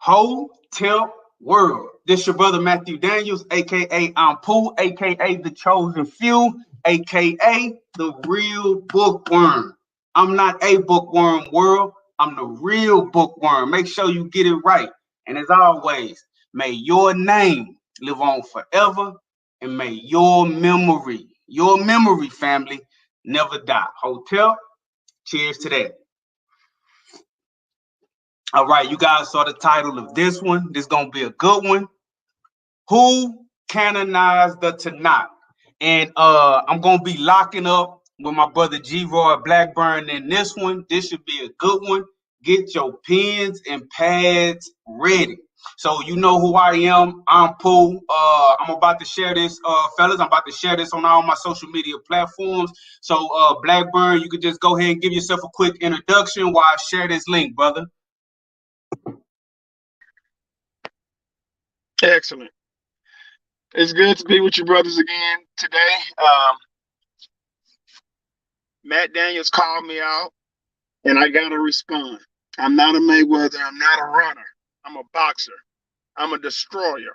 Hotel World. This your brother Matthew Daniels, aka Anpu, aka the Chosen Few, aka the real bookworm. I'm not a bookworm world. I'm the real bookworm. Make sure you get it right. And as always, may your name live on forever, and may your memory, family, never die. Hotel, cheers to that. All right, you guys saw the title of this one. This is going to be a good one. Who canonized the Tanakh? And I'm going to be locking up with my brother G-Roy Blackburn in this one. This should be a good one. Get your pens and pads ready. So you know who I am. I'm Pooh. I'm about to share this, fellas. I'm about to share this on all my social media platforms. So Blackburn, you could just go ahead and give yourself a quick introduction while I share this link, brother. Excellent. It's good to be with you brothers again today. Matt Daniels called me out, and I got to respond. I'm not a Mayweather. I'm not a runner. I'm a boxer. I'm a destroyer.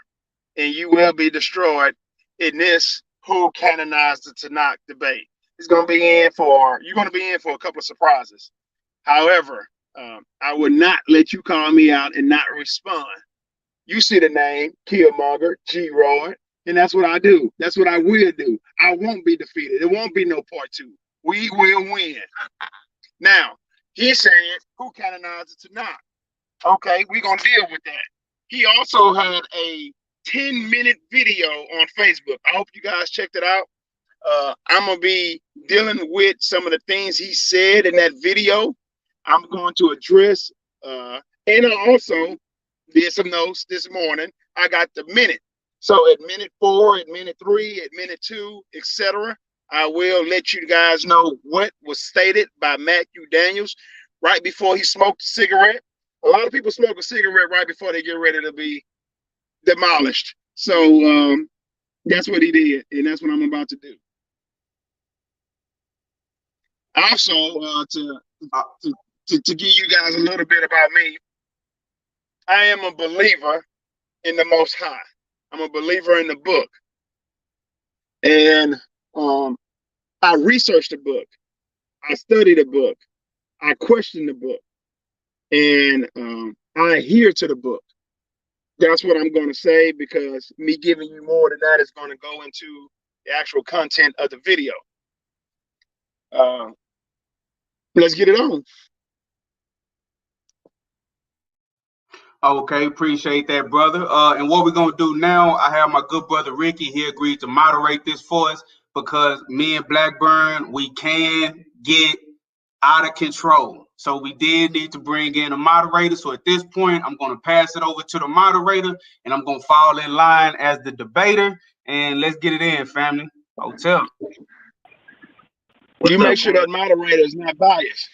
And you will be destroyed in this who canonized the Tanakh debate. You're going to be in for a couple of surprises. However, I would not let you call me out and not respond. You see the name, Killmonger, G-Roy, and that's what I do. That's what I will do. I won't be defeated. There won't be no part two. We will win. Now, he said, who canonized the Tanakh? Okay, we're going to deal with that. He also had a 10-minute video on Facebook. I hope you guys checked it out. I'm going to be dealing with some of the things he said in that video. I'm going to address, and I also did some notes this morning. I got the minute. So at minute 4, at minute 3, at minute 2, etc., I will let you guys know what was stated by Matthew Daniels right before he smoked a cigarette. A lot of people smoke a cigarette right before they get ready to be demolished. So that's what he did, and that's what I'm about to do. Also, to give you guys a little bit about me, I am a believer in the Most High. I'm a believer in the book. And I researched the book. I studied the book. I questioned the book. And I adhere to the book. That's what I'm going to say, because me giving you more than that is going to go into the actual content of the video. Let's get it on. Okay, appreciate that, brother. And what we're gonna do now, I have my good brother Ricky. He agreed to moderate this for us because me and Blackburn, we can get out of control. So we did need to bring in a moderator. So at this point, I'm gonna pass it over to the moderator, and I'm gonna fall in line as the debater. And let's get it in, family. Hotel. You make sure that moderator is not biased.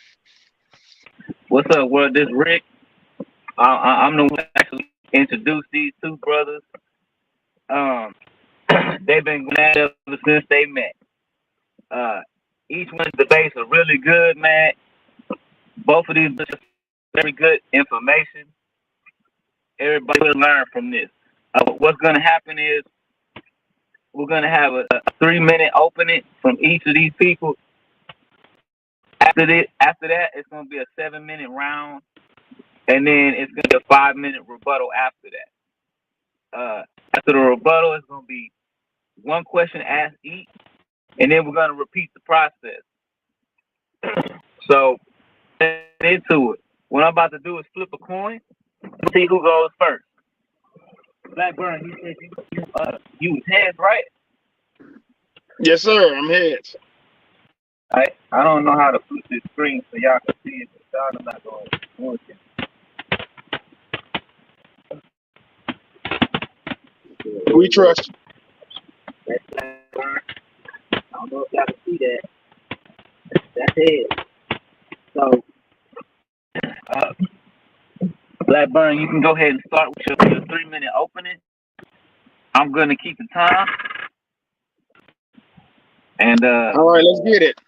What's up, world? This Rick. I'm the one who actually introduced these two brothers. They've been going at it ever since they met. Each one's debates are really good, man. Both of these are very good information. Everybody will learn from this. What's going to happen is we're going to have a 3-minute opening from each of these people. After that, it's going to be a 7-minute round. And then it's going to be a 5-minute rebuttal after that. After the rebuttal, it's going to be one question asked each, and then we're going to repeat the process. So, get into it. What I'm about to do is flip a coin. Let's see who goes first. Blackburn, you said you was heads, right? Yes, sir. I'm heads. I don't know how to flip this screen so y'all can see it, but y'all are not going to. We trust you. I don't know if y'all can see that. That's it. So, Blackburn, you can go ahead and start with your 3-minute opening. I'm going to keep the time. And all right, let's get it.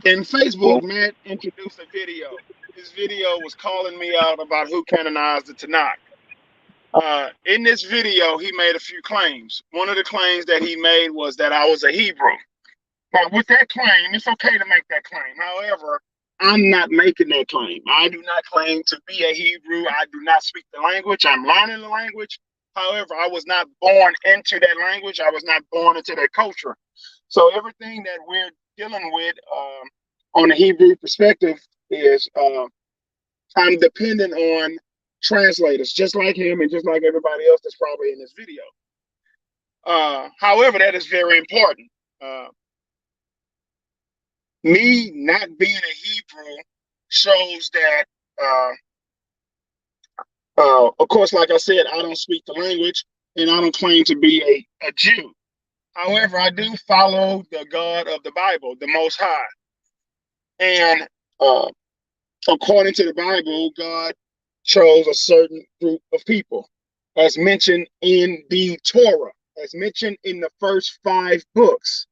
In Facebook, Matt introduced a video. His video was calling me out about who canonized the Tanakh. In this video, he made a few claims. One of the claims that he made was that I was a Hebrew. Now, with that claim, it's okay to make that claim. However, I'm not making that claim. I do not claim to be a Hebrew. I do not speak the language. I'm learning the language. However, I was not born into that language. I was not born into that culture. So everything that we're dealing with on the Hebrew perspective is I'm dependent on translators, just like him and just like everybody else that's probably in this video. However, that is very important. Me not being a Hebrew shows that, of course, like I said, I don't speak the language and I don't claim to be a Jew. However, I do follow the God of the Bible, the Most High. And according to the Bible, God chose a certain group of people, as mentioned in the Torah, as mentioned in the first 5 books.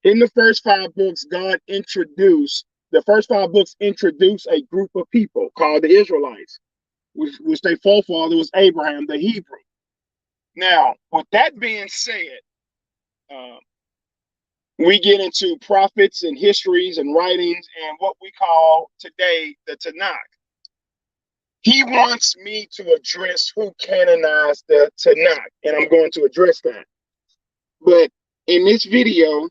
In the first 5 books, the first 5 books introduce a group of people called the Israelites, which their forefather was Abraham, the Hebrew. Now, with that being said, we get into prophets and histories and writings and what we call today the Tanakh. He wants me to address who canonized the Tanakh, and I'm going to address that. But in this video,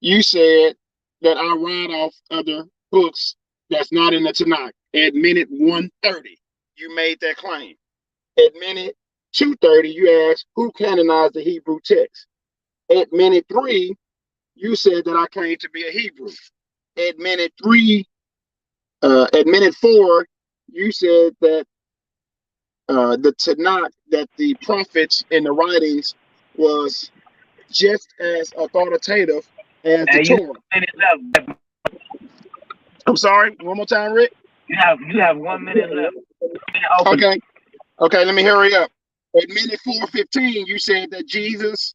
you said that I read off other books that's not in the Tanakh. At minute 1:30, you made that claim. At minute 2:30, you asked who canonized the Hebrew text. At minute 3, you said that I came to be a Hebrew. At minute 4, you said that the Tanakh, that the prophets in the writings was just as authoritative as the Torah. I'm sorry, one more time, Rick. You have 1 minute left. Okay, let me hurry up. At minute 4:15, you said that Jesus,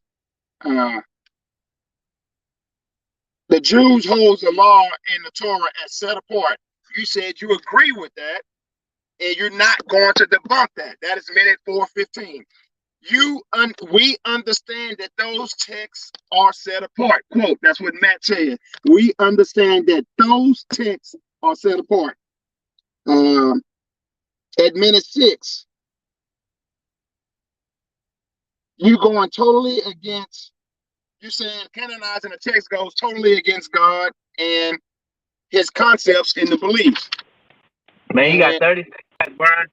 the Jews hold the law in the Torah as set apart. You said you agree with that, and you're not going to debunk that. That is minute 4:15. We understand that those texts are set apart. Quote, that's what Matt said. We understand that those texts are set apart. At minute 6, you going totally against, you saying canonizing the text goes totally against God and his concepts and the beliefs. Man, you got 30 seconds, Burn.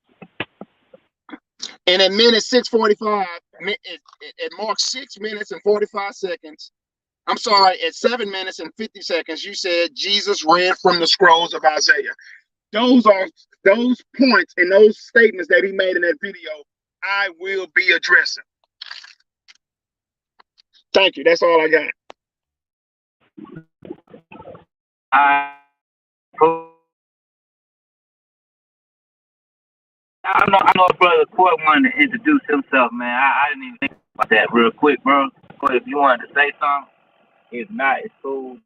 And at minute 6:45, it marks 6 minutes and 45 seconds. I'm sorry, at 7 minutes and 50 seconds, you said Jesus read from the scrolls of Isaiah. Those points and those statements that he made in that video, I will be addressing. Thank you. That's all I got. I know Brother Court wanted to introduce himself, man. I didn't even think about that real quick, bro. If you wanted to say something, if not, it's cool.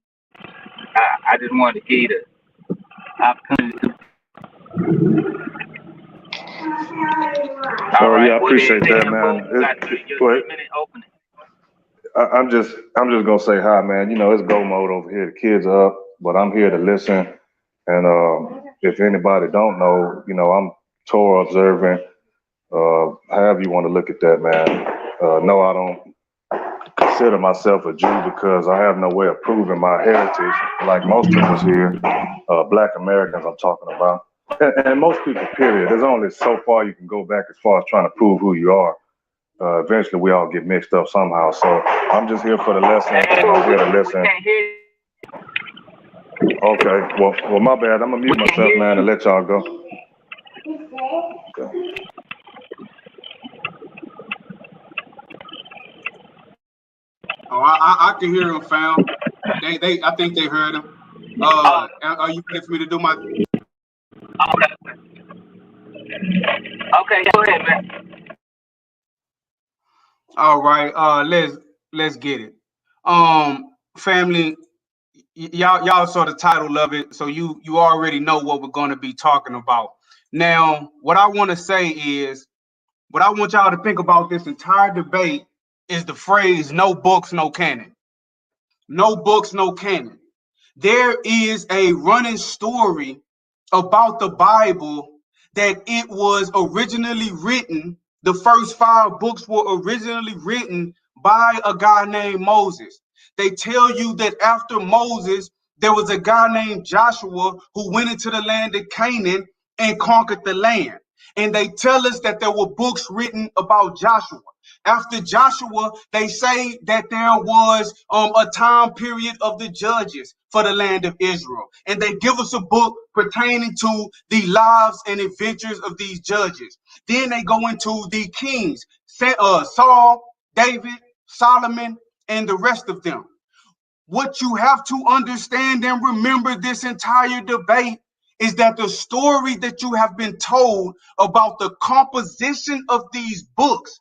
I just wanted to give you the opportunity to. All right, yeah, I appreciate that, man. I'm just gonna say hi, man. You know, it's go mode over here. The kids are up, but I'm here to listen. And if anybody don't know, you know, I'm Torah observant. However you want to look at that, man. No, I don't consider myself a Jew because I have no way of proving my heritage, like most of us here, Black Americans I'm talking about. And most people, period. There's only so far you can go back as far as trying to prove who you are. Eventually, we all get mixed up somehow. So I'm just here for the lesson. I'm here to listen. Okay. Well, my bad. I'm gonna mute myself, man, and let y'all go. Okay. Oh, I can hear them, fam. I think they heard him. Are you ready for me to do my? Okay, go ahead, man. All right. Let's get it. Family, y'all saw the title of it, so you already know what we're going to be talking about. Now, what I want to say is, what I want y'all to think about this entire debate is the phrase "no books, no canon." No books, no canon. There is a running story about the Bible that it was originally written. The first 5 books were originally written by a guy named Moses. They tell you that after Moses, there was a guy named Joshua who went into the land of Canaan and conquered the land. And they tell us that there were books written about Joshua. After Joshua, they say that there was a time period of the judges for the land of Israel. And they give us a book pertaining to the lives and adventures of these judges. Then they go into the kings, Saul, David, Solomon, and the rest of them. What you have to understand and remember this entire debate is that the story that you have been told about the composition of these books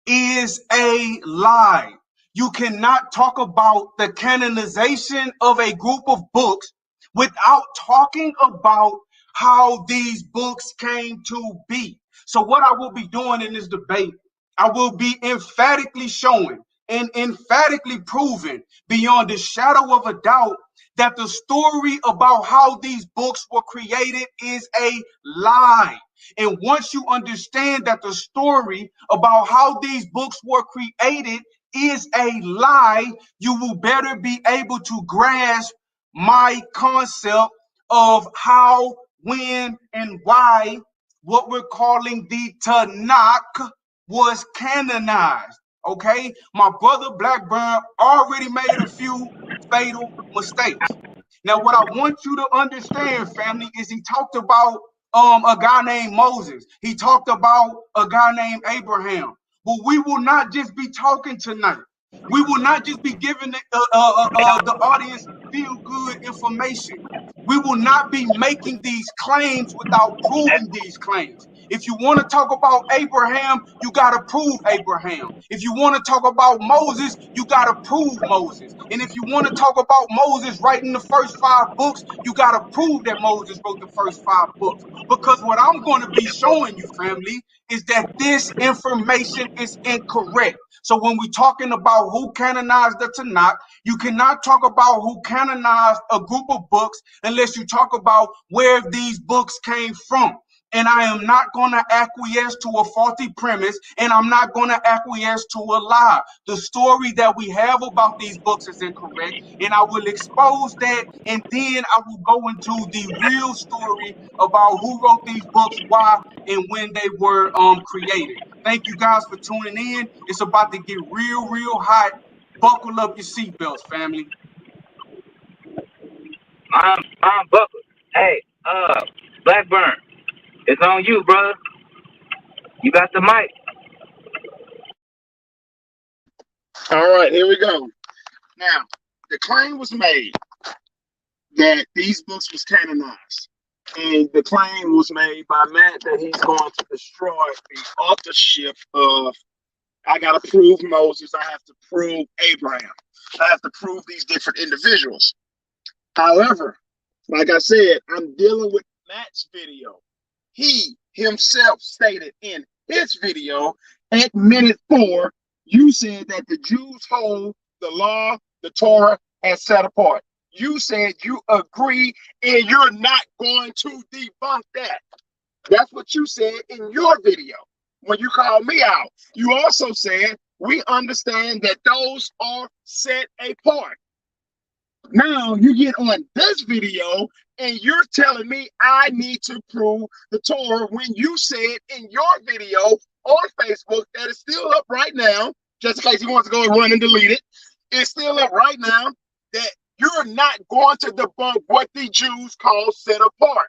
is a lie. You cannot talk about the canonization of a group of books without talking about how these books came to be. So what I will be doing in this debate, I will be emphatically showing and emphatically proving beyond a shadow of a doubt that the story about how these books were created is a lie. And once you understand that the story about how these books were created is a lie, you will better be able to grasp my concept of how, when, and why what we're calling the Tanakh was canonized. Okay, my brother Blackburn already made a few fatal mistakes. Now, what I want you to understand, family, is he talked about a guy named Moses. He talked about a guy named Abraham. But we will not just be talking tonight. We will not just be giving the audience feel good information. We will not be making these claims without proving these claims. If you want to talk about Abraham, you got to prove Abraham. If you want to talk about Moses, you got to prove Moses. And if you want to talk about Moses writing the first 5 books, you got to prove that Moses wrote the first 5 books. Because what I'm going to be showing you, family, is that this information is incorrect. So when we're talking about who canonized the Tanakh, you cannot talk about who canonized a group of books unless you talk about where these books came from. And I am not going to acquiesce to a faulty premise, and I'm not going to acquiesce to a lie. The story that we have about these books is incorrect, and I will expose that, and then I will go into the real story about who wrote these books, why, and when they were created. Thank you guys for tuning in. It's about to get real hot. Buckle up your seatbelts, family. I'm buckled. Hey, Blackburn, it's on you, brother. You got the mic. All right, here we go. Now, the claim was made that these books was canonized. And the claim was made by Matt that he's going to destroy the authorship of, I got to prove Moses, I have to prove Abraham, I have to prove these different individuals. However, like I said, I'm dealing with Matt's video. He himself stated in his video at minute 4, you said that the Jews hold the law, the Torah, and set apart. You said you agree and you're not going to debunk that. That's what you said in your video when you called me out. You also said we understand that those are set apart. Now you get on this video and you're telling me I need to prove the Torah when you said in your video on Facebook that is still up right now, just in case you want to go and run and delete it, it's still up right now, that you're not going to debunk what the Jews call set apart.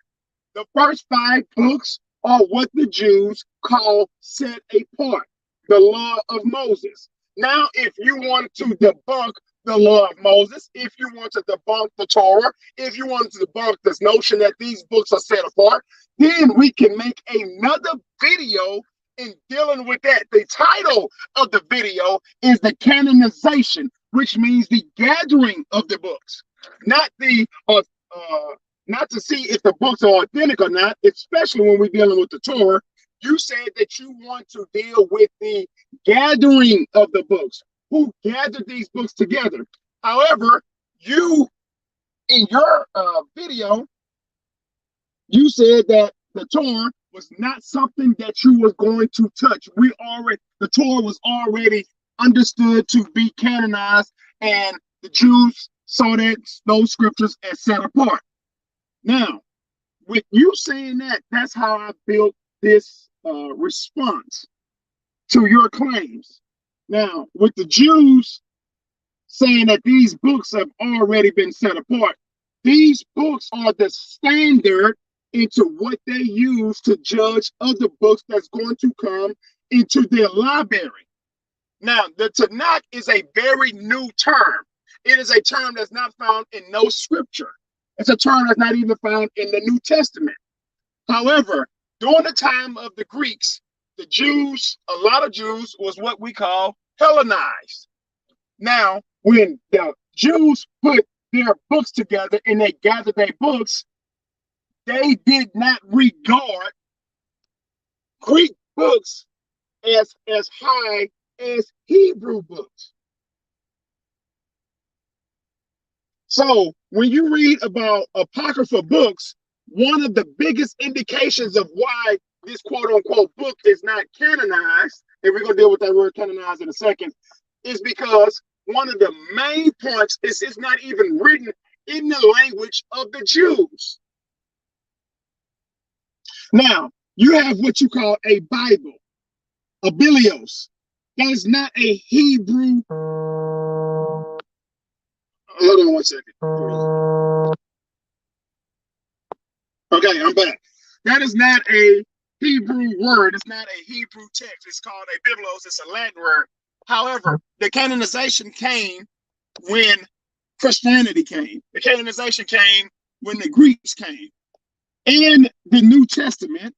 The first 5 books are what the Jews call set apart, the law of Moses. Now, if you want to debunk the law of Moses, if you want to debunk the Torah, if you want to debunk this notion that these books are set apart, then we can make another video in dealing with that. The title of the video is the canonization, which means the gathering of the books. not the not to see if the books are authentic or not, especially when we're dealing with the Torah. You said that you want to deal with the gathering of the books, who gathered these books together. However, you, in your video, you said that the Torah was not something that you was going to touch. The Torah was already understood to be canonized, and the Jews saw those scriptures as set apart. Now, with you saying that, that's how I built this response to your claims. Now, with the Jews saying that these books have already been set apart, these books are the standard into what they use to judge other books that's going to come into their library. Now, the Tanakh is a very new term. It is a term that's not found in no scripture. It's a term that's not even found in the New Testament. However, during the time of the Greeks, the Jews, a lot of Jews, was what we call Hellenized. Now, when the Jews put their books together and they gathered their books, they did not regard Greek books as high as Hebrew books. So when you read about apocryphal books, one of the biggest indications of why this quote unquote book is not canonized, and we're going to deal with that word canonized in a second, is because one of the main points is it's not even written in the language of the Jews. Now, you have what you call a Bible, a Bilios. That is not a Hebrew. Hold on one second. Okay, I'm back. That is not a Hebrew word. It's not a Hebrew text. It's called a Biblos. It's a Latin word. However, the canonization came when Christianity came. The canonization came when the Greeks came. In the New Testament,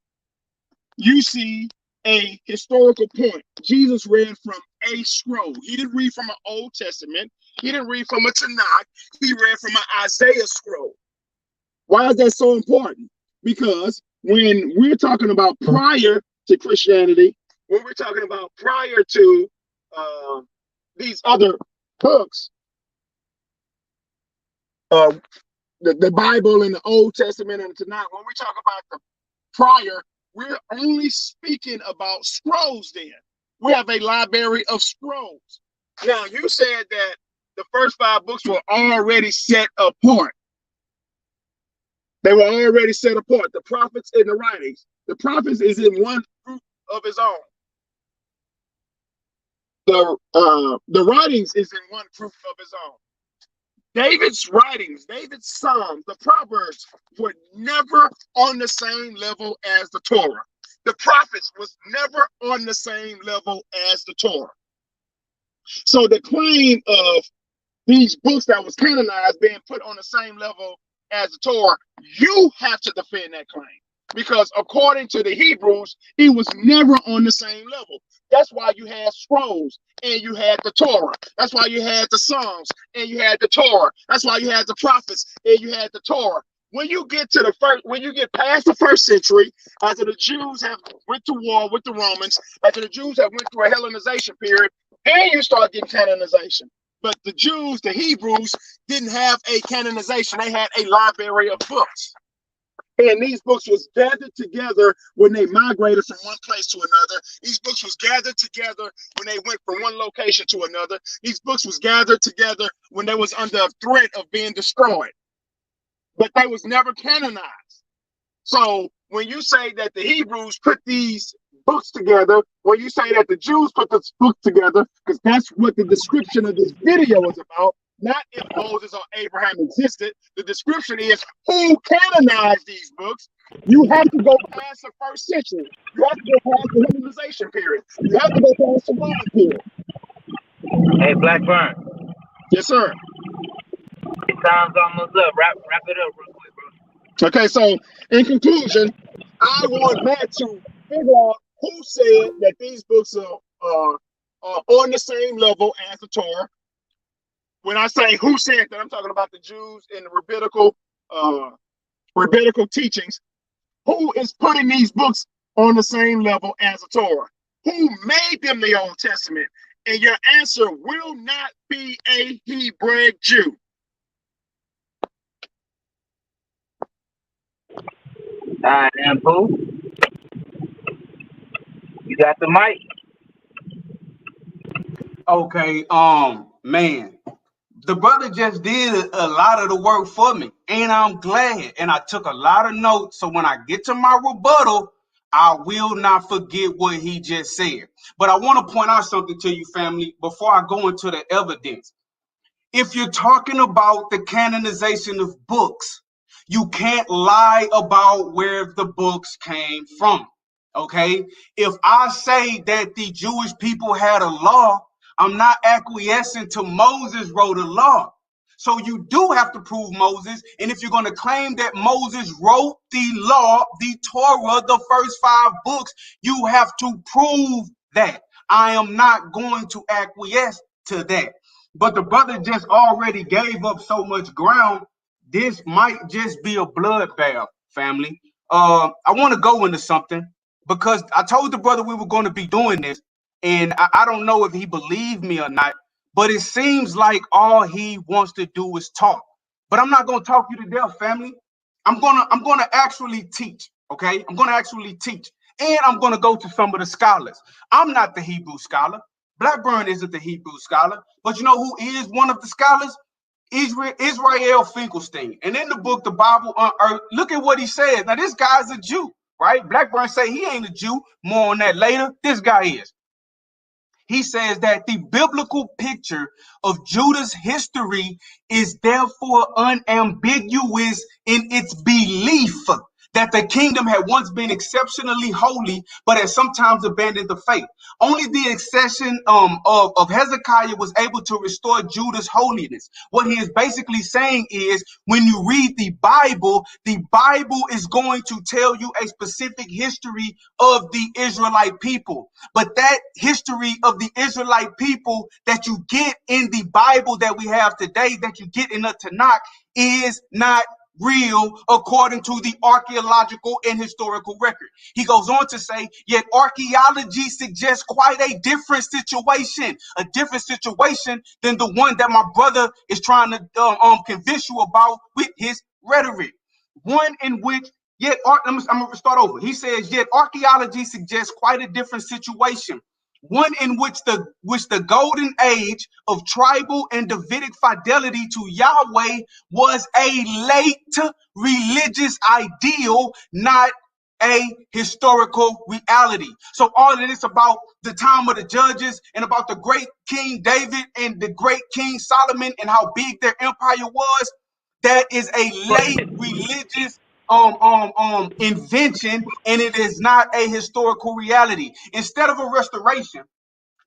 you see a historical point. Jesus read from a scroll. He didn't read from an Old Testament. He didn't read from a Tanakh. He read from an Isaiah scroll. Why is that so important? Because when we're talking about prior to Christianity, when we're talking about prior to these other books, the Bible and the Old Testament and the Tanakh, when we talk about the prior, we're only speaking about scrolls then. We have a library of scrolls. Now, you said that the first 5 books were already set apart. They were already set apart. The prophets and the writings. The prophets is in one group of his own. The writings is in one group of his own. David's writings, David's Psalms, the Proverbs were never on the same level as the Torah. The prophets was never on the same level as the Torah. So the claim of these books that was canonized being put on the same level as the Torah, you have to defend that claim. Because according to the Hebrews, he was never on the same level. That's why you had scrolls and you had the Torah. That's why you had the Psalms and you had the Torah. That's why you had the prophets and you had the Torah. When you get to when you get past the 1st century, after the Jews have went to war with the Romans, after the Jews have went through a Hellenization period, then you start getting canonization. But the Jews, the Hebrews, didn't have a canonization. They had a library of books. And these books was gathered together when they migrated from one place to another. These books was gathered together when they went from one location to another. These books was gathered together when they was under a threat of being destroyed. But they was never canonized. So when you say that the Hebrews put these books together, when you say that the Jews put this book together, because that's what the description of this video is about, not if Moses or Abraham existed. The description is who canonized these books. You have to go past the 1st century. You have to go past the Hellenization period. You have to go past the Roman period. Hey, Blackburn. Yes, sir. Time's almost up. Wrap it up real quick, bro. Okay, so in conclusion, I want Matt to figure out who said that these books are on the same level as the Torah. When I say who said that, I'm talking about the Jews in the rabbinical teachings. Who is putting these books on the same level as the Torah? Who made them the Old Testament? And your answer will not be a Hebraic Jew. Anpu, you got the mic. Okay, man, the brother just did a lot of the work for me, and I'm glad. And I took a lot of notes, so when I get to my rebuttal, I will not forget what he just said. But I want to point out something to you, family, before I go into the evidence. If you're talking about the canonization of books, you can't lie about where the books came from. Okay? If I say that the Jewish people had a law, I'm not acquiescing to Moses wrote a law. So you do have to prove Moses. And if you're going to claim that Moses wrote the law, the Torah, the first 5 books, you have to prove that. I am not going to acquiesce to that. But the brother just already gave up so much ground. This might just be a bloodbath, family. I want to go into something because I told the brother we were going to be doing this, and I don't know if he believed me or not, but it seems like all he wants to do is talk. But I'm not going to talk you to death, family. I'm gonna actually teach. Okay, I'm gonna actually teach, and I'm gonna go to some of the scholars. I'm not the Hebrew scholar. Blackburn isn't the Hebrew scholar, but you know who is one of the scholars? Israel Finkelstein. And in the book, The Bible on Earth, look at what he says. Now, this guy's a Jew, right? Blackburn say he ain't a Jew. More on that later. This guy is. He says that the biblical picture of Judah's history is therefore unambiguous in its belief that the kingdom had once been exceptionally holy, but had sometimes abandoned the faith. Only the accession of Hezekiah was able to restore Judah's holiness. What he is basically saying is, when you read the Bible is going to tell you a specific history of the Israelite people. But that history of the Israelite people that you get in the Bible that we have today, that you get in the Tanakh, is not real according to the archaeological and historical record. He goes on to say, yet archaeology suggests quite a different situation than the one that my brother is trying to convince you about with his rhetoric. One in which I'm gonna start over. He says, yet archaeology suggests quite a different situation. One in which the golden age of tribal and Davidic fidelity to Yahweh was a late religious ideal, not a historical reality. So all of this about the time of the judges and about the great King David and the great King Solomon and how big their empire was, that is a late religious invention, and it is not a historical reality. Instead of a restoration,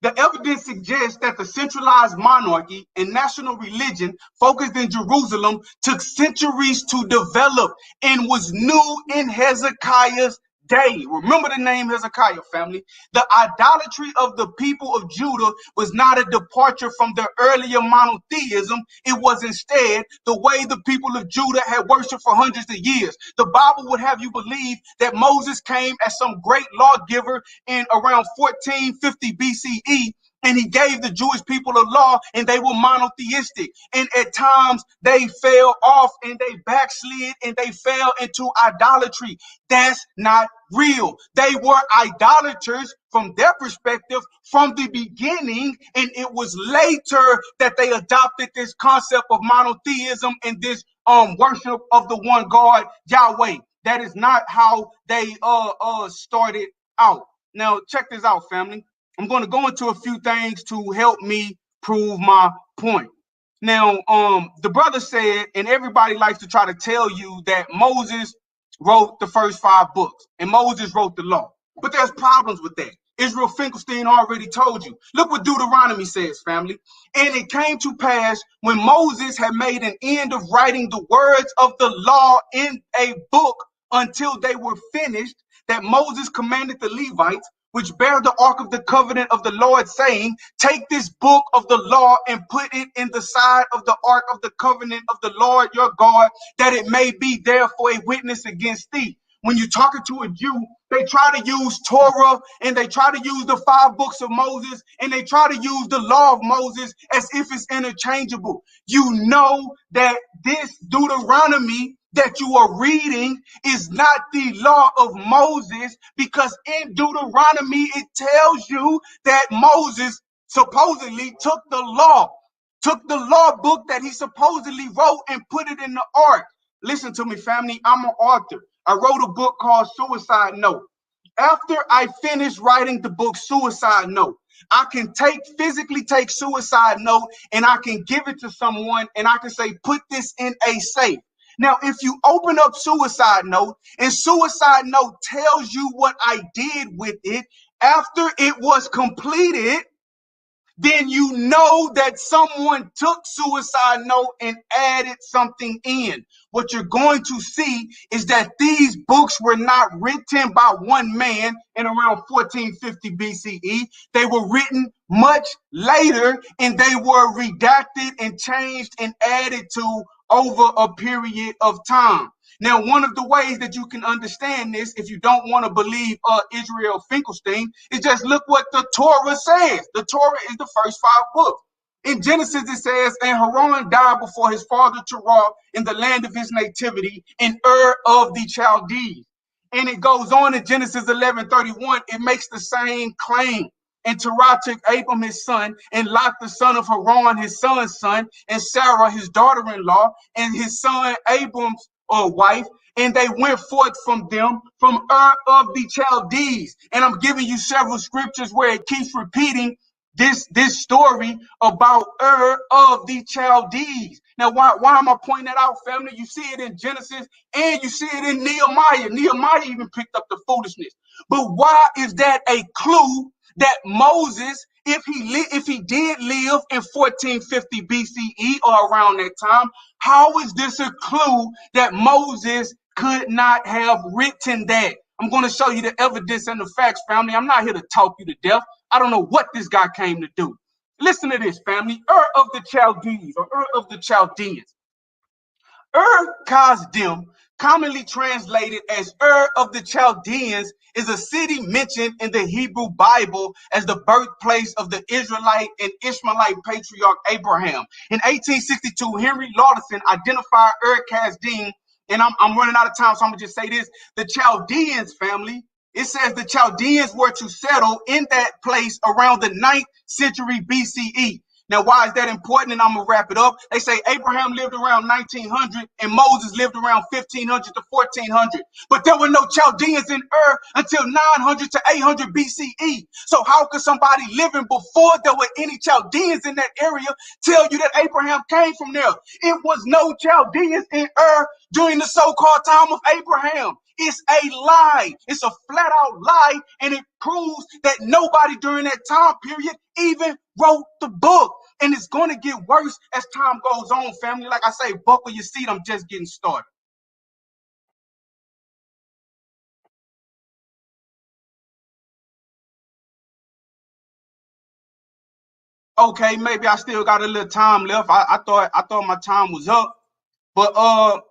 the evidence suggests that the centralized monarchy and national religion focused in Jerusalem took centuries to develop and was new in Hezekiah's day. Remember the name Hezekiah, family. The idolatry of the people of Judah was not a departure from their earlier monotheism. It was instead the way the people of Judah had worshiped for hundreds of years. The Bible would have you believe that Moses came as some great lawgiver in around 1450 BCE, and he gave the Jewish people a law, and they were monotheistic. And at times they fell off and they backslid and they fell into idolatry. That's not real. They were idolaters from their perspective from the beginning, and it was later that they adopted this concept of monotheism and this worship of the one God, Yahweh. That is not how they started out. Now, check this out, family. I'm going to go into a few things to help me prove my point. Now, the brother said, and everybody likes to try to tell you that Moses wrote the first 5 books and Moses wrote the law. But there's problems with that. Israel Finkelstein already told you. Look what Deuteronomy says, family. And it came to pass when Moses had made an end of writing the words of the law in a book until they were finished, that Moses commanded the Levites, which bear the ark of the covenant of the Lord, saying, take this book of the law and put it in the side of the ark of the covenant of the Lord your God, that it may be there for a witness against thee. When you're talking to a Jew, they try to use Torah and they try to use the 5 books of Moses and they try to use the law of Moses as if it's interchangeable. You know that this Deuteronomy that you are reading is not the law of Moses, because in Deuteronomy it tells you that Moses supposedly took the law book that he supposedly wrote and put it in the ark. Listen to me, family. I'm an author. I wrote a book called Suicide Note. After I finished writing the book Suicide Note, I can physically take Suicide Note and I can give it to someone and I can say, put this in a safe. Now, if you open up Suicide Note and Suicide Note tells you what I did with it after it was completed, then you know that someone took Suicide Note and added something in. What you're going to see is that these books were not written by one man in around 1450 BCE. They were written much later, and they were redacted and changed and added to over a period of time. Now, one of the ways that you can understand this, if you don't want to believe Israel Finkelstein, is just look what the Torah says. The Torah is the first 5 books. In Genesis, it says, and Haran died before his father Terah in the land of his nativity, in Ur of the Chaldees. And it goes on in Genesis 11:31, it makes the same claim. And Terah took Abram his son, and Lot the son of Haran his son's son, and Sarah his daughter-in-law, and his son Abram's wife, and they went forth from them from Ur of the Chaldees. And I'm giving you several scriptures where it keeps repeating this story about Ur of the Chaldees. Now, why am I pointing that out, family? You see it in Genesis and you see it in Nehemiah. Nehemiah even picked up the foolishness. But why is that a clue that Moses, if he did live in 1450 BCE or around that time, how is this a clue that Moses could not have written that? I'm going to show you the evidence and the facts, family. I'm not here to talk you to death. I don't know what this guy came to do. Listen to this, family. Ur of the Chaldees, or Ur of the Chaldeans. Ur Kasdim, commonly translated as Ur of the Chaldeans, is a city mentioned in the Hebrew Bible as the birthplace of the Israelite and Ishmaelite patriarch Abraham. In 1862, Henry Lauderson identified Ur Kasdim, and I'm running out of time, so I'm going to just say this. The Chaldeans, family, it says the Chaldeans were to settle in that place around the 9th century BCE. Now, why is that important? And I'm going to wrap it up. They say Abraham lived around 1900 and Moses lived around 1500 to 1400. But there were no Chaldeans in Ur until 900 to 800 BCE. So how could somebody living before there were any Chaldeans in that area tell you that Abraham came from there? It was no Chaldeans in Ur during the so-called time of Abraham. It's a lie. It's a flat out lie. And it proves that nobody during that time period even wrote the book. And it's going to get worse as time goes on, family. Like I say, buckle your seat. I'm just getting started. Okay, maybe I still got a little time left. I thought my time was up. But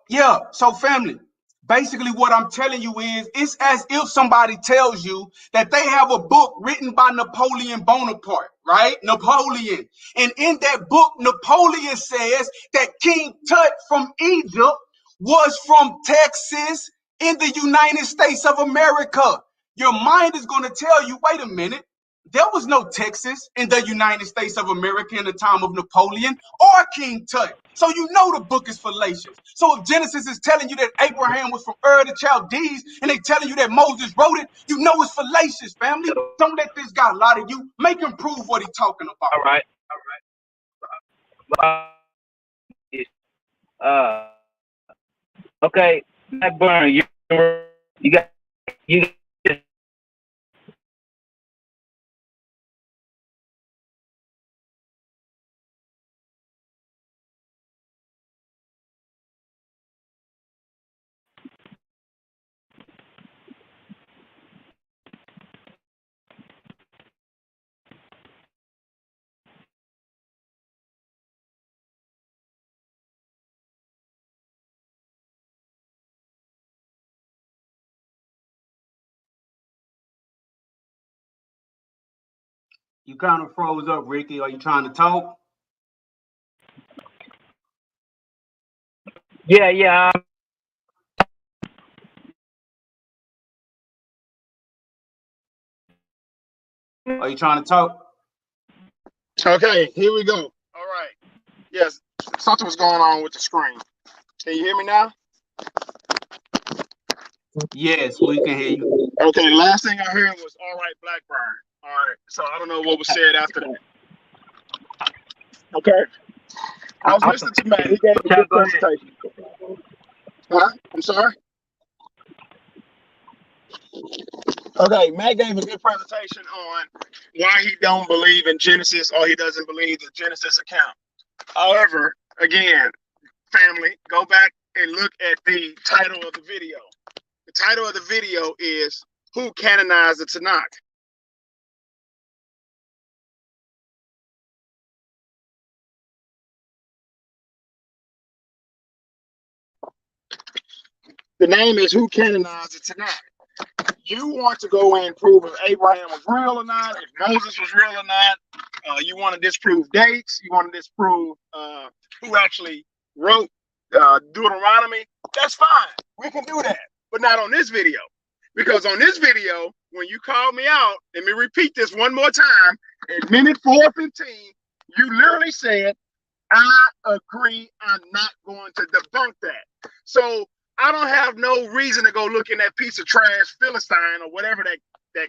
yeah, so family, basically what I'm telling you is it's as if somebody tells you that they have a book written by Napoleon Bonaparte, right? Napoleon. And in that book, Napoleon says that King Tut from Egypt was from Texas in the United States of America. Your mind is going to tell you, wait a minute. There was no Texas in the United States of America in the time of Napoleon or King Tut. So you know the book is fallacious. So if Genesis is telling you that Abraham was from Ur the Chaldees and they telling you that Moses wrote it, you know it's fallacious, family. Don't let this guy lie to you. Make him prove what he's talking about. All right. Uh, okay, Blackburn, you got you. You kind of froze up, Ricky. Are you trying to talk? Yeah. Are you trying to talk? Okay, here we go. All right. Yes, something was going on with the screen. Can you hear me now? Yes, we can hear you. Okay, the last thing I heard was all right, Blackburn. All right, so I don't know what was said after that. Okay. I was listening to Matt. He gave a good presentation. Huh? I'm sorry? Okay, Matt gave a good presentation on why he don't believe in Genesis or he doesn't believe the Genesis account. However, again, family, go back and look at the title of the video. The title of the video is Who Canonized the Tanakh? The name is Who Canonized the Tanakh? You want to go in and prove if Abraham was real or not, if Moses was real or not. You want to disprove dates. You want to disprove who actually wrote Deuteronomy. That's fine. We can do that. But not on this video. Because on this video, when you called me out, let me repeat this one more time. At minute 4:15, you literally said, I agree. I'm not going to debunk that. So I don't have no reason to go look in that piece of trash Philistine or whatever that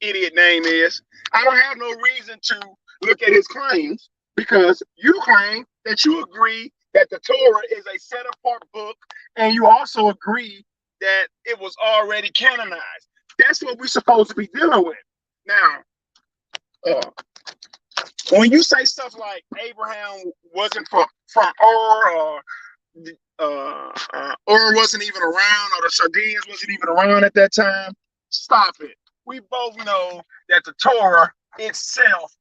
idiot name is. I don't have no reason to look at his claims because you claim that you agree that the Torah is a set apart book and you also agree that it was already canonized. That's what we're supposed to be dealing with. Now, when you say stuff like Abraham wasn't from Ur or Ur wasn't even around, or the Chaldeans wasn't even around at that time, stop it. We both know that the Torah itself,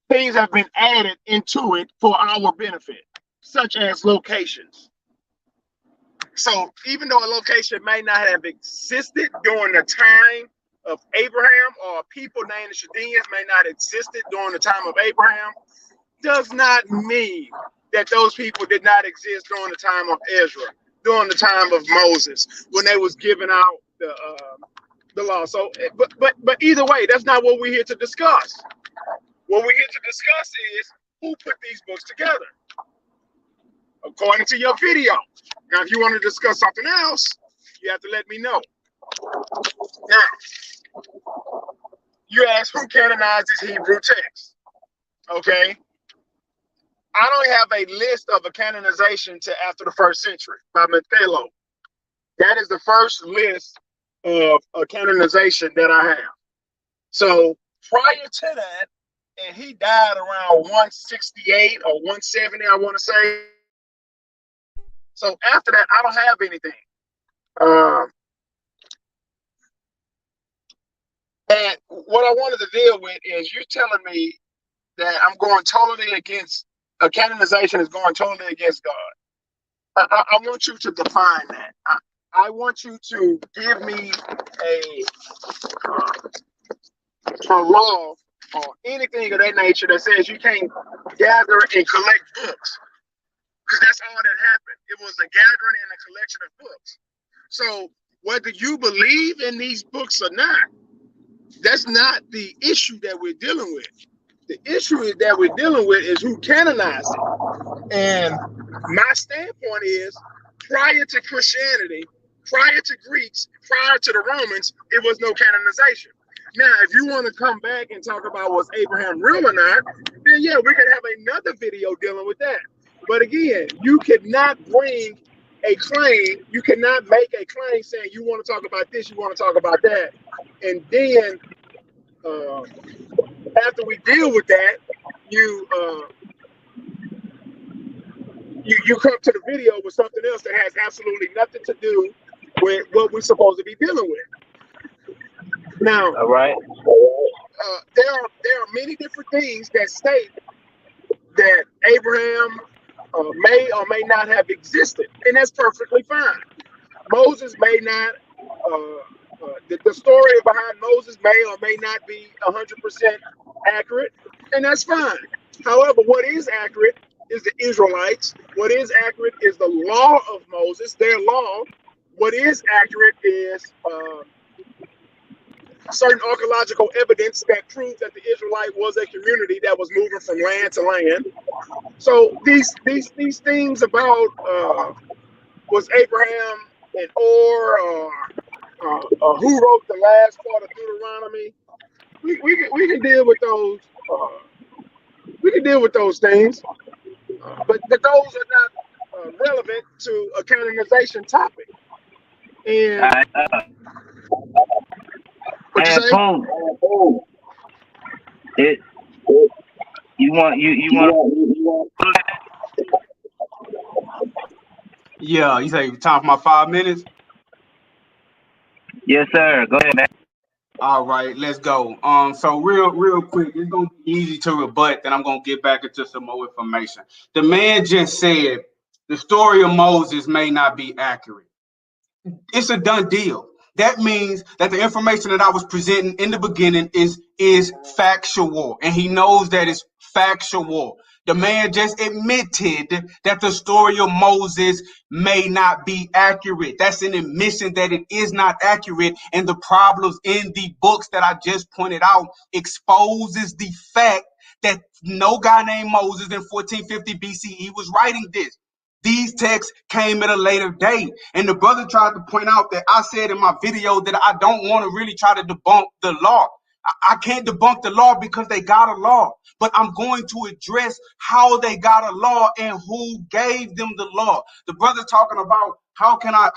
things have been added into it for our benefit, such as locations. So even though a location may not have existed during the time of Abraham, or people named the Chaldeans may not have existed during the time of Abraham, does not mean that those people did not exist during the time of Ezra, during the time of Moses, when they was giving out the law. So, but either way, that's not what we're here to discuss. What we're here to discuss is who put these books together, according to your video. Now, if you want to discuss something else, you have to let me know. Now, you asked who canonized this Hebrew text. Okay. I don't have a list of a canonization to after the 1st century by Methello. That is the first list of a canonization that I have. So prior to that, and he died around 168 or 170, I want to say. So after that, I don't have anything. And what I wanted to deal with is you telling me that I'm going totally against, a canonization is going totally against God. I want you to define that. I want you to give me a law or anything of that nature that says you can't gather and collect books. Because that's all that happened. It was a gathering and a collection of books. So whether you believe in these books or not, that's not the issue that we're dealing with. The issue that we're dealing with is who canonized it. And my standpoint is, prior to Christianity, prior to Greeks, prior to the Romans, it was no canonization. Now, if you want to come back and talk about was Abraham real or not, then yeah, we could have another video dealing with that. But again, you could not bring a claim, you cannot make a claim saying you want to talk about this, you want to talk about that. And then after we deal with that, you come to the video with something else that has absolutely nothing to do with what we're supposed to be dealing with. Now, all right. There are many different things that state that Abraham may or may not have existed, and that's perfectly fine. Moses may not The story behind Moses may or may not be 100% accurate, and that's fine. However, what is accurate is the Israelites. What is accurate is the law of Moses, their law. What is accurate is certain archaeological evidence that proves that the Israelite was a community that was moving from land to land. So these things about was Abraham and who wrote the last part of Deuteronomy, we can deal with those. We can deal with those things, but those are not relevant to a canonization topic. And what you say? Anpu, it you want Yeah, you say time for my 5 minutes. Yes, sir. Go ahead, man. All right, let's go. So real quick, it's gonna be easy to rebut. Then I'm gonna get back into some more information. The man just said the story of Moses may not be accurate. It's a done deal. That means that the information that I was presenting in the beginning is factual, and he knows that it's factual. The man just admitted that the story of Moses may not be accurate. That's an admission that it is not accurate, and the problems in the books that I just pointed out exposes the fact that no guy named Moses in 1450 BCE was writing this. These texts came at a later date. And the brother tried to point out that I said in my video that I don't want to really try to debunk the law. I can't debunk the law because they got a law, but I'm going to address how they got a law and who gave them the law. The brother talking about how can I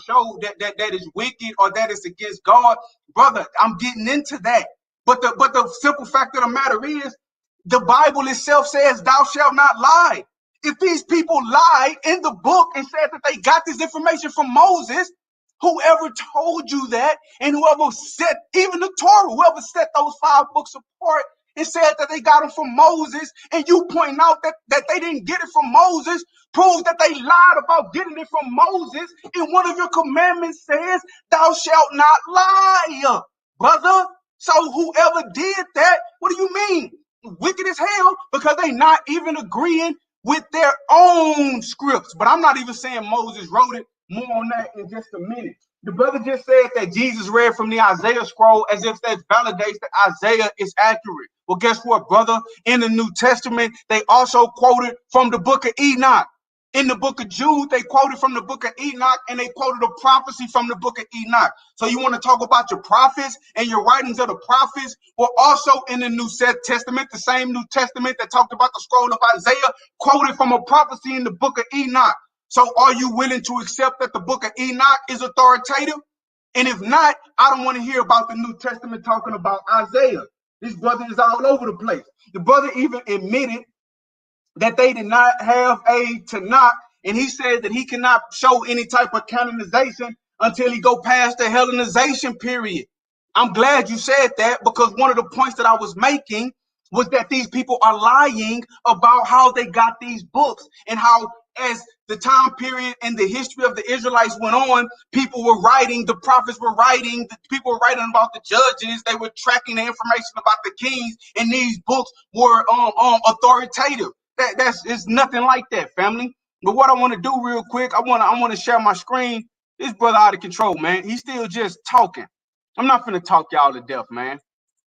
show that is wicked or that is against God, brother. I'm getting into that, but the simple fact of the matter is, the Bible itself says, "Thou shalt not lie." If these people lied in the book and said that they got this information from Moses, whoever told you that, and whoever set, even the Torah, whoever set those 5 books apart and said that they got them from Moses, and you point out that they didn't get it from Moses, proves that they lied about getting it from Moses. And one of your commandments says, "Thou shalt not lie," brother. So whoever did that, what do you mean? Wicked as hell, because they not even agreeing with their own scripts. But I'm not even saying Moses wrote it. More on that in just a minute. The brother just said that Jesus read from the Isaiah scroll as if that validates that Isaiah is accurate. Well, guess what, brother? In the New Testament, they also quoted from the book of Enoch. In the book of Jude, they quoted from the book of Enoch, and they quoted a prophecy from the book of Enoch. So you want to talk about your prophets and your writings of the prophets? Well, also in the New Testament, the same New Testament that talked about the scroll of Isaiah, quoted from a prophecy in the book of Enoch. So are you willing to accept that the book of Enoch is authoritative? And if not, I don't want to hear about the New Testament talking about Isaiah. This brother is all over the place. The brother even admitted that they did not have a Tanakh, and he said that he cannot show any type of canonization until he go past the Hellenization period. I'm glad you said that, because one of the points that I was making was that these people are lying about how they got these books, and how as the time period and the history of the Israelites went on, people were writing, the prophets were writing, the people were writing about the judges, they were tracking the information about the kings, and these books were authoritative. It's nothing like that, family. But what I want to do real quick, I want to share my screen. This brother out of control, man. He's still just talking. I'm not finna talk y'all to death, man.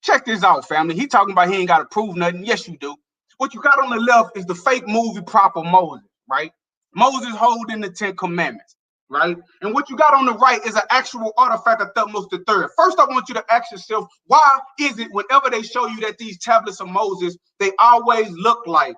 Check this out, family. He talking about he ain't got to prove nothing. Yes, you do. What you got on the left is the fake movie prop of Moses, right? Moses holding the 10 Commandments, right? And what you got on the right is an actual artifact of Thutmose III. First, I want you to ask yourself, why is it whenever they show you that these tablets of Moses, they always look like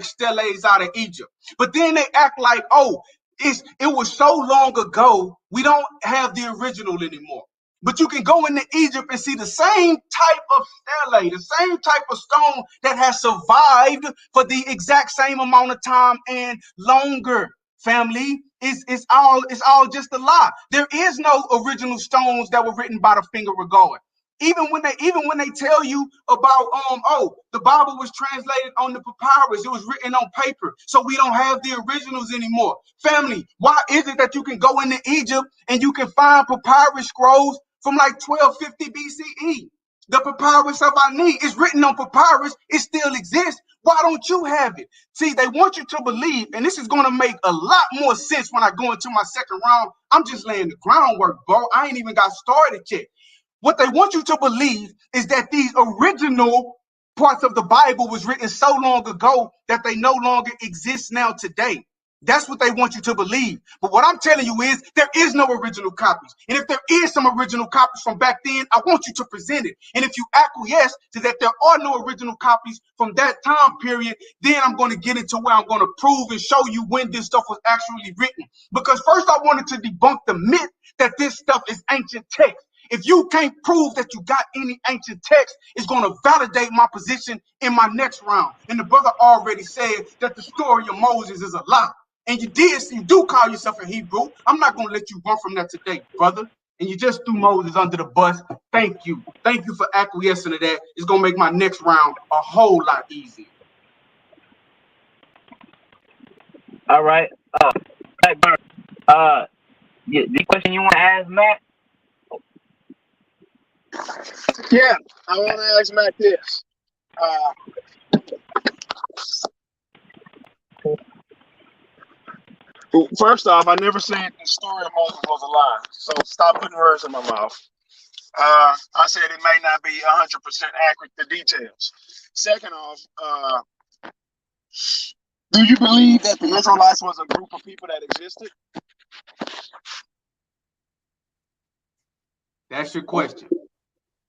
steles out of Egypt. But then they act like, oh, it was so long ago, we don't have the original anymore. But you can go into Egypt and see the same type of stele, the same type of stone that has survived for the exact same amount of time and longer. Family, it's all just a lie. There is no original stones that were written by the finger of God. Even when they tell you about the Bible was translated on the papyrus, it was written on paper, so we don't have the originals anymore. Family, why is it that you can go into Egypt and you can find papyrus scrolls from like 1250 BCE? The papyrus of Ani is written on papyrus. It still exists. Why don't you have it? See, they want you to believe, and this is going to make a lot more sense when I go into my second round. I'm just laying the groundwork, bro. I ain't even got started yet. What they want you to believe is that these original parts of the Bible was written so long ago that they no longer exist now today. That's what they want you to believe. But what I'm telling you is there is no original copies. And if there is some original copies from back then, I want you to present it. And if you acquiesce to that there are no original copies from that time period, then I'm going to get into where I'm going to prove and show you when this stuff was actually written. Because first I wanted to debunk the myth that this stuff is ancient text. If you can't prove that you got any ancient text, it's going to validate my position in my next round. And the brother already said that the story of Moses is a lie. And you do call yourself a Hebrew. I'm not going to let you run from that today, brother. And you just threw Moses under the bus. Thank you. Thank you for acquiescing to that. It's going to make my next round a whole lot easier. All right. Blackburn, the question you want to ask Matt? Yeah, I want to ask Matt this. First off, I never said the story of Moses was a lie, so stop putting words in my mouth. I said it may not be 100% accurate, the details. Second off, do you believe that the Israelites was a group of people that existed? That's your question.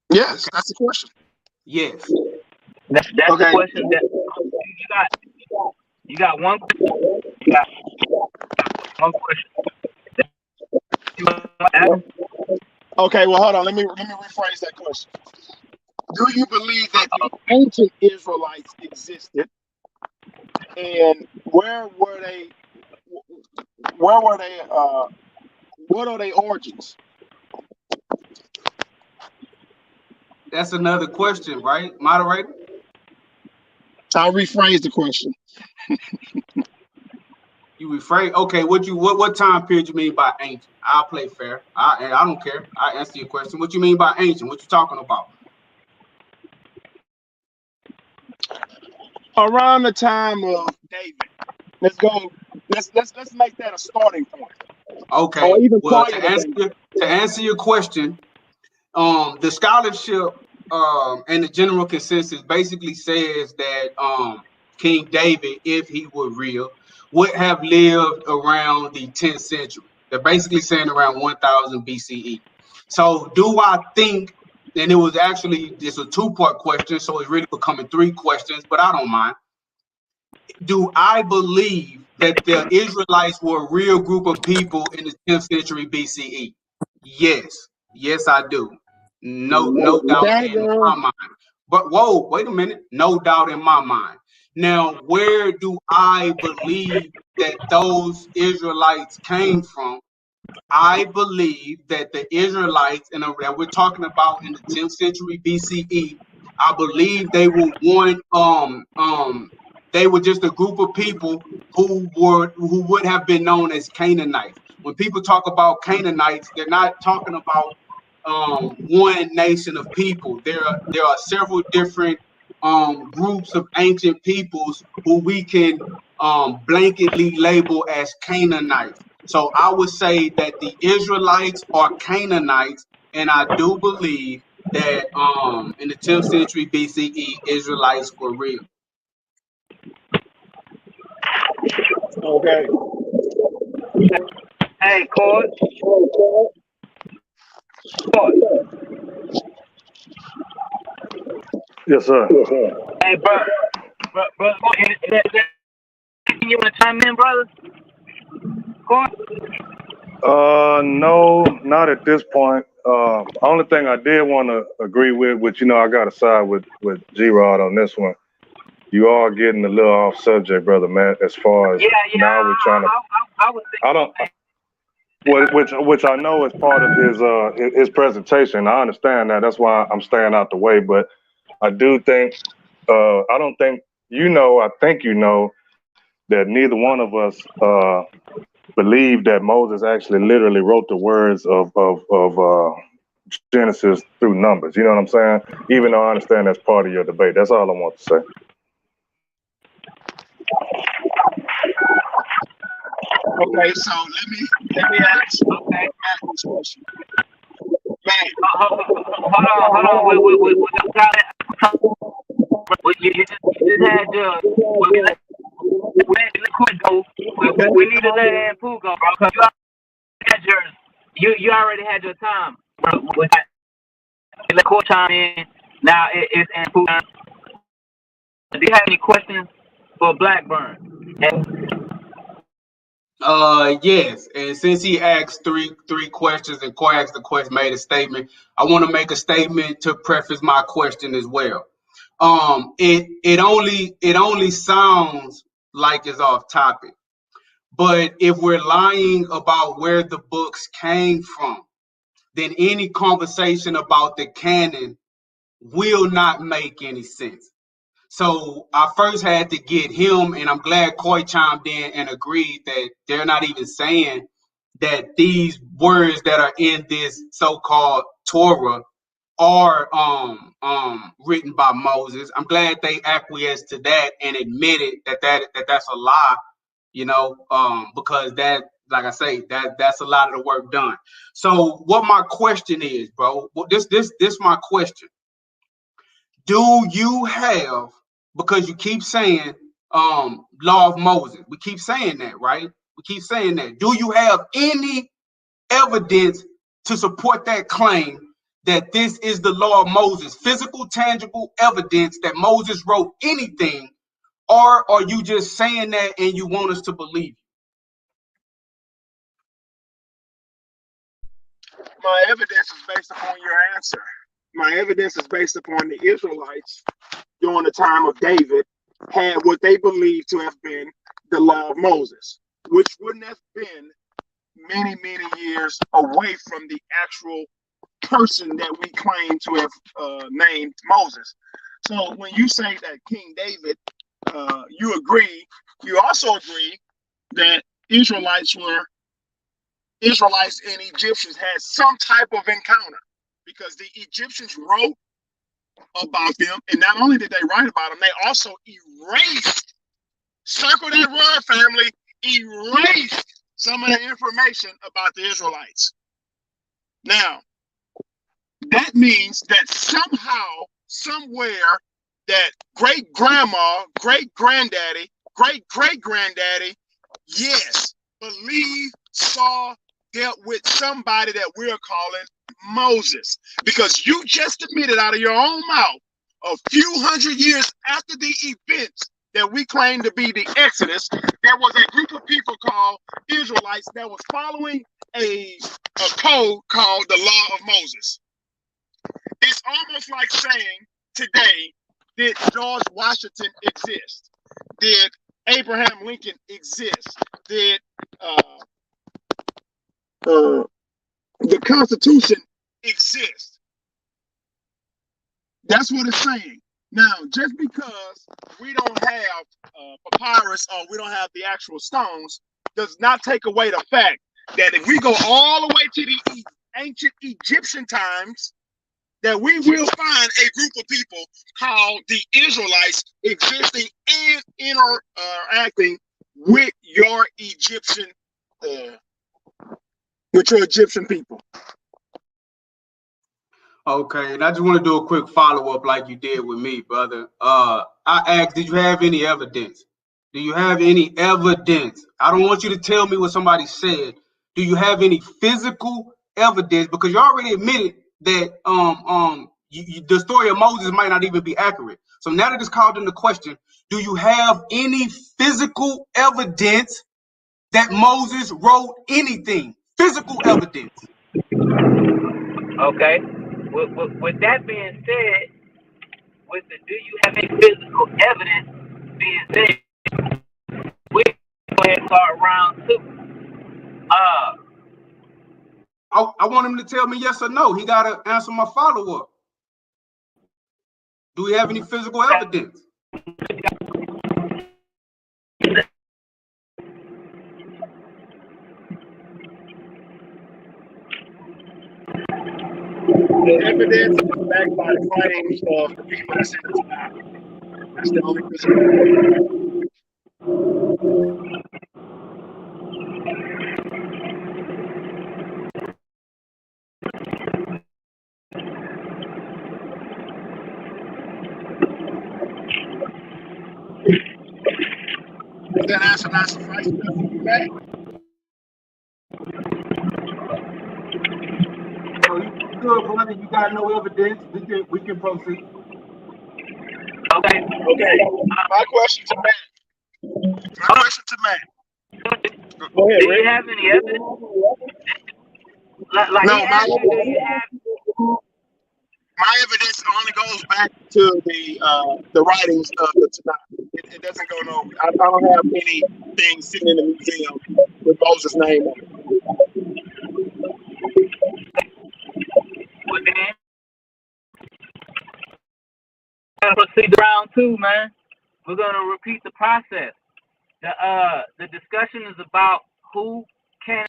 Yes, that's the question. Yes. That's okay. The question. You got one question. You got one question. Okay, well, hold on. Let me rephrase that question. Do you believe that the ancient Israelites existed, and where were they? What are their origins? That's another question, right, moderator? I'll rephrase the question. You rephrase. Okay, what time period you mean by ancient? I'll play fair. I don't care. I answer your question. What you mean by ancient? What you talking about? Around the time of David. Let's go. Let's make that a starting point. Okay. Well, to answer your question, the scholarship and the general consensus basically says that King David, if he were real, would have lived around the 10th century. They're basically saying around 1000 BCE. So do I think, and it's a two-part question, so it's really becoming three questions, but I don't mind. Do I believe that the Israelites were a real group of people in the 10th century BCE? Yes. Yes, I do. No doubt in my mind. But whoa, wait a minute. No doubt in my mind. Now, where do I believe that those Israelites came from? I believe that the Israelites, and that we're talking about in the 10th century BCE, I believe they were they were just a group of people who would have been known as Canaanites. When people talk about Canaanites, they're not talking about one nation of people. There are several different groups of ancient peoples who we can blanketly label as Canaanites. So I would say that the Israelites are Canaanites, and I do believe that in the 10th century BCE, Israelites were real. Okay. Hey, Cord. Yes, sir. Hey, bro, you want to chime in, brother? Cord? No, not at this point. Only thing I did want to agree with, which, I got to side with G-Rod on this one. You are getting a little off subject, brother Matt, as far as now we're trying to. which I know is part of his presentation. I understand that. That's why I'm staying out the way. But I do think I don't think I think that neither one of us believe that Moses actually literally wrote the words of Genesis through Numbers. You know what I'm saying? Even though I understand that's part of your debate. That's all I want to say. Okay, so let me ask this question. Man, Hold on. You just had your. We need to let Anpu go, bro. 'Cause you already had your time. With that, let court chime in. Now it's Anpu. Do you have any questions for Blackburn? Yes, and since he asked three questions and Coy asked the question, made a statement, I want to make a statement to preface my question as well. It only sounds like it's off topic, but if we're lying about where the books came from, then any conversation about the canon will not make any sense. So I first had to get him, and I'm glad Coy chimed in and agreed that they're not even saying that these words that are in this so-called Torah are written by Moses. I'm glad they acquiesced to that and admitted that's a lie, because that, like I say, that's a lot of the work done. So what my question is, bro, this my question. Do you have, because you keep saying law of Moses, we keep saying that, right? We keep saying that. Do you have any evidence to support that claim that this is the law of Moses, physical, tangible evidence that Moses wrote anything, or are you just saying that and you want us to believe my evidence is based upon your answer. My evidence is based upon the Israelites during the time of David had what they believed to have been the law of Moses, which wouldn't have been many, many years away from the actual person that we claim to have named Moses. So when you say that King David, you also agree that Israelites and Egyptians had some type of encounter, because the Egyptians wrote about them, and not only did they write about them, they also erased, circle that word, family, erased some of the information about the Israelites. Now, that means that somehow, somewhere, that great-grandma, great-granddaddy, great-great-granddaddy, yes, believe, saw, dealt with somebody that we're calling Moses, because you just admitted out of your own mouth a few hundred years after the events that we claim to be the Exodus, there was a group of people called Israelites that was following a code called the Law of Moses. It's almost like saying today, did George Washington exist? Did Abraham Lincoln exist? Did the Constitution exist? That's what it's saying. Now, just because we don't have papyrus or we don't have the actual stones does not take away the fact that if we go all the way to the ancient Egyptian times, that we will find a group of people called the Israelites existing and interacting with your Egyptian people. Okay, and I just want to do a quick follow-up like you did with me, brother. I asked, did you have any evidence? Do you have any evidence? I don't want you to tell me what somebody said. Do you have any physical evidence? Because you already admitted that the story of Moses might not even be accurate. So now that it's called into question, do you have any physical evidence that Moses wrote anything? Physical evidence. Okay. With that being said, do you have any physical evidence being said, we go ahead and start round two. I want him to tell me yes or no. He got to answer my follow-up. Do we have any physical evidence? The evidence is backed by the claims of the people that said it's not. That's the only physical evidence. Does that answer not suffice enough for you, man? So you good, brother? You got no evidence? We can proceed. Okay. Okay. My question to Matt. My question to Matt. Go ahead, Do Rick. you have any evidence? Like No, he asked you, do you have? my evidence only goes back to the writings of the Tanakh. It doesn't go no. I don't have anything sitting in the museum with Moses' name on it. Well, then, we're gonna proceed to round two, man. We're gonna repeat the process. The discussion is about who can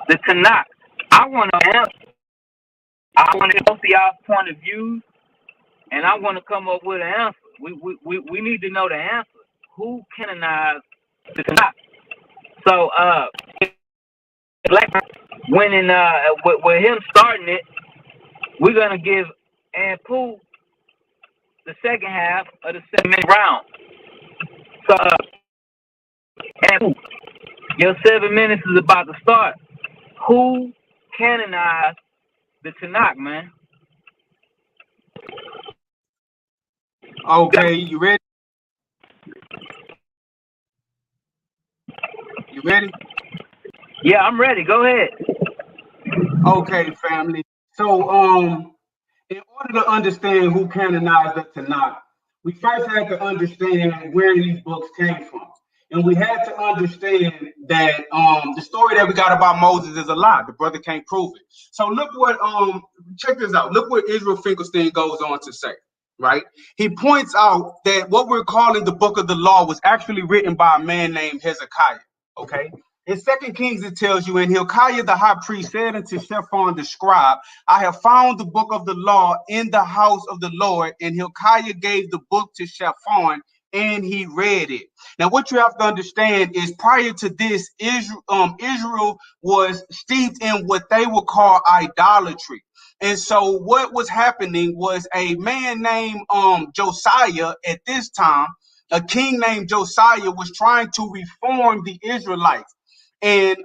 the Tanakh. I want to answer. I want to help y'all's point of view, and I want to come up with an answer. We need to know the answer. Who canonized the Tanakh? So Blackburn, when in with him starting it, we're gonna give Anpu the second half of the 7-minute round. So Anpu, your 7 minutes is about to start. Who canonized the Tanakh, man? Okay, you ready? You ready? Yeah, I'm ready. Go ahead. Okay, family. So, in order to understand who canonized the Tanakh, we first had to understand where these books came from. And we had to understand that the story that we got about Moses is a lie. The brother can't prove it. So look what check this out. Look what Israel Finkelstein goes on to say, right? He points out that what we're calling the book of the law was actually written by a man named Hezekiah. Okay. In 2 Kings, it tells you, and Hilkiah the high priest said unto Shaphan the scribe, I have found the book of the law in the house of the Lord. And Hilkiah gave the book to Shaphan, and he read it. Now, what you have to understand is prior to this, Israel was steeped in what they would call idolatry. And so what was happening was a man named Josiah at this time, a king named Josiah, was trying to reform the Israelites. And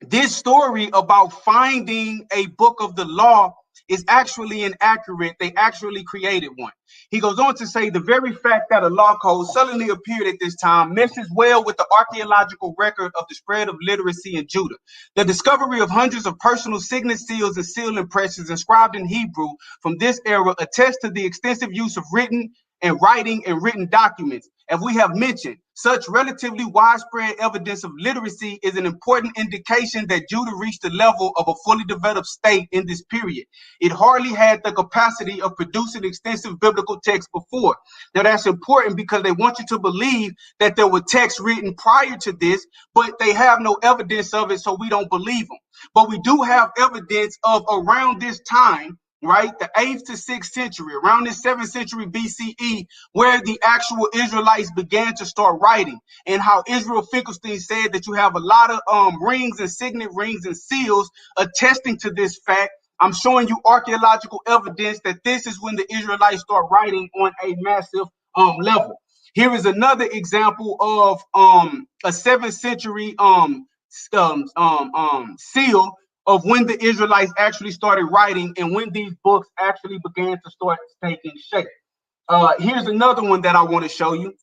this story about finding a book of the law is actually inaccurate. They actually created one. He goes on to say the very fact that a law code suddenly appeared at this time messes well with the archaeological record of the spread of literacy in Judah. The discovery of hundreds of personal signet seals and seal impressions inscribed in Hebrew from this era attests to the extensive use of written and writing and written documents. As we have mentioned, such relatively widespread evidence of literacy is an important indication that Judah reached the level of a fully developed state in this period. It hardly had the capacity of producing extensive biblical texts before. Now that's important because they want you to believe that there were texts written prior to this, but they have no evidence of it, so we don't believe them. But we do have evidence of around this time, right, the 8th to 6th century, around the 7th century BCE, where the actual Israelites began to start writing, and how Israel Finkelstein said that you have a lot of rings and signet rings and seals attesting to this fact. I'm showing you archaeological evidence that this is when the Israelites start writing on a massive level. Here is another example of a 7th century seal of when the Israelites actually started writing and when these books actually began to start taking shape. Here's another one that I want to show you.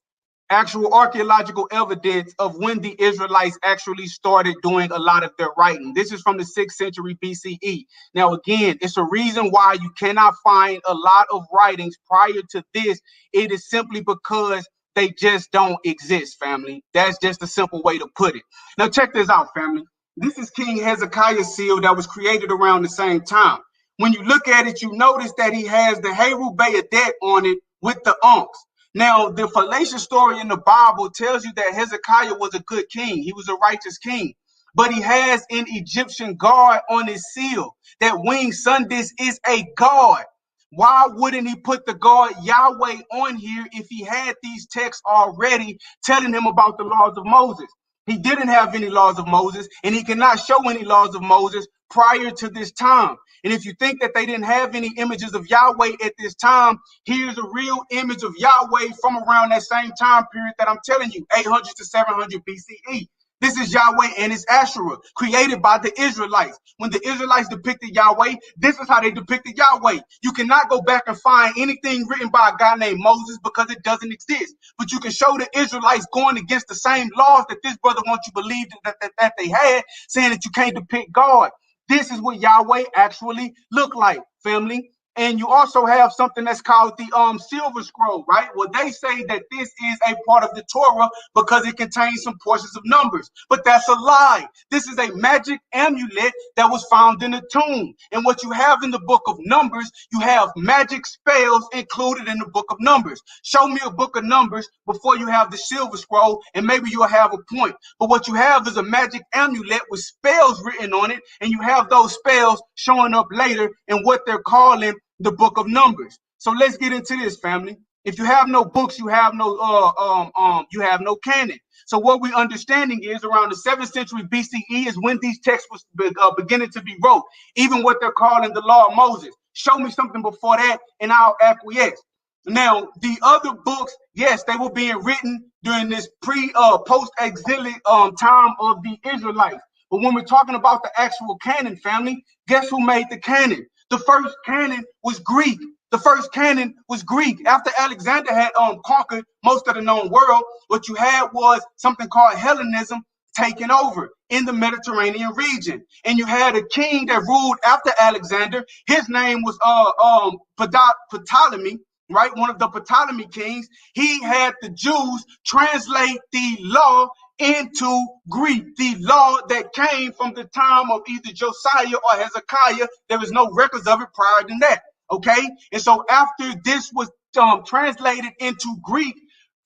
Actual archaeological evidence of when the Israelites actually started doing a lot of their writing. This is from the 6th century BCE. Now, again, it's a reason why you cannot find a lot of writings prior to this. It is simply because they just don't exist, family. That's just a simple way to put it. Now, check this out, family. This is King Hezekiah's seal that was created around the same time. When you look at it, you notice that he has the Heru Bayadet on it with the unks. Now, the fallacious story in the Bible tells you that Hezekiah was a good king. He was a righteous king. But he has an Egyptian god on his seal. That winged sun disk is a god. Why wouldn't he put the God Yahweh on here if he had these texts already telling him about the laws of Moses? He didn't have any laws of Moses, and he cannot show any laws of Moses prior to this time. And if you think that they didn't have any images of Yahweh at this time, here's a real image of Yahweh from around that same time period that I'm telling you, 800 to 700 BCE. This is Yahweh and his Asherah, created by the Israelites. When the Israelites depicted Yahweh, this is how they depicted Yahweh. You cannot go back and find anything written by a guy named Moses because it doesn't exist. But you can show the Israelites going against the same laws that this brother wants you to believe that they had, saying that you can't depict God. This is what Yahweh actually looked like, family. And you also have something that's called the silver scroll, right? Well, they say that this is a part of the Torah because it contains some portions of numbers, but that's a lie. This is a magic amulet that was found in a tomb. And what you have in the book of Numbers, you have magic spells included in the book of Numbers. Show me a book of Numbers before you have the silver scroll, and maybe you'll have a point. But what you have is a magic amulet with spells written on it, and you have those spells showing up later in what they're calling the book of Numbers. So let's get into this, family. If you have no books, you have no canon. So what we're understanding is around the 7th century BCE is when these texts was beginning to be wrote, even what they're calling the law of Moses. Show me something before that and I'll acquiesce. Now, the other books, yes, they were being written during this post-exilic time of the Israelites. But when we're talking about the actual canon, family, guess who made the canon? The first canon was Greek. The first canon was Greek. After Alexander had conquered most of the known world, what you had was something called Hellenism taking over in the Mediterranean region. And you had a king that ruled after Alexander. His name was Ptolemy, right? One of the Ptolemy kings. He had the Jews translate the law into Greek, the law that came from the time of either Josiah or Hezekiah. There was no records of it prior than that. Okay, and so after this was translated into Greek,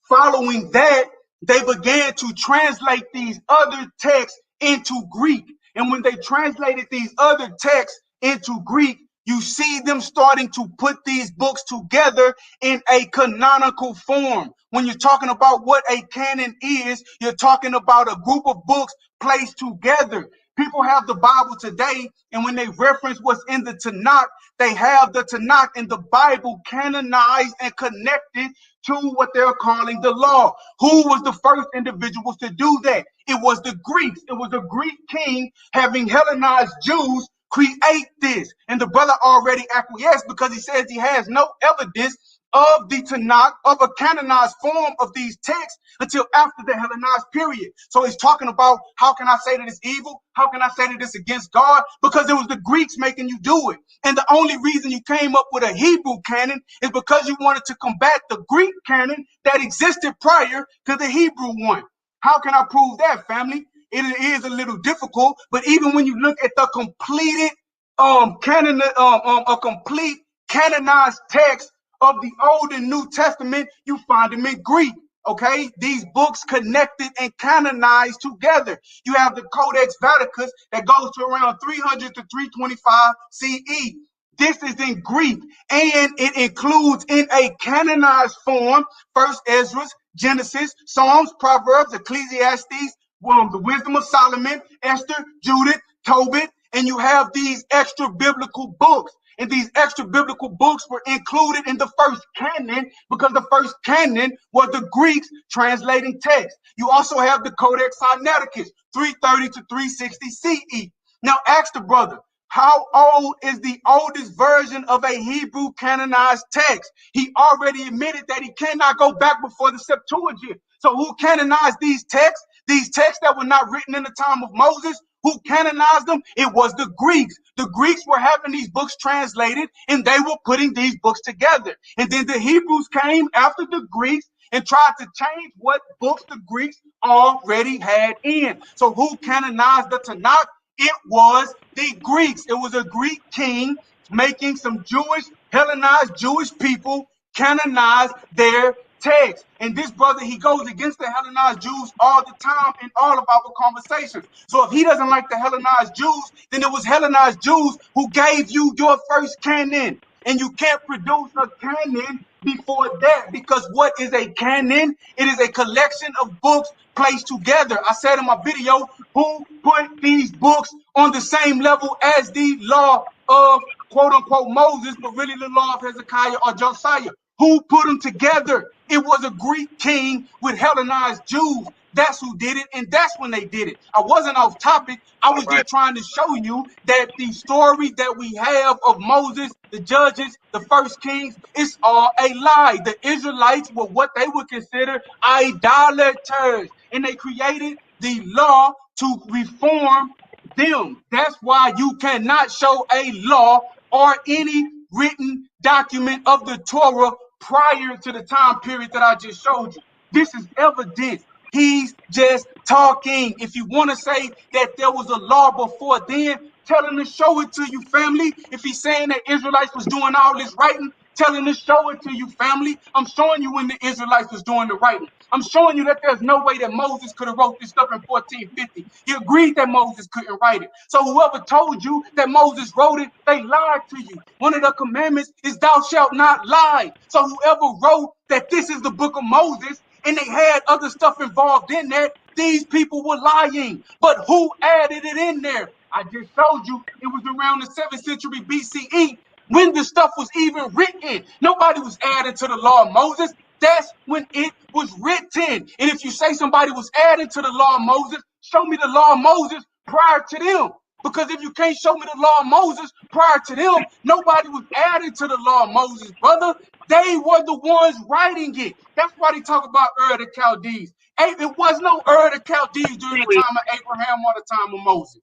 following that, they began to translate these other texts into Greek. And when they translated these other texts into Greek, you see them starting to put these books together in a canonical form. When you're talking about what a canon is, you're talking about a group of books placed together. People have the Bible today, and when they reference what's in the Tanakh, they have the Tanakh and the Bible canonized and connected to what they're calling the law. Who was the first individuals to do that? It was the Greeks. It was a Greek king having Hellenized Jews create this. And the brother already acquiesced because he says he has no evidence of the Tanakh, of a canonized form of these texts until after the Hellenized period. So he's talking about, how can I say that it's evil? How can I say that it's against God? Because it was the Greeks making you do it. And the only reason you came up with a Hebrew canon is because you wanted to combat the Greek canon that existed prior to the Hebrew one. How can I prove that, family? It is a little difficult, but even when you look at the completed a complete canonized text of the Old and New Testament, you find them in Greek. Okay, these books connected and canonized together. You have the Codex Vaticanus that goes to around 300 to 325 CE. This is in Greek, and it includes in a canonized form First Ezra, Genesis, Psalms, Proverbs, Ecclesiastes, the Wisdom of Solomon, Esther, Judith, Tobit, and you have these extra biblical books. And these extra biblical books were included in the first canon because the first canon was the Greeks translating text. You also have the Codex Sinaiticus, 330 to 360 CE. Now ask the brother, how old is the oldest version of a Hebrew canonized text? He already admitted that he cannot go back before the Septuagint. So who canonized these texts? These texts that were not written in the time of Moses, who canonized them? It was the Greeks. The Greeks were having these books translated, and they were putting these books together. And then the Hebrews came after the Greeks, and tried to change what books the Greeks already had in. So who canonized the Tanakh? It was the Greeks. It was a Greek king making some Jewish, Hellenized Jewish people canonize their text. And this brother, he goes against the Hellenized Jews all the time in all of our conversations. So if he doesn't like the Hellenized Jews, then it was Hellenized Jews who gave you your first canon. And you can't produce a canon before that, because what is a canon? It is a collection of books placed together. I said in my video, who put these books on the same level as the law of quote unquote Moses, but really the law of Hezekiah or Josiah? Who put them together? It was a Greek king with Hellenized Jews. That's who did it, and that's when they did it. I wasn't off topic. I was just trying to show you that the story that we have of Moses, the judges, the first kings, it's all a lie. The Israelites were what they would consider idolaters, and they created the law to reform them. That's why you cannot show a law or any written document of the Torah prior to the time period that I just showed you. This is evidence. He's just talking. If you want to say that there was a law before then, tell him to show it to you, family. If he's saying that Israelites was doing all this writing, tell him to show it to you, family. I'm showing you when the Israelites was doing the writing. I'm showing you that there's no way that Moses could have wrote this stuff in 1450. He agreed that Moses couldn't write it. So whoever told you that Moses wrote it, they lied to you. One of the commandments is thou shalt not lie. So whoever wrote that this is the book of Moses, and they had other stuff involved in there, these people were lying. But who added it in there? I just showed you it was around the 7th century BCE when the stuff was even written. Nobody was adding to the law of Moses. That's when it was written. And if you say somebody was adding to the law of Moses, show me the law of Moses prior to them. Because if you can't show me the law of Moses prior to them, nobody was adding to the law of Moses, brother. They were the ones writing it. That's why they talk about Ur the Chaldees. It was no Ur the Chaldees during the time of Abraham or the time of Moses.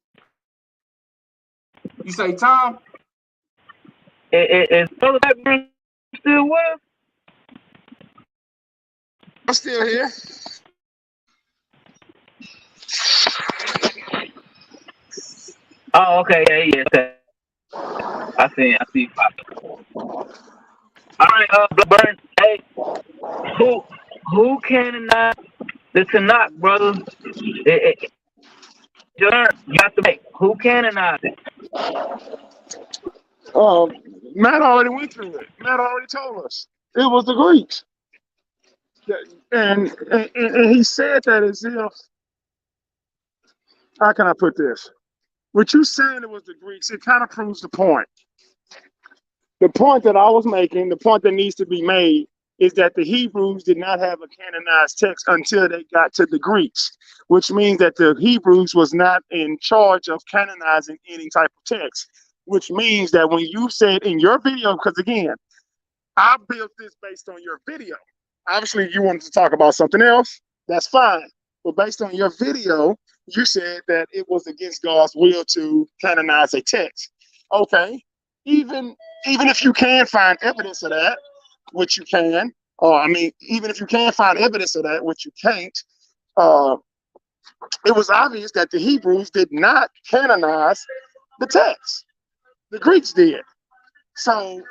You say, Tom? Is Brother Blackburn still with us? I'm still here. Oh, okay, yeah, okay. I see. All right, Blackburn, hey, who canonized the Tanakh, brother? You have to make who canonized it. Matt already went through it. Matt already told us. It was the Greeks. And he said that as if, how can I put this? With you saying it was the Greeks, it kind of proves the point. The point that I was making, the point that needs to be made, is that the Hebrews did not have a canonized text until they got to the Greeks, which means that the Hebrews was not in charge of canonizing any type of text, which means that when you said in your video, because again, I built this based on your video. Obviously, you wanted to talk about something else. That's fine. But based on your video, you said that it was against God's will to canonize a text. Okay. Even if you can find evidence of that, which you can, or even if you can find evidence of that, which you can't, it was obvious that the Hebrews did not canonize the text. The Greeks did. So,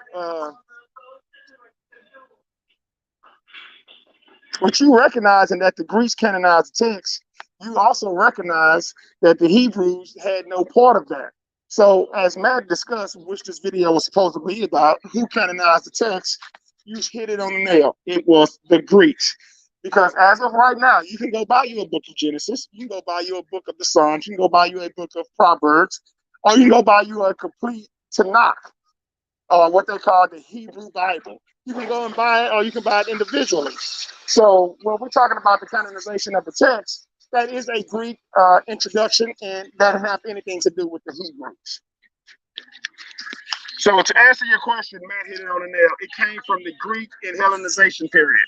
with you recognizing that the Greeks canonized the text, you also recognize that the Hebrews had no part of that. So, as Matt discussed, which this video was supposed to be about, who canonized the text, you hit it on the nail. It was the Greeks. Because as of right now, you can go buy you a book of Genesis, you can go buy you a book of the Psalms, you can go buy you a book of Proverbs, or you can go buy you a complete Tanakh, or what they call the Hebrew Bible. You can go and buy it, or you can buy it individually. So when we're talking about the canonization of the text, that is a Greek introduction, and that doesn't have anything to do with the Hebrews. So to answer your question, Matt hit it on the nail. It came from the Greek and Hellenization period.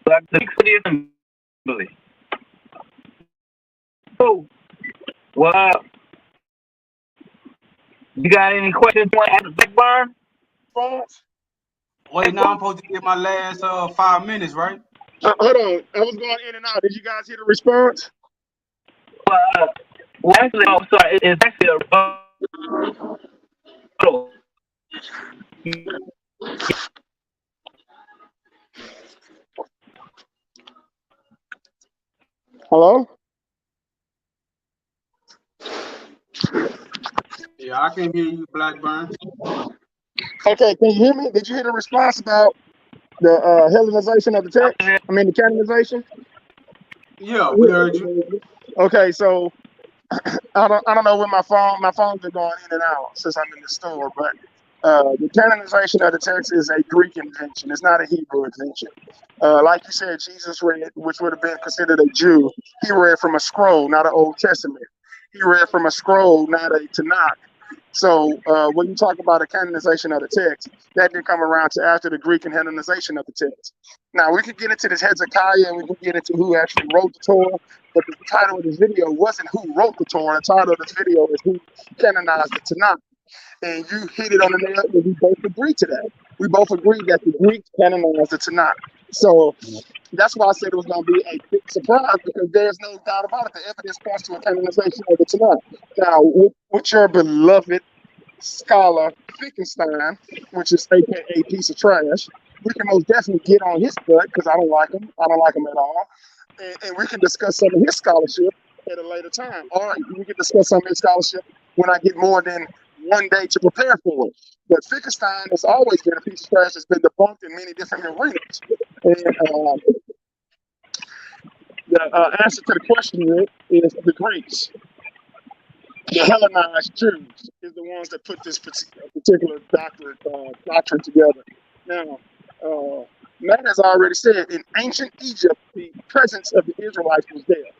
Like the assembly. So, well, you got any questions you want to ask Blackburn? Wait, now I'm supposed to get my last 5 minutes, right? Hold on. I was going in and out. Did you guys hear the response? Well, actually, I'm sorry. It's actually a rebuttal. Hello? Yeah, I can hear you, Blackburn. Okay, can you hear me? Did you hear the response about the Hellenization of the text? I mean, the canonization? Yeah, we heard you. Okay, so I don't know where my phones are going in and out since I'm in the store, but the canonization of the text is a Greek invention. It's not a Hebrew invention. Like you said, Jesus read, which would have been considered a Jew, he read from a scroll, not an Old Testament. He read from a scroll, not a Tanakh. So when you talk about a canonization of the text, that didn't come around to after the Greek and Hellenization of the text. Now we could get into this Hezekiah and we could get into who actually wrote the Torah, but the title of this video wasn't who wrote the Torah. The title of this video is who canonized the Tanakh. And you hit it on the nail, and we both agree to that. We both agree that the Greeks canonized the Tanakh. So that's why I said it was going to be a big surprise, because there's no doubt about it. The evidence points to a canonization of the Tanakh. Now, with your beloved scholar Dickinson, which is AKA piece of trash, we can most definitely get on his butt because I don't like him. I don't like him at all. And we can discuss some of his scholarship at a later time. Or we can discuss some of his scholarship when I get more than one day to prepare for it. But Finkelstein has always been a piece of trash that's been debunked in many different arenas. And the answer to the question is the Greeks. The Hellenized Jews is the ones that put this particular doctrine together. Now, Matt has already said in ancient Egypt, the presence of the Israelites was there.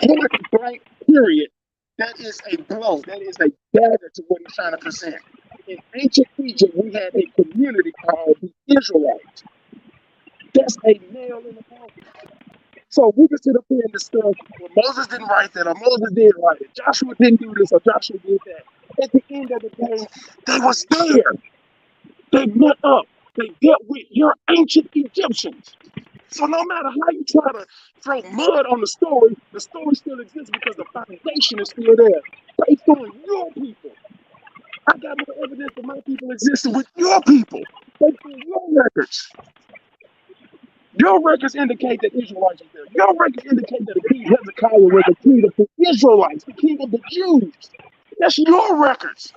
Point blank, period. That is a blow. That is a dagger to what he's trying to present. In ancient Egypt, we had a community called the Israelites. That's a nail in the coffin. So we can sit up here and discuss, well, Moses didn't write that, or Moses did write it. Joshua didn't do this, or Joshua did that. At the end of the day, they was there. They met up. They dealt with your ancient Egyptians. So no matter how you try to throw mud on the story still exists because the foundation is still there. Based on your people. I got more evidence that my people existed with your people. Based on your records. Your records indicate that Israelites are there. Your records indicate that the king Hezekiah was the king of the Israelites, the king of the Jews. That's your records.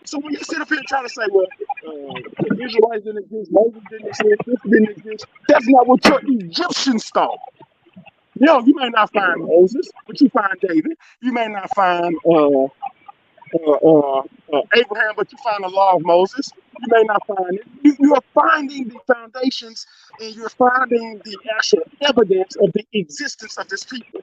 So when you sit up here and try to say, well, the Israelites didn't exist, Moses didn't exist, this didn't exist, that's not what your Egyptians thought. You may not find Moses, but you find David. You may not find Abraham, but you find the law of Moses. You may not find it. You are finding the foundations, and you're finding the actual evidence of the existence of this people.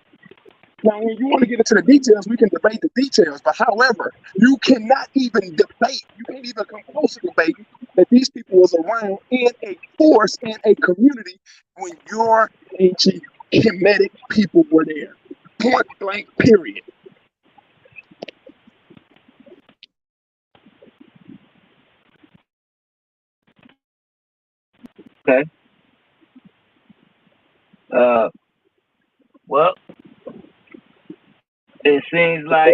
Now, when you want to get into the details, we can debate the details. But however, you cannot even debate. You can't even come close to debating that these people was around in a force, in a community, when your ancient Kemetic people were there. Point blank, period. Okay. Well, it seems like I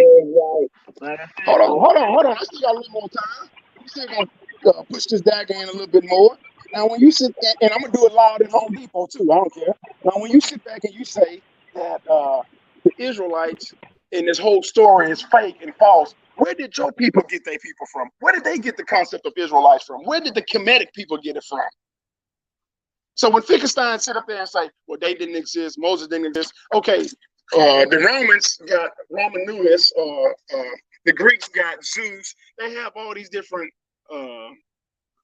said, Hold on. I still got a little more time. We still gonna push this dagger in a little bit more. Now, when you sit there, and I'm gonna do it loud in Home Depot too. I don't care. Now, when you sit back and you say that the Israelites in this whole story is fake and false, where did your people get their people from? Where did they get the concept of Israelites from? Where did the Kemetic people get it from? So when Finkelstein sit up there and say, well, they didn't exist, Moses didn't exist, okay, the Romans got Romanus, the Greeks got Zeus. They have all these different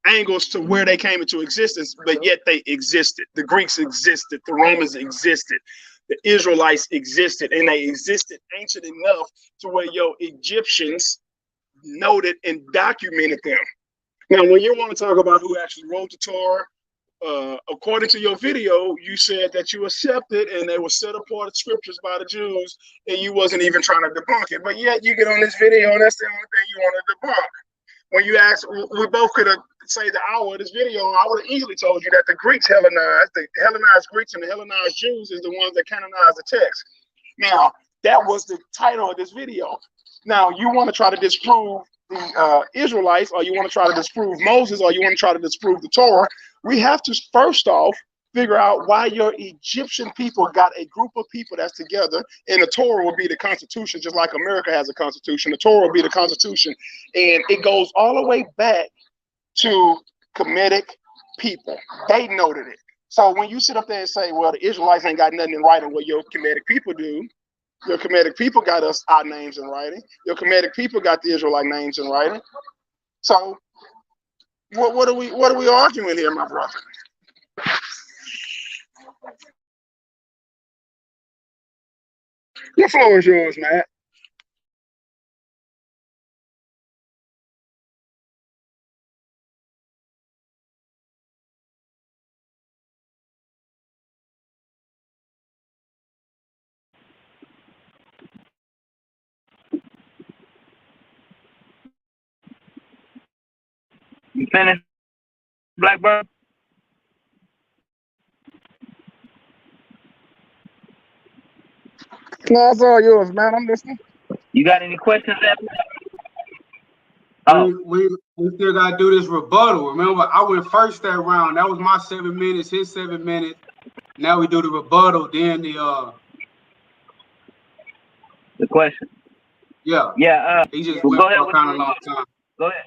angles to where they came into existence, but yet they existed. The Greeks existed, the Romans existed, the Israelites existed, and they existed ancient enough to where your Egyptians noted and documented them. Now, when you want to talk about who actually wrote the Torah, according to your video, you said that you accepted and they were set apart scriptures by the Jews, and you wasn't even trying to debunk it. But yet you get on this video, and that's the only thing you want to debunk. When you asked, we both could have say the hour of this video, I would have easily told you that the Greeks Hellenized, the Hellenized Greeks and the Hellenized Jews is the ones that canonized the text. Now, that was the title of this video. Now, you want to try to disprove the Israelites, or you want to try to disprove Moses, or you want to try to disprove the Torah. We have to first off figure out why your Egyptian people got a group of people that's together, and the Torah will be the Constitution, just like America has a Constitution. The Torah will be the Constitution, and it goes all the way back to Kemetic people. They noted it. So when you sit up there and say, well, the Israelites ain't got nothing in writing, what your Kemetic people do, your Kemetic people got us our names in writing. Your Kemetic people got the Israelite names in writing. So what are we arguing here, my brother? The floor is yours, Matt. You finished, Blackburn? No, it's all yours, man. I'm listening. You got any questions, Anpu? Oh, We still gotta do this rebuttal. Remember, I went first that round. That was my 7 minutes, his 7 minutes. Now we do the rebuttal, then the question. Yeah. He just well, went for a kind of long time. Go ahead.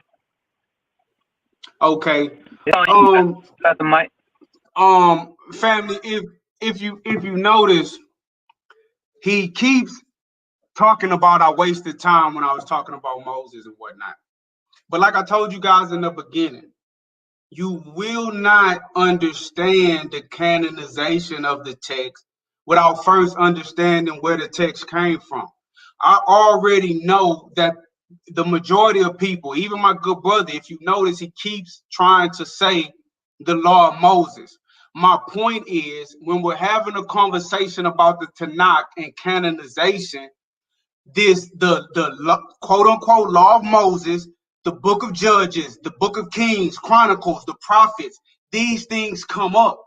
Okay. Got the mic. Family, if you notice, he keeps talking about I wasted time when I was talking about Moses and whatnot. But like I told you guys in the beginning, you will not understand the canonization of the text without first understanding where the text came from. I already know that the majority of people, even my good brother, if you notice, he keeps trying to say the law of Moses. My point is, when we're having a conversation about the Tanakh and canonization, the quote unquote law of Moses, the book of Judges, the book of Kings, Chronicles, the prophets, these things come up.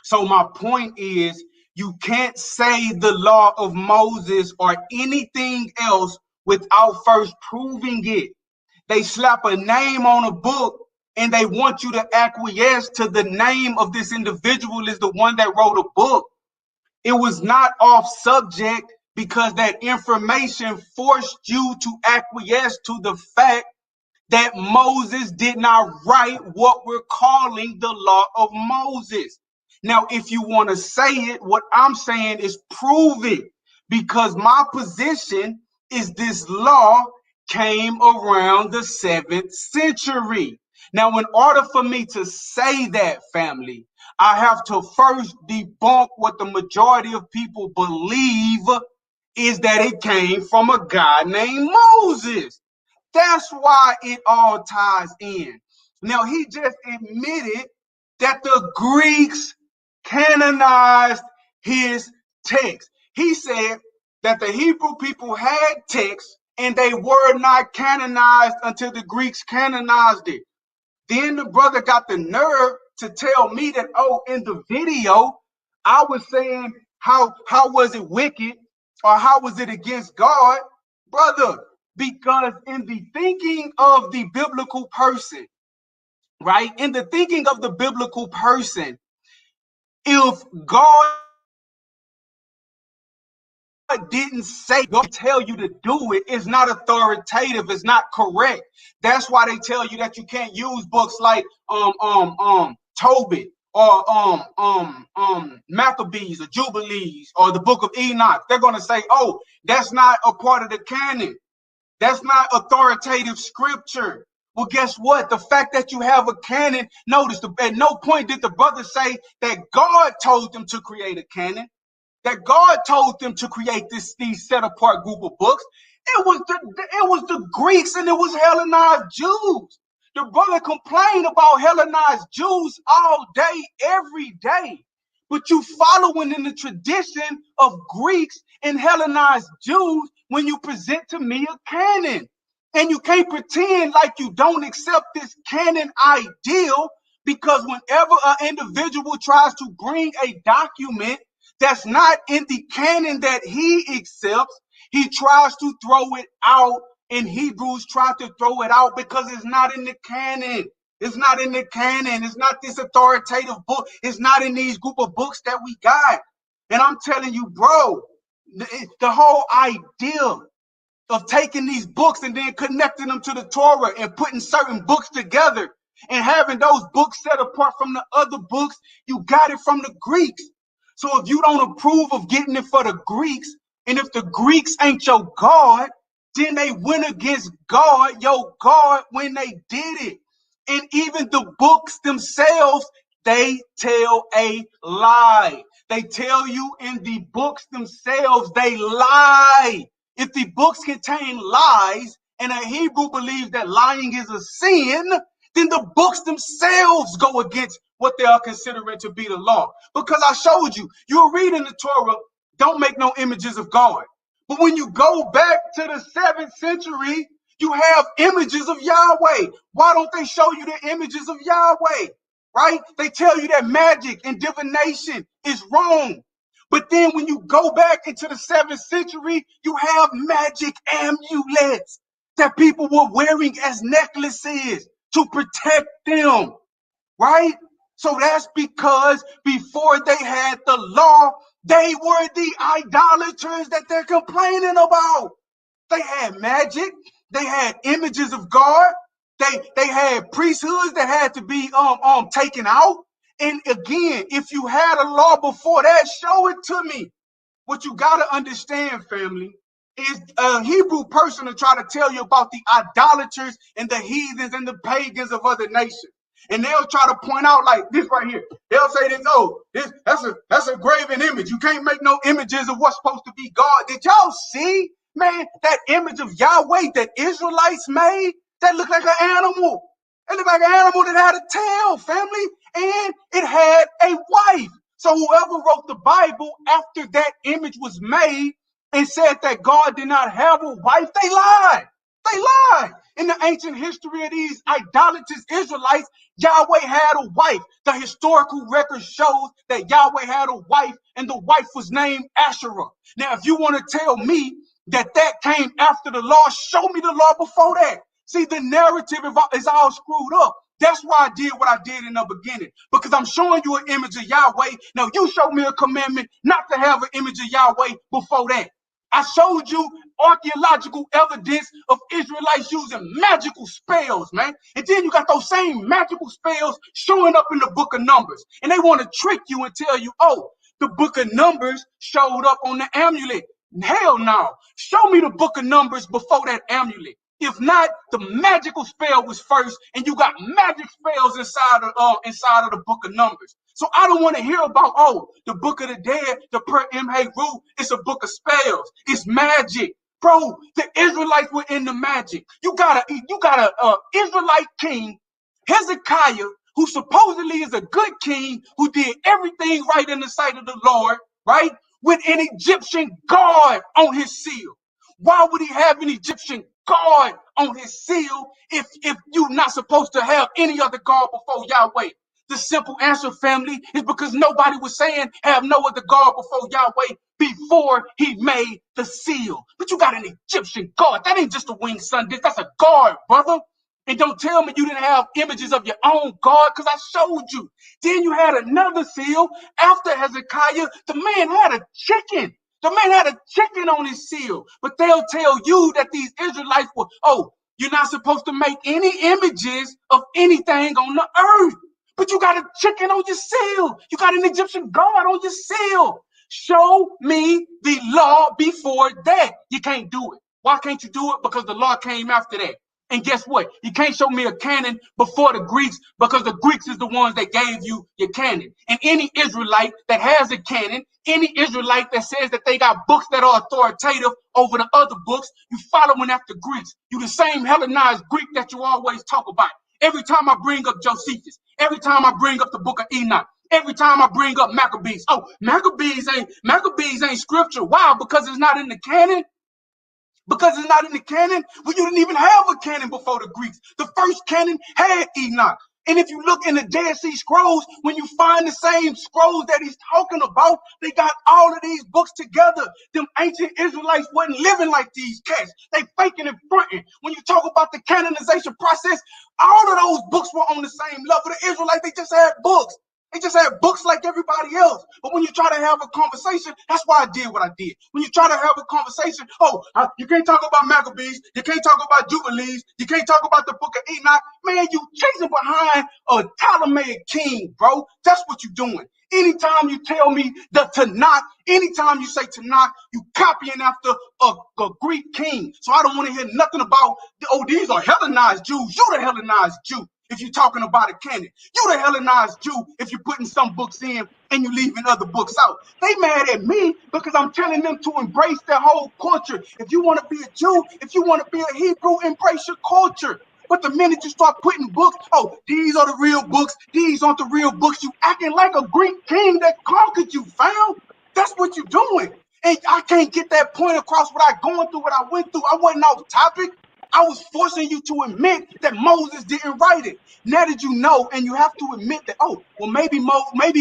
So my point is, you can't say the law of Moses or anything else without first proving it. They slap a name on a book and they want you to acquiesce to the name of this individual is the one that wrote a book. It was not off subject because that information forced you to acquiesce to the fact that Moses did not write what we're calling the law of Moses. Now, if you want to say it, what I'm saying is prove it, because my position is this law came around the 7th century. Now, in order for me to say that, family, I have to first debunk what the majority of people believe is that it came from a guy named Moses. That's why it all ties in. Now, he just admitted that the Greeks canonized his text. He said that the Hebrew people had texts and they were not canonized until the Greeks canonized it. Then the brother got the nerve to tell me that, oh, in the video, I was saying how was it wicked or how was it against God? Brother, because in the thinking of the biblical person, right? In the thinking of the biblical person, if God didn't say, go tell you to do it, it's not authoritative, it's not correct. That's why they tell you that you can't use books like Tobit or Maccabees or Jubilees or the book of Enoch. They're going to say, oh, that's not a part of the canon. That's not authoritative scripture. Well, guess what? The fact that you have a canon, notice at no point did the brother say that God told them to create a canon, that God told them to create these set apart group of books. It was the Greeks and it was Hellenized Jews. The brother complained about Hellenized Jews all day, every day. But you following in the tradition of Greeks and Hellenized Jews when you present to me a canon. And you can't pretend like you don't accept this canon ideal, because whenever an individual tries to bring a document that's not in the canon that he accepts, he tries to throw it out, and Hebrews try to throw it out because it's not in the canon. It's not in the canon. It's not this authoritative book. It's not in these group of books that we got. And I'm telling you, bro, the whole idea of taking these books and then connecting them to the Torah and putting certain books together and having those books set apart from the other books, you got it from the Greeks. So if you don't approve of getting it for the Greeks, and if the Greeks ain't your God, then they went against God, your God, when they did it. And even the books themselves, they tell a lie. They tell you in the books themselves, they lie. If the books contain lies and a Hebrew believes that lying is a sin, then the books themselves go against what they are considering to be the law. Because I showed you, you're reading the Torah, don't make no images of God. But when you go back to the 7th century, you have images of Yahweh. Why don't they show you the images of Yahweh? Right? They tell you that magic and divination is wrong. But then when you go back into the 7th century, you have magic amulets that people were wearing as necklaces to protect them, right? So that's because before they had the law, they were the idolaters that they're complaining about. They had magic. They had images of God. They had priesthoods that had to be taken out. And again, if you had a law before that, show it to me. What you got to understand, family, is a Hebrew person to try to tell you about the idolaters and the heathens and the pagans of other nations. And they'll try to point out like this right here. They'll say this, oh, that's a graven image. You can't make no images of what's supposed to be God. Did y'all see, man, that image of Yahweh that Israelites made? That looked like an animal. It looked like an animal that had a tail, family, and it had a wife. So whoever wrote the Bible after that image was made and said that God did not have a wife, they lied. They lied. In the ancient history of these idolatrous Israelites, Yahweh had a wife. The historical record shows that Yahweh had a wife, and the wife was named Asherah. Now, if you want to tell me that came after the law, show me the law before that. See, the narrative is all screwed up. That's why I did what I did in the beginning, because I'm showing you an image of Yahweh. Now, you show me a commandment not to have an image of Yahweh before that. I showed you archaeological evidence of Israelites using magical spells, man. And then you got those same magical spells showing up in the book of Numbers. And they want to trick you and tell you, oh, the book of Numbers showed up on the amulet. Hell no. Show me the book of Numbers before that amulet. If not, the magical spell was first, and you got magic spells inside of the book of Numbers. So I don't want to hear about, oh, the book of the dead, the Per Imhe Ru, it's a book of spells. It's magic. Bro, the Israelites were in the magic. You got a Israelite king, Hezekiah, who supposedly is a good king, who did everything right in the sight of the Lord, right? With an Egyptian god on his seal. Why would he have an Egyptian God on his seal if you're not supposed to have any other God before Yahweh? The simple answer, family, is because nobody was saying have no other God before Yahweh before he made the seal. But you got an Egyptian God. That ain't just a winged sun dish. That's a God, brother. And don't tell me you didn't have images of your own God, because I showed you. Then you had another seal after Hezekiah. The man had a chicken. The man had a chicken on his seal, but they'll tell you that these Israelites were, oh, you're not supposed to make any images of anything on the earth, but you got a chicken on your seal. You got an Egyptian god on your seal. Show me the law before that. You can't do it. Why can't you do it? Because the law came after that. And guess what? You can't show me a canon before the Greeks, because the Greeks is the ones that gave you your canon. And any Israelite that has a canon, any Israelite that says that they got books that are authoritative over the other books, you following after Greeks. You the same Hellenized Greek that you always talk about. Every time I bring up Josephus, every time I bring up the book of Enoch, every time I bring up Maccabees. Oh, Maccabees ain't scripture. Why? Because it's not in the canon. Because it's not in the canon. Well, you didn't even have a canon before the Greeks. The first canon had Enoch. And if you look in the Dead Sea Scrolls, when you find the same scrolls that he's talking about, they got all of these books together. Them ancient Israelites wasn't living like these cats. They faking and fronting. When you talk about the canonization process, all of those books were on the same level. The Israelites, they just had books. They just had books like everybody else. But when you try to have a conversation, that's why I did what I did. When you try to have a conversation, you can't talk about Maccabees, you can't talk about Jubilees, you can't talk about the book of Enoch. Man, you chasing behind a Ptolemaic king, bro. That's what you're doing. Anytime you tell me the Tanakh, anytime you say Tanakh, you copying after a Greek king. So I don't want to hear nothing about, these are Hellenized Jews. You the Hellenized Jew. If you're talking about a canon, you the Hellenized Jew if you're putting some books in and you leaving other books out. They mad at me because I'm telling them to embrace their whole culture. If you want to be a Jew, if you want to be a Hebrew, embrace your culture. But the minute you start putting books, these are the real books, these aren't the real books, you acting like a Greek king that conquered you, fam. That's what you're doing. And I can't get that point across what I going through, what I went through. I wasn't off topic. I was forcing you to admit that Moses didn't write it. Now that you know, and you have to admit that, maybe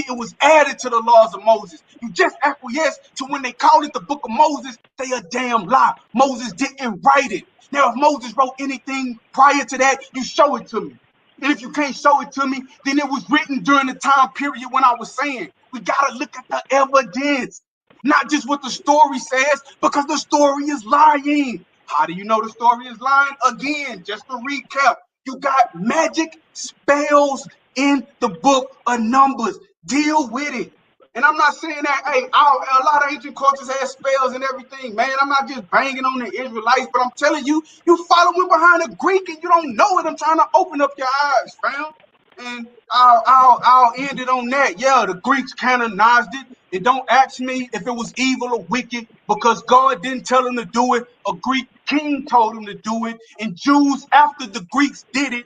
it was added to the laws of Moses. You just acquiesce to when they called it the book of Moses, they a damn lie. Moses didn't write it. Now, if Moses wrote anything prior to that, you show it to me. And if you can't show it to me, then it was written during the time period when I was saying, we gotta look at the evidence, not just what the story says, because the story is lying. How do you know the story is lying? Again, just to recap, you got magic spells in the book of Numbers. Deal with it. And I'm not saying that, a lot of ancient cultures have spells and everything, man. I'm not just banging on the Israelites, but I'm telling you, you following behind a Greek and you don't know it. I'm trying to open up your eyes, fam. And I'll end it on that. Yeah, the Greeks canonized it. And don't ask me if it was evil or wicked, because God didn't tell him to do it. A Greek king told him to do it. And Jews, after the Greeks did it,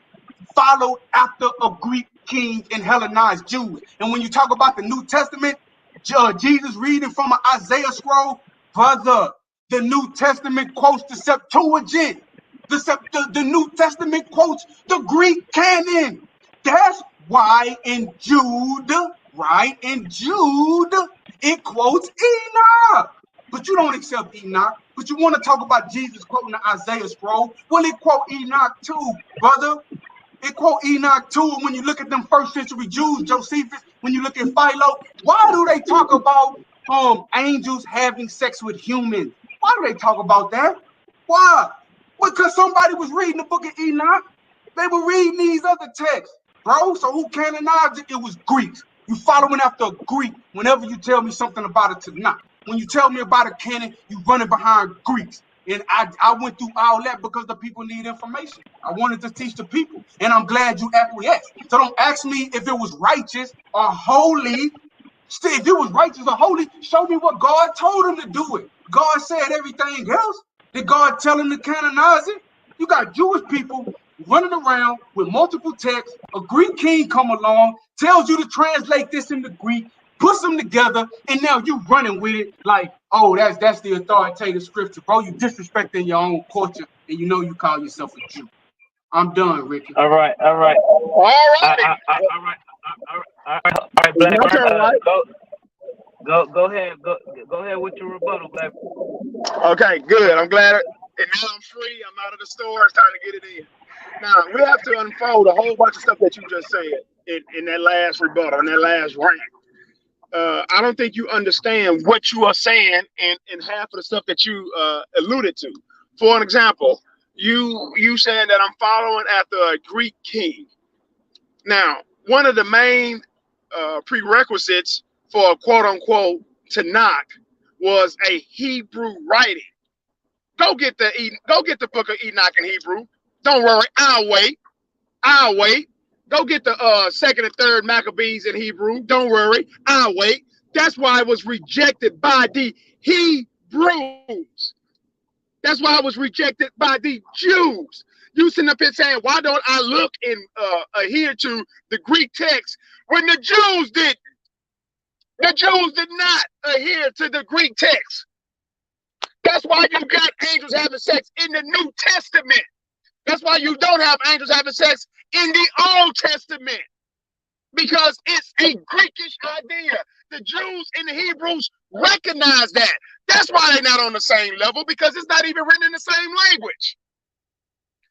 followed after a Greek king and Hellenized Jews. And when you talk about the New Testament, Jesus reading from an Isaiah scroll, brother, the New Testament quotes the Septuagint. The New Testament quotes the Greek canon. That's why in Jude, it quotes Enoch. But you don't accept Enoch. But you want to talk about Jesus quoting the Isaiah scroll. Well, it quote Enoch too, brother. It quote Enoch too. And when you look at them first century Jews, Josephus, when you look at Philo, why do they talk about angels having sex with humans? Why do they talk about that? Why? Because somebody was reading the book of Enoch. They were reading these other texts, bro. So who canonized it? It was Greeks. You following after a Greek whenever you tell me something about it Tanakh. When you tell me about a canon, you running behind Greeks. And I went through all that because the people need information. I wanted to teach the people. And I'm glad you acquiesced. So don't ask me if it was righteous or holy. If it was righteous or holy, show me what God told him to do it. God said everything else. Did God tell him to canonize it? You got Jewish people running around with multiple texts. A Greek king come along, tells you to translate this into Greek, puts them together, and now you running with it like, that's the authoritative scripture, bro. You disrespecting your own culture, and you know you call yourself a Jew. I'm done, Ricky. All right. All right, Blackburn. Go ahead. Go ahead with your rebuttal, Blackburn. Okay, good. I'm glad. And now I'm free. I'm out of the store. It's time to get it in. Now, we have to unfold a whole bunch of stuff that you just said in that last rebuttal, in that last rant. I don't think you understand what you are saying and half of the stuff that you alluded to. For an example, you saying that I'm following after a Greek king. Now, one of the main prerequisites for a quote-unquote Tanakh was a Hebrew writing. Go get the book of Enoch in Hebrew. Don't worry, I'll wait. Go get the second and third Maccabees in Hebrew. Don't worry, I'll wait. That's why it was rejected by the Hebrews. That's why I was rejected by the Jews. You sitting up here saying, why don't I look and adhere to the Greek text when the Jews did? The Jews did not adhere to the Greek text. That's why you got angels having sex in the New Testament. That's why you don't have angels having sex in the Old Testament. Because it's a Greekish idea. The Jews and the Hebrews recognize that. That's why they're not on the same level, because it's not even written in the same language.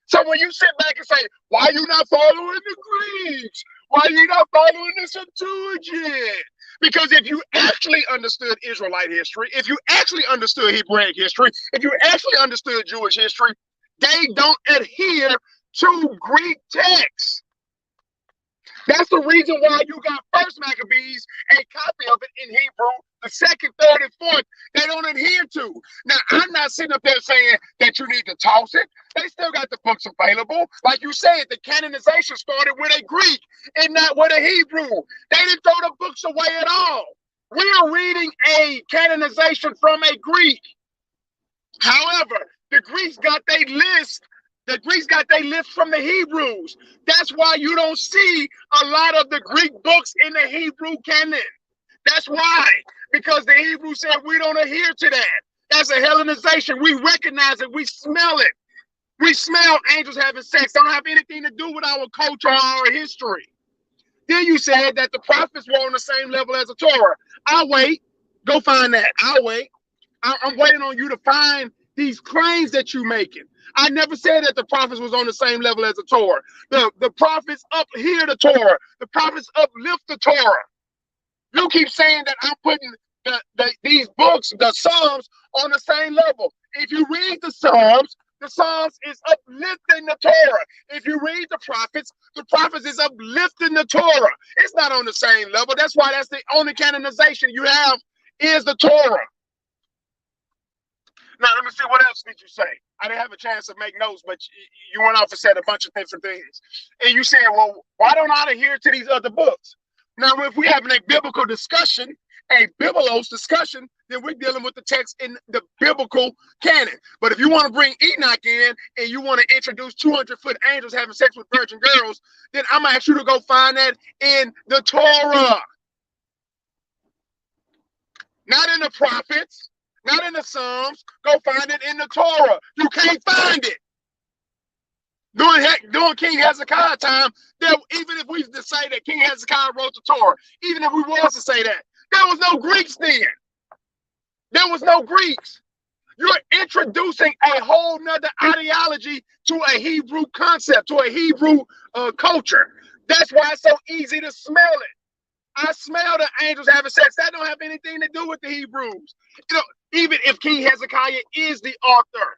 So when you sit back and say, why are you not following the Greeks? Why are you not following the Septuagint? Because if you actually understood Israelite history, if you actually understood Hebraic history, if you actually understood Jewish history, they don't adhere to Greek texts. That's the reason why you got First Maccabees, a copy of it in Hebrew, the second, third, and fourth, they don't adhere to. Now, I'm not sitting up there saying that you need to toss it. They still got the books available. Like you said, the canonization started with a Greek and not with a Hebrew. They didn't throw the books away at all. We are reading a canonization from a Greek. However, the Greeks got their list. The Greeks got their list from the Hebrews. That's why you don't see a lot of the Greek books in the Hebrew canon. That's why. Because the Hebrews said we don't adhere to that. That's a Hellenization. We recognize it. We smell it. We smell angels having sex. They don't have anything to do with our culture or our history. Then you said that the prophets were on the same level as the Torah. I'll wait. Go find that. I'll wait. I'm waiting on you to find these claims that you're making. I never said that the prophets was on the same level as the Torah. The prophets uphear the Torah. The prophets uplift the Torah. You keep saying that I'm putting these books, the Psalms, on the same level. If you read the Psalms is uplifting the Torah. If you read the prophets is uplifting the Torah. It's not on the same level. That's why that's the only canonization you have is the Torah. Now, let me see, what else did you say? I didn't have a chance to make notes, but you went off and said a bunch of different things. And you said, well, why don't I adhere to these other books? Now, if we're having a biblical discussion, a biblos discussion, then we're dealing with the text in the biblical canon. But if you want to bring Enoch in and you want to introduce 200-foot angels having sex with virgin girls, then I'm going to ask you to go find that in the Torah. Not in the prophets. Not in the Psalms. Go find it in the Torah. You can't find it. During King Hezekiah time, even if we to say that King Hezekiah wrote the Torah, even if we was to say that, there was no Greeks then. There was no Greeks. You're introducing a whole nother ideology to a Hebrew concept, to a Hebrew culture. That's why it's so easy to smell it. I smell the angels having sex. That don't have anything to do with the Hebrews. You know, even if King Hezekiah is the author,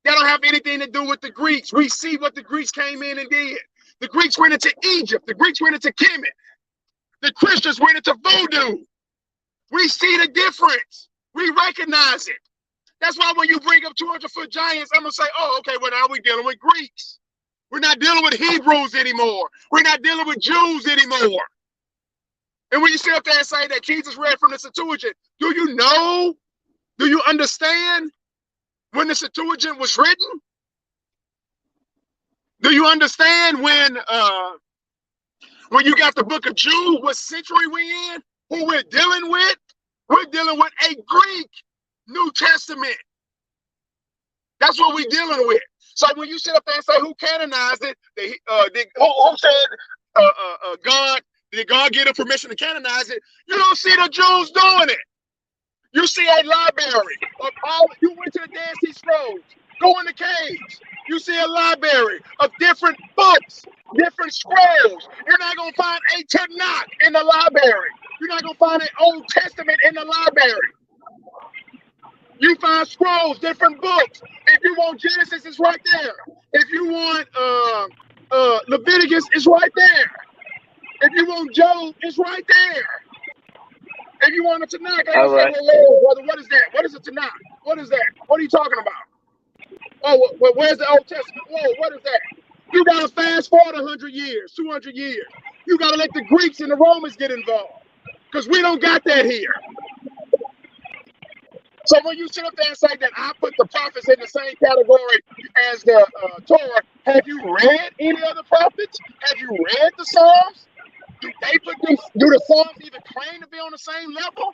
that don't have anything to do with the Greeks. We see what the Greeks came in and did. The Greeks went into Egypt. The Greeks went into Kemet. The Christians went into voodoo. We see the difference. We recognize it. That's why when you bring up 200-foot giants, I'm going to say, oh, okay, well, now we're dealing with Greeks. We're not dealing with Hebrews anymore. We're not dealing with Jews anymore. And when you sit up there and say that Jesus read from the Septuagint, do you know? Do you understand when the Septuagint was written? Do you understand when you got the book of Jude, what century we in? Who we're dealing with? We're dealing with a Greek New Testament. That's what we're dealing with. So when you sit up there and say who canonized it, who said God, did God give them permission to canonize it? You don't see the Jews doing it. You see a library of all. You went to the Dead Sea Scrolls. Go in the caves. You see a library of different books, different scrolls. You're not gonna find a Tanakh in the library. You're not gonna find an Old Testament in the library. You find scrolls, different books. If you want Genesis, it's right there. If you want Leviticus, it's right there. If you want Job, it's right there. If you want a Tanakh, I say, well, brother, what is that? What is a Tanakh? What is that? What are you talking about? Oh, well, where's the Old Testament? Whoa, what is that? You got to fast forward 100 years, 200 years. You got to let the Greeks and the Romans get involved because we don't got that here. So So when you sit up there and say that I put the prophets in the same category as the Torah, have you read any of the prophets? Have you read the Psalms? Do the Psalms even claim to be on the same level?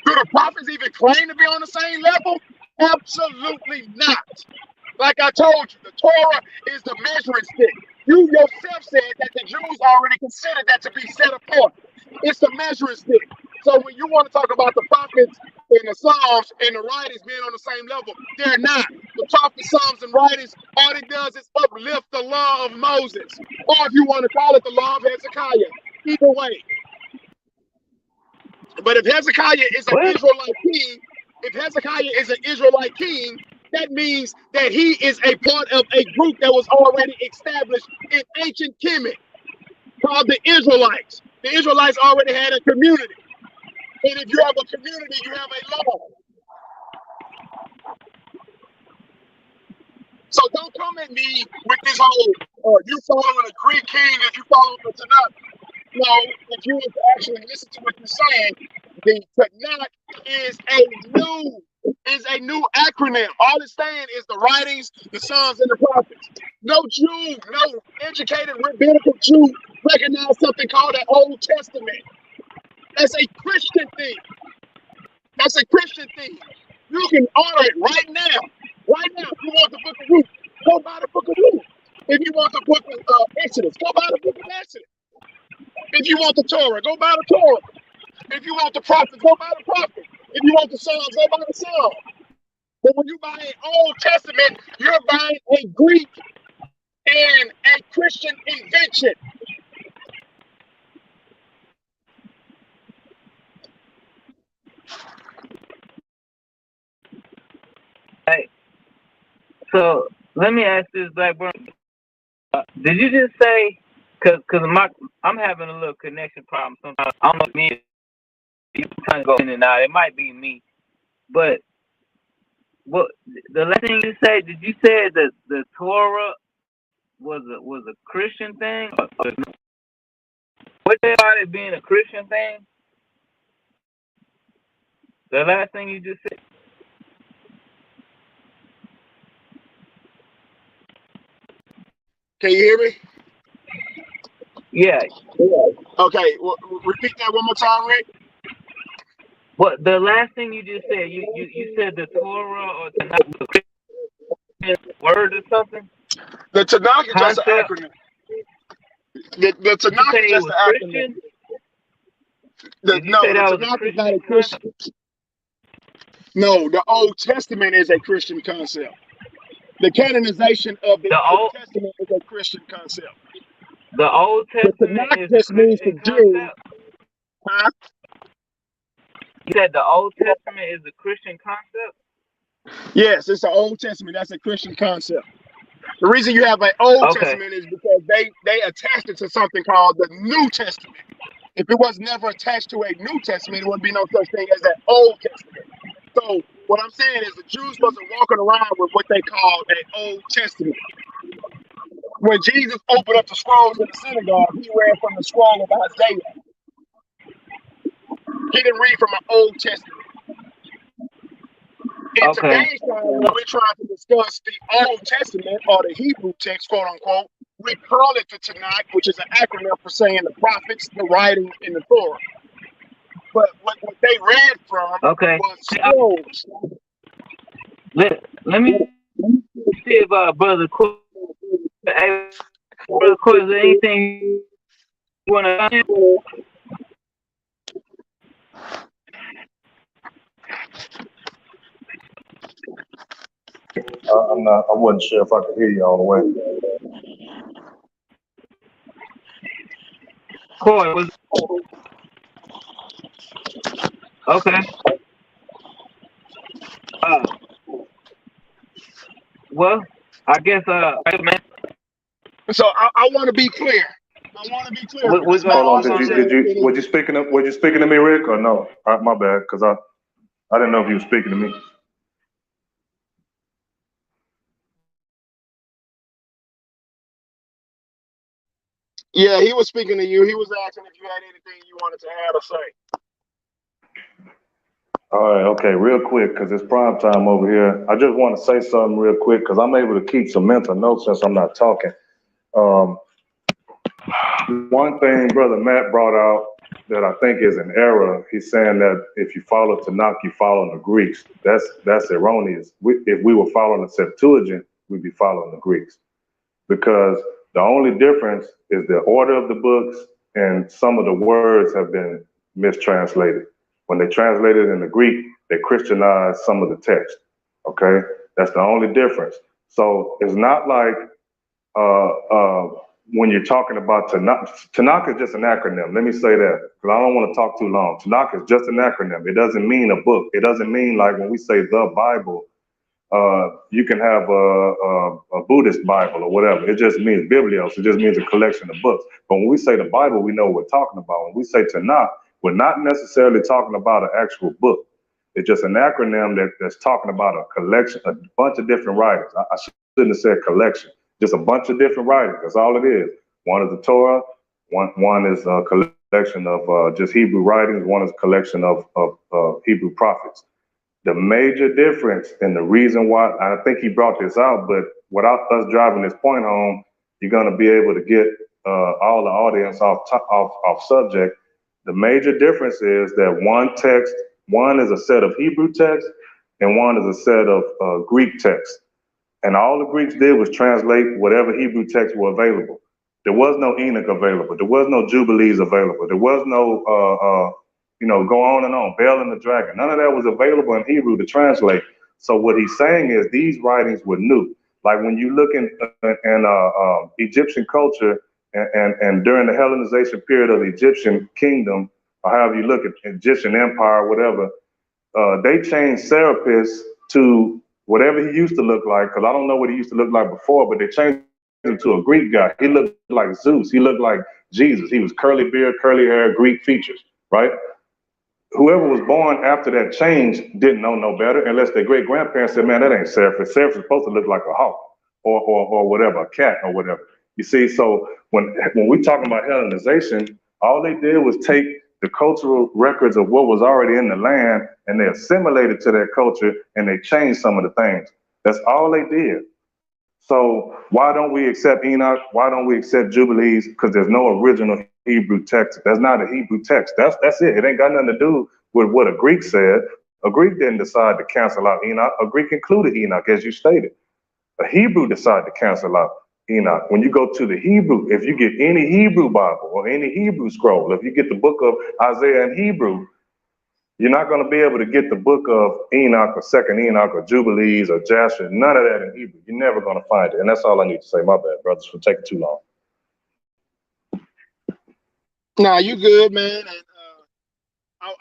Do the prophets even claim to be on the same level? Absolutely not. Like I told you, the Torah is the measuring stick. You yourself said that the Jews already considered that to be set apart. It's the measuring stick. So when you want to talk about the prophets and the Psalms and the writings being on the same level, they're not. The prophets, Psalms, and writings, all it does is uplift the law of Moses. Or if you want to call it the law of Hezekiah. Either way. But if Hezekiah is an Israelite king, that means that he is a part of a group that was already established in ancient Kemet called the Israelites. The Israelites already had a community. And if you have a community, you have a law. So don't come at me with this whole, you following a Greek king if you following the Tanakh. No, if you were to actually listen to what you're saying, the Tanakh is a new acronym. All it's saying is the writings, the Psalms, and the prophets. No Jew, no educated rabbinical Jew recognize something called the Old Testament. That's a Christian thing. That's a Christian thing. You can order it right now. Right now, if you want the book of Ruth, go buy the book of Ruth. If you want the book of Exodus, go buy the book of Exodus. If you want the Torah, go buy the Torah. If you want the prophets, go buy the prophets. If you want the Psalms, go buy the Psalms. But when you buy an Old Testament, you're buying a Greek and a Christian invention. Hey, so let me ask this, Blackburn. Did you just say? Cause I'm having a little connection problem sometimes. I don't know if me, you kind of go in and out. It might be me, but what the last thing you said? Did you say that the Torah was a Christian thing? What about it being a Christian thing? The last thing you just said. Can you hear me? Yeah. Okay, repeat that one more time, Rick. What the last thing you just said? You said the Torah or Tanakh was a Christian word or something? The Tanakh is just an acronym. The Tanakh is just an acronym. The Tanakh is not a Christian. No, the Old Testament is a Christian concept. The canonization of the Old Testament is a Christian concept. The Old Testament the Tanakh is just a means Christian to do. Huh? You said the Old Testament is a Christian concept? Yes, it's the Old Testament. That's a Christian concept. The reason you have an Old Testament is because they attached it to something called the New Testament. If it was never attached to a New Testament, it wouldn't be no such thing as an Old Testament. So what I'm saying is the Jews wasn't walking around with what they called an Old Testament. When Jesus opened up the scrolls in the synagogue, he read from the scroll of Isaiah. He didn't read from an Old Testament. In today's time, when we're trying to discuss the Old Testament or the Hebrew text, quote unquote, we call it the Tanakh, which is an acronym for saying the prophets, the writings, and the Torah. But what they read from was scrolls. Let me see if Brother Coy, is there anything you want to? I wasn't sure if I could hear you all the way. Coy was okay. Well, I guess man. So I want to be clear. I want to be clear. Hold on. Were you speaking to me, Rick, or no? My bad, because I didn't know if you were speaking to me. Yeah, he was speaking to you. He was asking if you had anything you wanted to add or say. All right, okay, real quick, because it's prime time over here. I just want to say something real quick, because I'm able to keep some mental notes since I'm not talking. Um, One thing Brother Matt brought out that I think is an error, he's saying that if you follow Tanakh, you follow the Greeks. That's erroneous. If we were following the Septuagint, we'd be following the Greeks, because the only difference is the order of the books and some of the words have been mistranslated. When they translated in the Greek, they Christianized some of the text. Okay, that's the only difference. So it's not like uh, uh, when you're talking about Tanakh, Tanakh is just an acronym. Let me say that because I don't want to talk too long. Tanakh is just an acronym. It doesn't mean a book. It doesn't mean like when we say the Bible, you can have a Buddhist Bible or whatever. It just means biblios. It just means a collection of books. But when we say the Bible, we know what we're talking about. When we say Tanakh, we're not necessarily talking about an actual book. It's just an acronym that's talking about a collection, a bunch of different writings. I shouldn't have said collection. Just a bunch of different writings. That's all it is. One is the Torah. One is a collection of just Hebrew writings. One is a collection of Hebrew prophets. The major difference and the reason why, I think he brought this out, but without us driving this point home, you're going to be able to get all the audience off subject. The major difference is that one is a set of Hebrew text and one is a set of Greek text. And all the Greeks did was translate whatever Hebrew texts were available. There was no Enoch available. There was no Jubilees available. There was no, go on and on, Bel and the Dragon. None of that was available in Hebrew to translate. So what he's saying is these writings were new. Like when you look in Egyptian culture and during the Hellenization period of the Egyptian kingdom, or however you look at Egyptian empire, whatever, they changed Serapis to whatever he used to look like, because I don't know what he used to look like before, but they changed him to a Greek guy. He looked like Zeus. He looked like Jesus. He was curly beard, curly hair, Greek features, right? Whoever was born after that change didn't know no better, unless their great grandparents said, man, that ain't Seraphis. Seraphis is supposed to look like a hawk or whatever, a cat or whatever. You see, so when we talking about Hellenization, all they did was take the cultural records of what was already in the land and they assimilated to that culture and they changed some of the things. That's all they did. So why don't we accept Enoch? Why don't we accept Jubilees? Because there's no original Hebrew text. That's not a Hebrew text. That's it. It ain't got nothing to do with what a Greek said. A Greek didn't decide to cancel out Enoch. A Greek included Enoch, as you stated. A Hebrew decided to cancel out Enoch. When you go to the Hebrew, if you get any Hebrew Bible or any Hebrew scroll, if you get the book of Isaiah in Hebrew, you're not going to be able to get the book of Enoch or Second Enoch or Jubilees or Jasher, none of that in Hebrew. You're never going to find it. And that's all I need to say. My bad, brothers, for taking too long. Nah, you good, man. And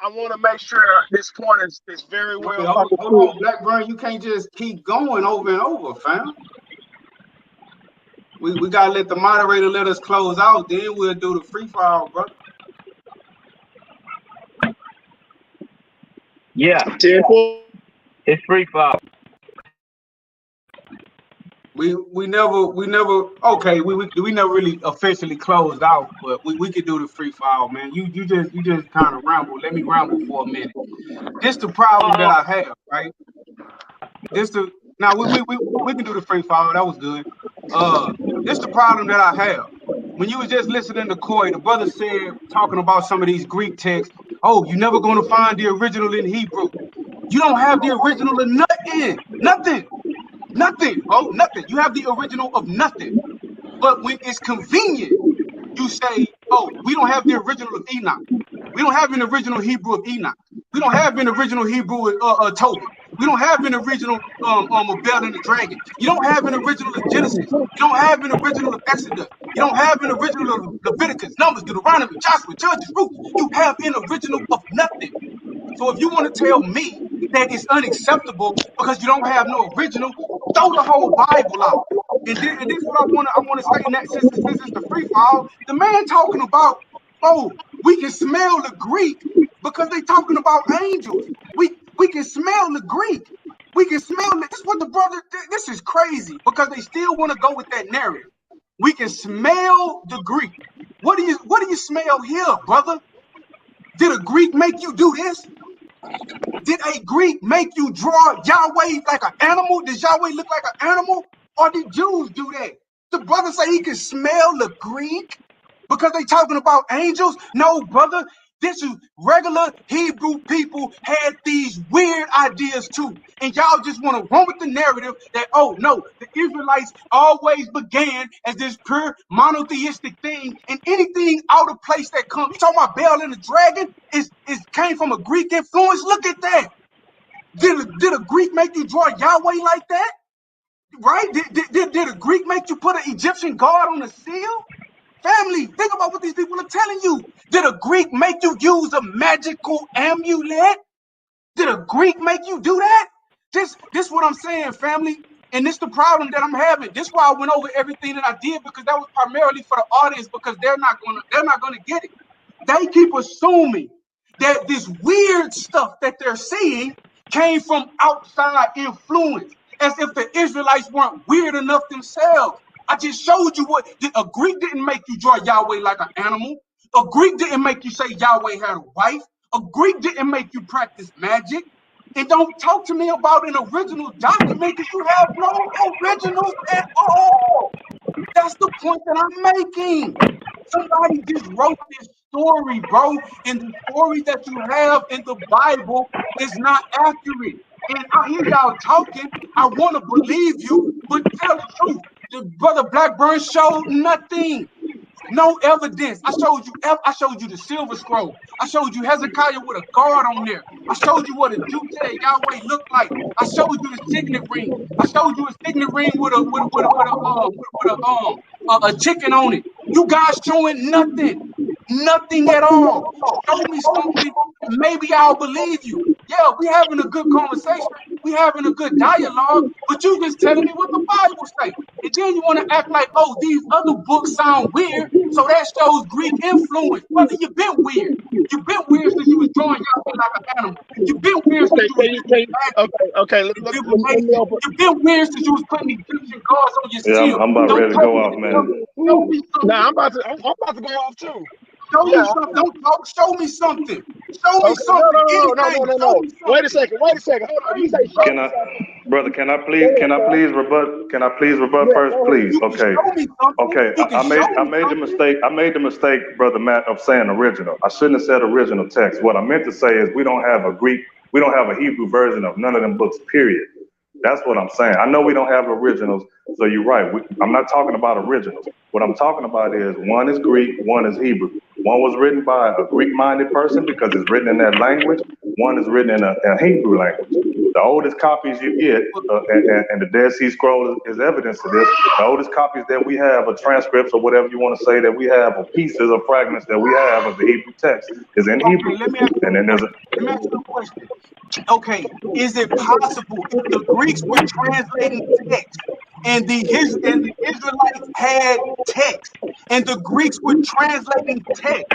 I want to make sure this point is very well. Hold on, Blackburn. You can't just keep going over and over, fam. We gotta let the moderator let us close out. Then we'll do the free fall, bro. Yeah, it's free fall. We never okay, we never really officially closed out, but we could do the free fall, man. You just kind of ramble. Let me ramble for a minute. This the problem that I have, right? Now we can do the free fall. That was good. This the problem that I have. When you was just listening to Corey, the brother said, talking about some of these Greek texts, oh, you're never gonna find the original in Hebrew. You don't have the original of nothing. Nothing, bro, nothing. You have the original of nothing. But when it's convenient, you say, oh, we don't have the original of Enoch. We don't have an original Hebrew of Enoch. We don't have an original Hebrew of Tobit. We don't have an original of Bel and the Dragon. You don't have an original of Genesis. You don't have an original of Exodus. You don't have an original of Leviticus, Numbers, Deuteronomy, Joshua, Judges, Ruth. You have an original of nothing. So if you want to tell me that it's unacceptable because you don't have no original, throw the whole Bible out. And this is what I want to say in that since it's the free fall. The man talking about, oh, we can smell the Greek because they talking about angels. We can smell the Greek. We can smell it. This is what the brother. This is crazy because they still want to go with that narrative. We can smell the Greek. What do you smell here, brother? Did a Greek make you do this? Did a Greek make you draw Yahweh like an animal? Does Yahweh look like an animal? Or did Jews do that? The brother say he can smell the Greek because they talking about angels? No, brother. This is regular Hebrew people had these weird ideas too. And y'all just want to run with the narrative that, oh no, the Israelites always began as this pure monotheistic thing, and anything out of place that comes. You talking about Baal and the dragon is came from a Greek influence? Look at that. Did a Greek make you draw Yahweh like that? Right? Did a Greek make you put an Egyptian god on a seal? Family, think about what these people are telling you. Did a Greek make you use a magical amulet? Did a Greek make you do that? This what I'm saying, family. And this the problem that I'm having. This why I went over everything that I did, because that was primarily for the audience, because they're not gonna get it. They keep assuming that this weird stuff that they're seeing came from outside influence, as if the Israelites weren't weird enough themselves. I just showed you what a Greek didn't make you draw Yahweh like an animal. A Greek didn't make you say Yahweh had a wife. A Greek didn't make you practice magic. And don't talk to me about an original document, because you have no originals at all. That's the point that I'm making. Somebody just wrote this story, bro, and the story that you have in the Bible is not accurate. And I hear y'all talking. I want to believe you, but tell the truth. The brother Blackburn showed nothing. No evidence. I showed you the silver scroll. I showed you Hezekiah with a guard on there. I showed you what a Jew said Yahweh looked like. I showed you the signet ring. I showed you a signet ring with a chicken on it. You guys showing nothing. Nothing at all. Show me something, and maybe I'll believe you. Yeah, we having a good conversation. We having a good dialogue, but you just telling me what the Bible say. And then you want to act like, oh, these other books sound weird, so that shows Greek influence. Brother, you've been weird. You've been weird since you was drawing Yahweh like an animal. You've been weird since you was You've been weird since you was putting Egyptian gods on your seal. Yeah, I'm about ready to go off, man. Nah, I'm about to go off too. Show me something. Don't talk. Show me something. Show me something. No. Wait a second. Hold on. You say show me something. Brother, can I please rebut first, please? Okay. I made the mistake, Brother Matt, of saying original. I shouldn't have said original text. What I meant to say is we don't have a Hebrew version of none of them books, period. That's what I'm saying. I know we don't have originals, so you're right. I'm not talking about originals. What I'm talking about is one is Greek, one is Hebrew. One was written by a Greek-minded person because it's written in that language. One is written in a Hebrew language. The oldest copies you get, and the Dead Sea Scroll is evidence of this, the oldest copies that we have, or transcripts, or whatever you want to say, that we have, or pieces or fragments that we have of the Hebrew text, is in Hebrew. Let me ask you a question. Okay, is it possible if the Greeks were translating text and the Israelites had text and the Greeks were translating text,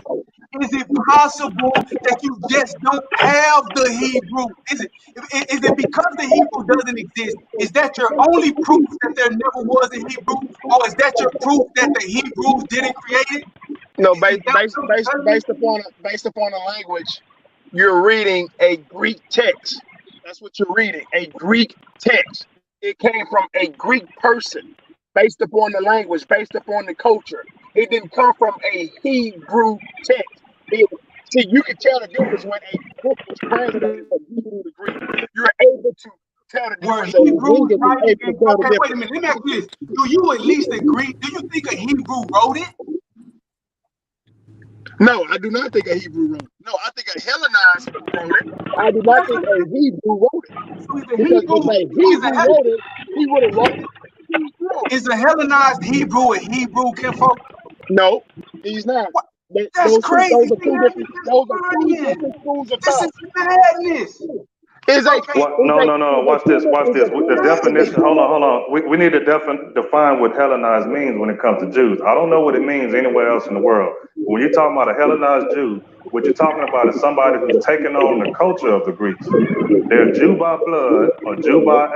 is it possible that you just don't have the Hebrew? Is it because the Hebrew doesn't exist? Is that your only proof that there never was a Hebrew, or is that your proof that the Hebrews didn't create it? No, based upon the language, you're reading a Greek text. That's what you're reading, a Greek text. It came from a Greek person, based upon the language, based upon the culture. It didn't come from a Hebrew text. See, you can tell the difference when a book was translated from Hebrew to Greek. You're able to tell the difference. Okay, wait a minute. Let me ask you this. Do you at least agree? Do you think a Hebrew wrote it? No, I do not think a Hebrew wrote it. No, I think a Hellenized wrote it. I do not think a Hebrew wrote it. So because if a Hebrew wrote it, he would have wrote it. Is a Hellenized Hebrew a Hebrew, kinfolk? No, he's not. That's crazy. Those are two different schools of thought. This is madness. No. Watch this. The definition. Hold on. We need to define what Hellenized means when it comes to Jews. I don't know what it means anywhere else in the world. When you're talking about a Hellenized Jew, what you're talking about is somebody who's taken on the culture of the Greeks. They're Jew by blood or Jew by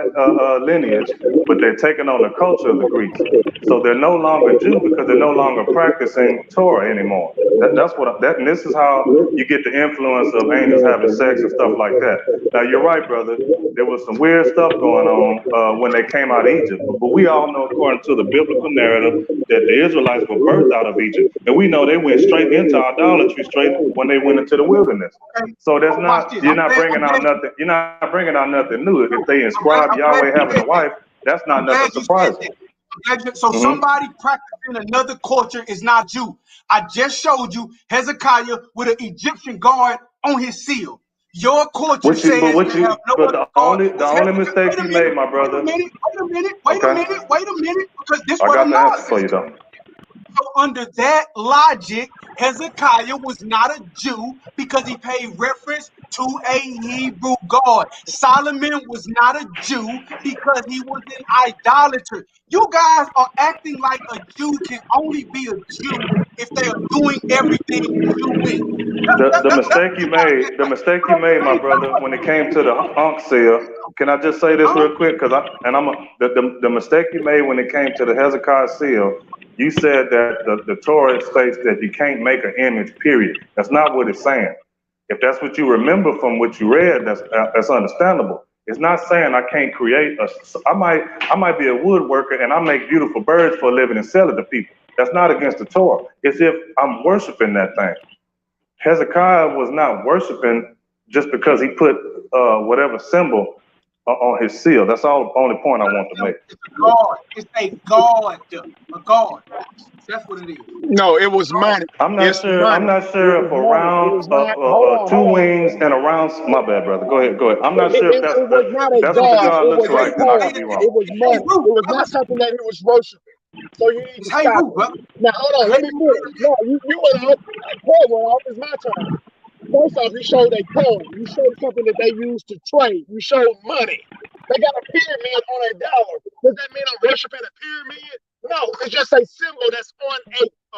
lineage, but they're taking on the culture of the Greeks. So they're no longer Jew because they're no longer practicing Torah anymore. That's what and this is how you get the influence of angels having sex and stuff like that. Now you're right, brother. There was some weird stuff going on when they came out of Egypt, but we all know, according to the biblical narrative, that the Israelites were birthed out of Egypt, and we know they went straight into idolatry straight when they went into the wilderness. So that's not you're not bringing out nothing. You're not bringing out nothing new. If they inscribe Yahweh having a wife, that's not nothing surprising. So somebody practicing another culture is not Jew. I just showed you Hezekiah with an Egyptian guard on his seal. Your culture says the only mistake you made, my brother. Wait a minute, because this I was got the answer for you though. So under that logic, Hezekiah was not a Jew because he paid reference to a Hebrew god. Solomon was not a Jew because he was an idolater. You guys are acting like a Jew can only be a Jew if they are doing everything Jewish. The mistake you made, my brother, when it came to the Ankh seal. Can I just say this real quick? The mistake you made when it came to the Hezekiah seal. You said that the Torah states that you can't make an image, period. That's not what it's saying. If that's what you remember from what you read, that's understandable. It's not saying I can't create I might be a woodworker and I make beautiful birds for a living and sell it to people. That's not against the Torah. It's if I'm worshiping that thing. Hezekiah was not worshiping just because he put whatever symbol on his seal. That's all the only point I want to make. It's a god. A god. That's what it is. No, it was money. I'm not sure if a round, two wings and a round. My bad, brother. Go ahead. I'm not sure if that's what the God looks like. Then I could be wrong. It was money. It was not something that he was worshiping. So you need to stop. Now hold on. Let me finish. No, you went off. It's my turn. First off, you showed a code. You showed something that they used to trade. You showed money. They got a pyramid on a dollar. Does that mean I'm worshiping a pyramid? No, it's just a symbol that's on a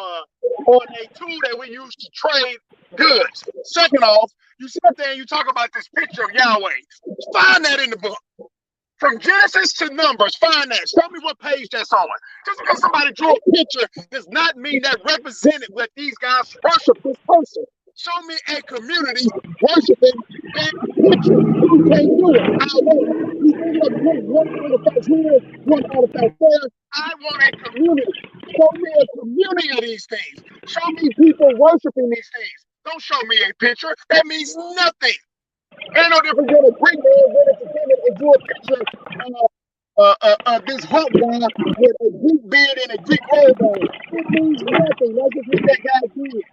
tool that we use to trade goods. Second off, you sit there and you talk about this picture of Yahweh. Find that in the book. From Genesis to Numbers, find that. Show me what page that's on. Just because somebody drew a picture does not mean that represented what these guys worship this person. Show me a community worshiping that picture. You can't do it. I want you bring up one artifact here, one artifact there. I want a community. Show me a community of these things. Show me people worshiping these things. Don't show me a picture. That means nothing. Ain't no different than a Greek man went into Canada and drew a picture of this hot guy with a Greek beard and a Greek robe on. It means nothing. That's just what that guy did.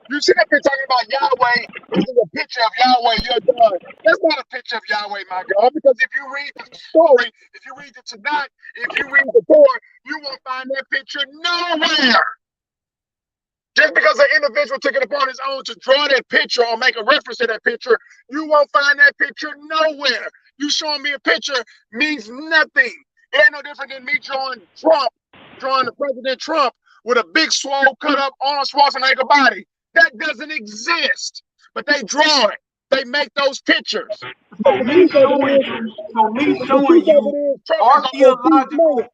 You sit up here talking about Yahweh. This is a picture of Yahweh, your God. That's not a picture of Yahweh, my God, because if you read the story, if you read the Tanakh, if you read the Torah, you won't find that picture nowhere. Just because an individual took it upon his own to draw that picture or make a reference to that picture, you won't find that picture nowhere. You showing me a picture means nothing. It ain't no different than me drawing the President Trump with a big swole cut up Arnold Schwarzenegger body. That doesn't exist. But they draw it. They make those pictures. So me showing you archaeological.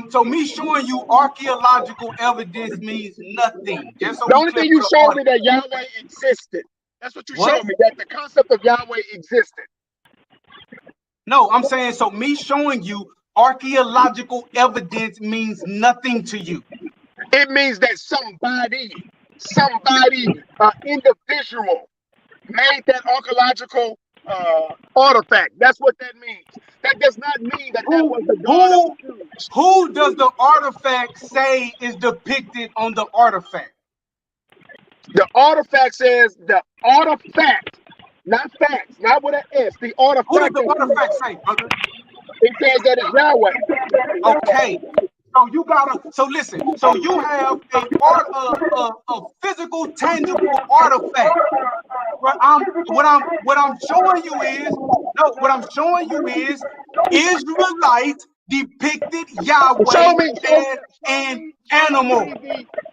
So me showing you archaeological evidence means nothing. Just so the only thing you showed me that Yahweh existed. That's what you showed me, that the concept of Yahweh existed. No, I'm saying so me showing you archaeological evidence means nothing to you. It means that somebody, individual made that archaeological artifact. That's what that means. That does not mean that that was the God. Who does the artifact say is depicted on the artifact? The artifact says the artifact, not facts, not with an S. The artifact. Who does the artifact say, brother? It says that it's Yahweh. Okay. So you gotta. So listen. So you have a physical, tangible artifact. What I'm showing you is Israelites depicted Yahweh as an animal.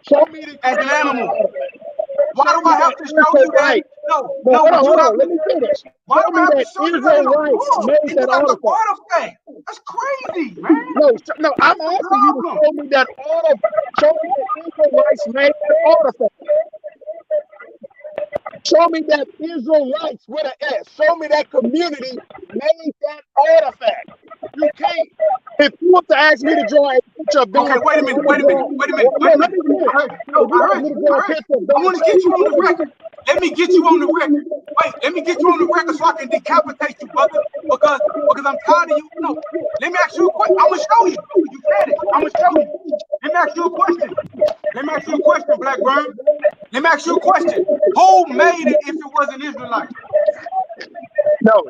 Show me as an animal. Why do I have to show you that? No. Hold on. Let me finish. Why do I have to show you that? It's like an artifact. That's crazy, man. No, I'm asking you to show me that artifact. Show me that Israelites made that artifact. Show me that Israelites with an S. Show me that community made that artifact. You can't. If you want to ask me to draw a picture of Okay, God's wait a face, minute, I'm wait a gonna minute, draw. wait a minute, No, wait a let minute. me finish. I heard you. If No, you I ask heard me to you. draw I a heard picture of you. I God's want to get face, you on the record. Let me get you on the record. Wait, let me get you on the record so I can decapitate you, brother. Because I'm tired of you. No, let me ask you a question. I'm gonna show you. You said it. I'm gonna show you. Let me ask you a question. Let me ask you a question, Blackburn. Let me ask you a question. Who made it if it wasn't Israelite? no.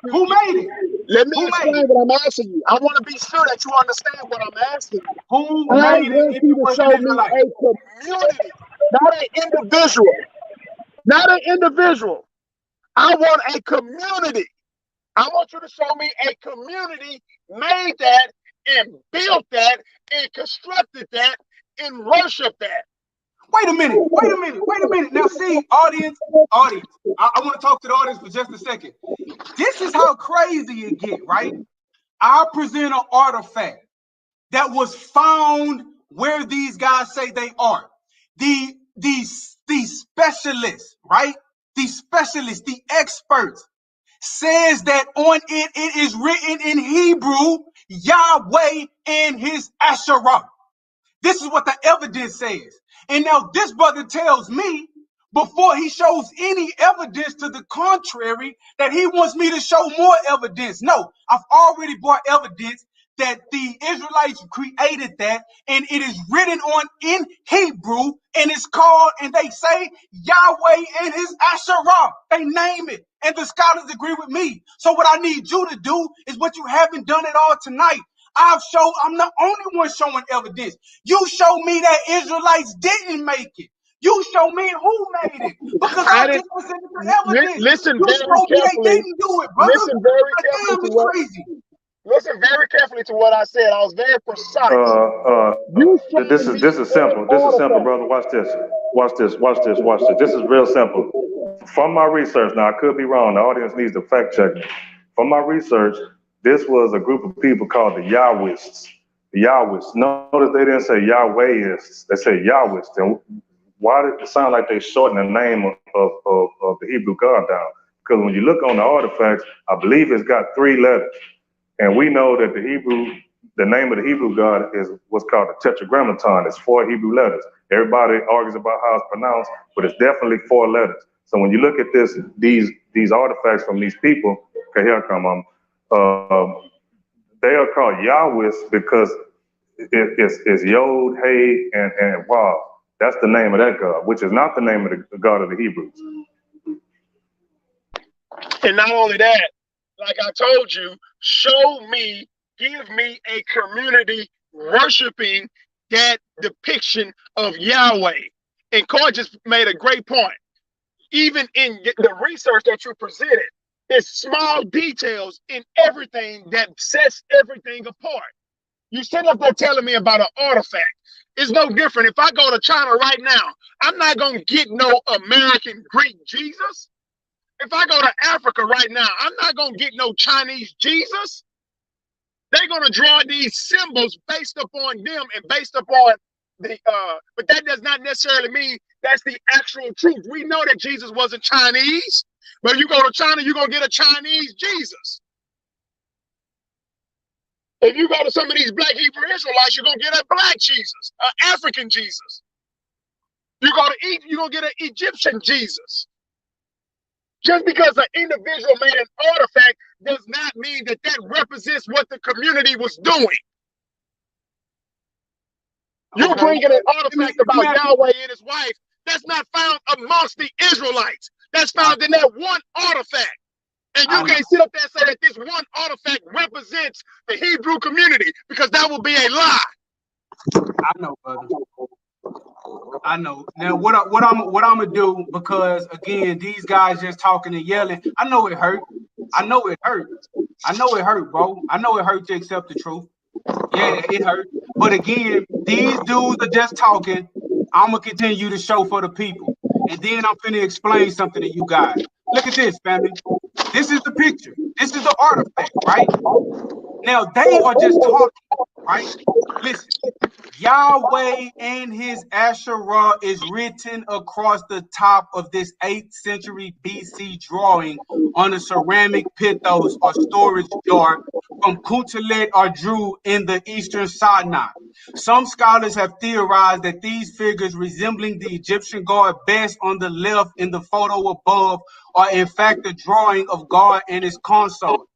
Who made it? Let me Who made explain it? what I'm asking you. I want to be sure that you understand what I'm asking you. Who I made it want if you it to wasn't show me Israelite? a community, not an individual. Not an individual. I want a community. I want you to show me a community made that and built that and constructed that and worshiped that. Wait a minute. Wait a minute. Wait a minute. Now, see, audience. I want to talk to the audience for just a second. This is how crazy it get, right? I present an artifact that was found where these guys say they are. These specialists, right? These specialists, the experts, says that on it is written in Hebrew, Yahweh and his Asherah. This is what the evidence says. And now this brother tells me, before he shows any evidence to the contrary, that he wants me to show more evidence. No, I've already brought evidence that the Israelites created that, and it is written on in Hebrew, and it's called, and they say Yahweh and his Asherah. They name it, and the scholars agree with me. So what I need you to do is what you haven't done at all tonight. I'm the only one showing evidence. You show me that Israelites didn't make it. You show me who made it. Because I I didn't just presented the evidence. listen You very show me they carefully. didn't do it, brother. Listen very God carefully damn, to it's what crazy. listen very carefully to what I said. I was very precise. Uh, uh, You showed this me is an simple. This is simple, artifact. brother. Watch this. Watch this. Watch this. Watch this. This is real simple. From my research, now I could be wrong. The audience needs to fact check me. From my research, this was a group of people called the Yahwists. The Yahwists. Notice they didn't say Yahwehists. They said Yahwists. And why did it sound like they shortened the name of the Hebrew God down? Because when you look on the artifacts, I believe it's got 3 letters. And we know that the name of the Hebrew God is what's called the Tetragrammaton. It's 4 Hebrew letters. Everybody argues about how it's pronounced, but it's definitely 4 letters. So when you look at these artifacts from these people, okay, here I come. They are called Yahwehs because it's Yod, Hey, and Wav. That's the name of that God, which is not the name of the God of the Hebrews. And not only that, like I told you, give me a community worshiping that depiction of Yahweh. And Coy just made a great point. Even in the research that you presented, there's small details in everything that sets everything apart. You sit up there telling me about an artifact. It's no different. If I go to China right now, I'm not going to get no American Greek Jesus. If I go to Africa right now, I'm not going to get no Chinese Jesus. They're going to draw these symbols based upon them and based upon but that does not necessarily mean that's the actual truth. We know that Jesus wasn't Chinese, but if you go to China, you're going to get a Chinese Jesus. If you go to some of these black Hebrew Israelites, you're going to get a black Jesus, an African Jesus. You go to Egypt, you're going to get an Egyptian Jesus. Just because an individual made an artifact does not mean that that represents what the community was doing. You're bringing an artifact about Yahweh and his wife that's not found amongst the Israelites. That's found in that one artifact. And you can't sit up there and say that this one artifact represents the Hebrew community, because that would be a lie. I know, brother. I know. Now, what I'm gonna do, because again, these guys just talking and yelling. I know it hurt. I know it hurt. I know it hurt, bro. I know it hurt to accept the truth. Yeah, it hurt. But again, these dudes are just talking. I'm gonna continue to show for the people, and then I'm finna explain something to you guys. Look at this, family. This is the picture. This is the artifact, right? Now they are just talking, right? Listen. Yahweh and his Asherah is written across the top of this 8th century BC drawing on a ceramic pithos or storage jar from Kuntalet or Drew in the eastern Sinai. Some scholars have theorized that these figures resembling the Egyptian god best on the left in the photo above are in fact a drawing of God and his consort.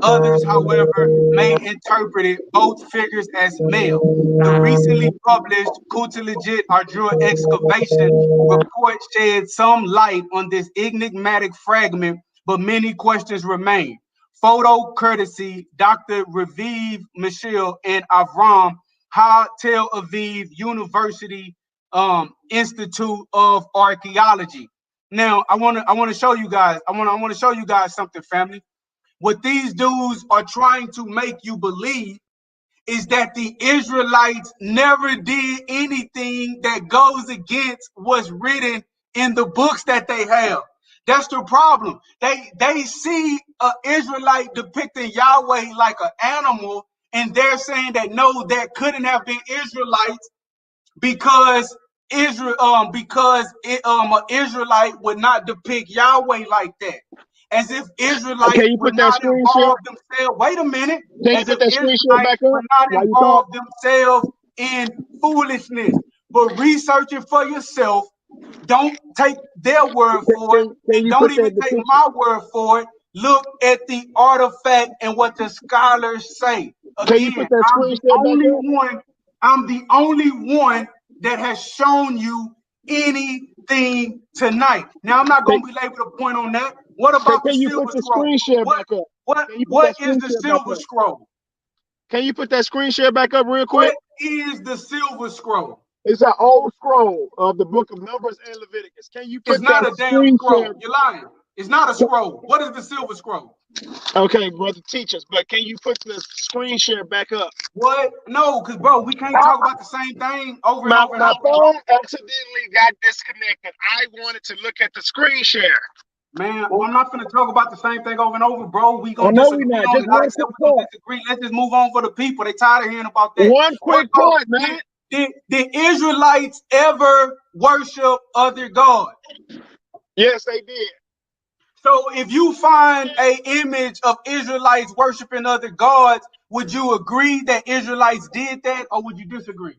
Others, however, may interpret both figures as male. The recently published Kuta-Legit Ardua excavation report shed some light on this enigmatic fragment, but many questions remain. Photo courtesy Dr. Raviv Michel and Avram Ha Tel Aviv University Institute of Archaeology. Now, I want to show you guys. I want to show you guys something, family. What these dudes are trying to make you believe is that the Israelites never did anything that goes against what's written in the books that they have. That's the problem. They see an Israelite depicting Yahweh like an animal, and they're saying that no, that couldn't have been Israelites because an Israelite would not depict Yahweh like that. As if Israelites would not involve themselves. Wait a minute. As if Israelites would not involve themselves in foolishness. But research it for yourself. Don't take their word for it. And don't even take my word for it. Look at the artifact and what the scholars say. Again, I'm the only one that has shown you anything tonight. Now, I'm not going to belabor the point on that. What about the silver scroll? What is the silver scroll? Can you put that screen share back up real quick? What is the silver scroll? It's an old scroll of the book of Numbers and Leviticus. Can you put It's not a damn scroll. You're lying. It's not a scroll. What is the silver scroll? Okay, brother, teach us. But can you put the screen share back up? What? No, because, bro, we can't talk about the same thing over and over and over. My phone accidentally got disconnected. I wanted to look at the screen share. Man, I'm not going to talk about the same thing over and over, bro. We going to disagree on it. I said we're going to disagree. Let's just move on for the people. They tired of hearing about that. One quick point, man. Did Israelites ever worship other gods? Yes, they did. So if you find an image of Israelites worshiping other gods, would you agree that Israelites did that, or would you disagree?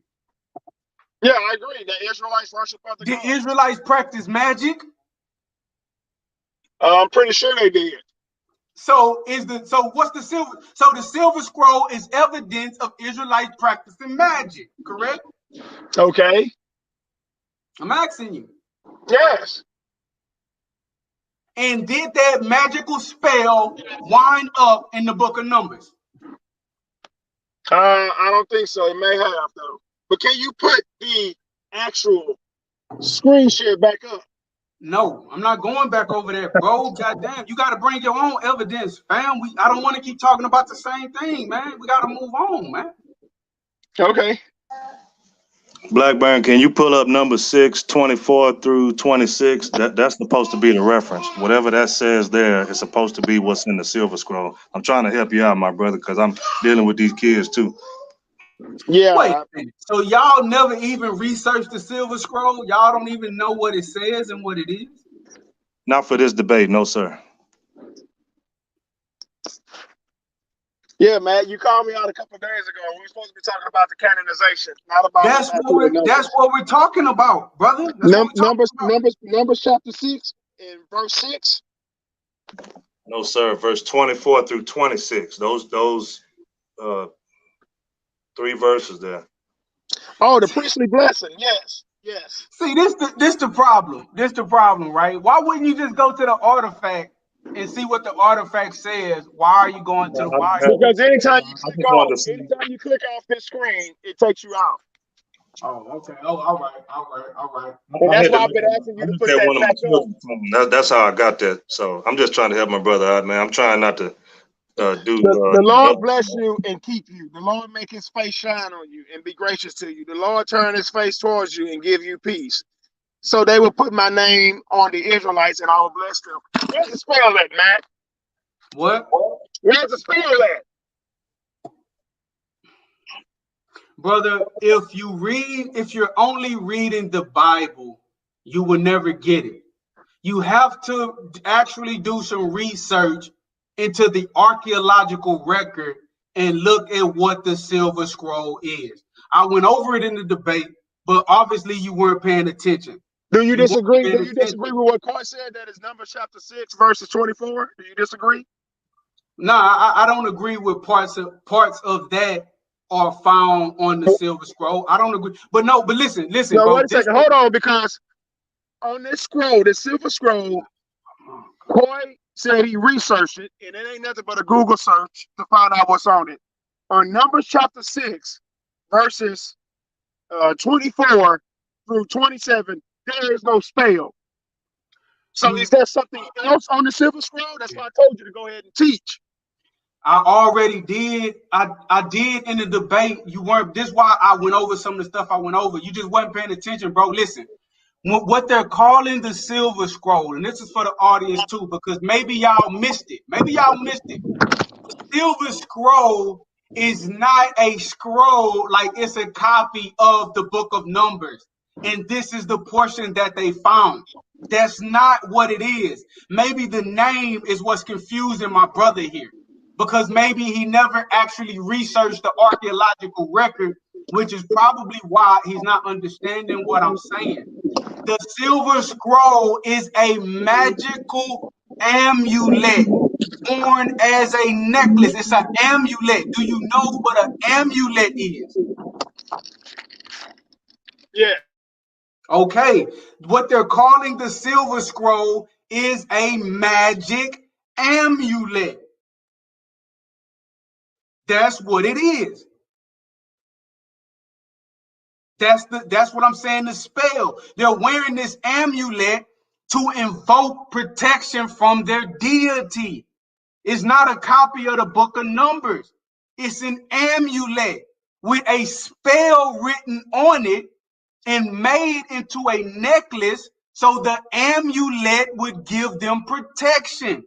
Yeah, I agree that Israelites worship other gods. Did Israelites practice magic? I'm pretty sure they did. So what's the silver? So the silver scroll is evidence of Israelites practicing magic, correct? Okay. I'm asking you. Yes. And did that magical spell wind up in the book of Numbers? I don't think so. It may have though. But can you put the actual screen share back up? No, I'm not going back over there, bro. Goddamn, you got to bring your own evidence, fam. I don't want to keep talking about the same thing, man. We got to move on, man. Okay. Blackburn, can you pull up number 6, 24 through 26? That's supposed to be the reference. Whatever that says there is supposed to be what's in the silver scroll. I'm trying to help you out, my brother, because I'm dealing with these kids too. Yeah. Wait a minute. So y'all never even researched the silver scroll? Y'all don't even know what it says and what it is? Not for this debate, no, sir. Yeah, man, you called me out a couple of days ago. We were supposed to be talking about the canonization, not about that's what we're talking about, brother. Numbers chapter 6 and verse 6. No, sir. Verse 24 through 26. Those 3 verses there. Oh, the priestly blessing. Yes. See, this the problem. This the problem, right? Why wouldn't you just go to the artifact and see what the artifact says? Why are you going to the Bible? Because anytime you click off this screen, it takes you out. Oh, okay. Oh, all right. And that's why I've been asking you to put that back up. That's how I got that. So I'm just trying to help my brother out, man. I'm trying not to the Lord bless you and keep you. The Lord make his face shine on you and be gracious to you. The Lord turn his face towards you and give you peace. So they will put my name on the Israelites and I will bless them. Where's the spell at, Matt? What? Where's the spell at? Brother, if you're only reading the Bible, you will never get it. You have to actually do some research into the archaeological record and look at what the Silver Scroll is. I went over it in the debate, but obviously you weren't paying attention. Do you You weren't disagree? paying Do you disagree attention. with what Coy said? That is Numbers chapter 6, verses 24. Do you disagree? No, I don't agree with parts of that are found on the Silver Scroll. I don't agree. But no, but listen, No, bro. wait a second. Hold on, because on this scroll, the Silver Scroll, Coy said he researched it, and it ain't nothing but a Google search to find out what's on it. On Numbers chapter 6, verses 24 through 27, there is no spell. So is there something else on the Silver Scroll? That's why I told you to go ahead and teach. I already did. I did in the debate. You weren't. This is why I went over some of the stuff I went over. You just wasn't paying attention, bro. Listen, what they're calling the Silver Scroll, and this is for the audience too, because maybe y'all missed it. Maybe y'all missed it. Silver Scroll is not a scroll like it's a copy of the book of Numbers. And this is the portion that they found. That's not what it is. Maybe the name is what's confusing my brother here, because maybe he never actually researched the archaeological record, which is probably why he's not understanding what I'm saying. The Silver Scroll is a magical amulet worn as a necklace. It's an amulet. Do you know what an amulet is? Yeah. Okay. What they're calling the Silver Scroll is a magic amulet. That's what it is. That's what I'm saying, the spell. They're wearing this amulet to invoke protection from their deity. It's not a copy of the book of Numbers. It's an amulet with a spell written on it and made into a necklace so the amulet would give them protection.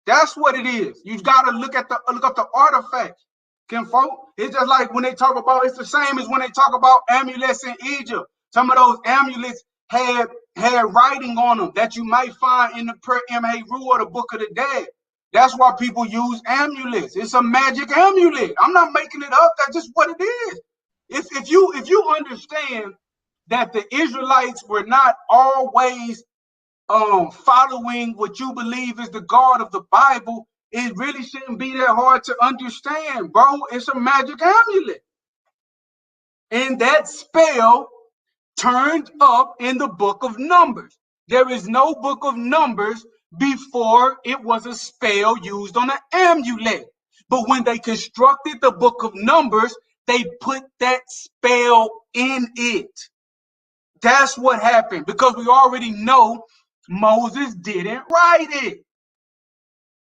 That's what it is. You gotta look up the artifacts. Kinfolk. It's just like when they talk about, it's the same as when they talk about amulets in Egypt. Some of those amulets had writing on them that you might find in the Per Emheru or the Book of the Dead. That's why people use amulets. It's a magic amulet. I'm not making it up. That's just what it is. If you understand that the Israelites were not always following what you believe is the God of the Bible, it really shouldn't be that hard to understand, bro. It's a magic amulet. And that spell turned up in the book of Numbers. There is no book of Numbers before it was a spell used on an amulet. But when they constructed the book of Numbers, they put that spell in it. That's what happened, because we already know Moses didn't write it.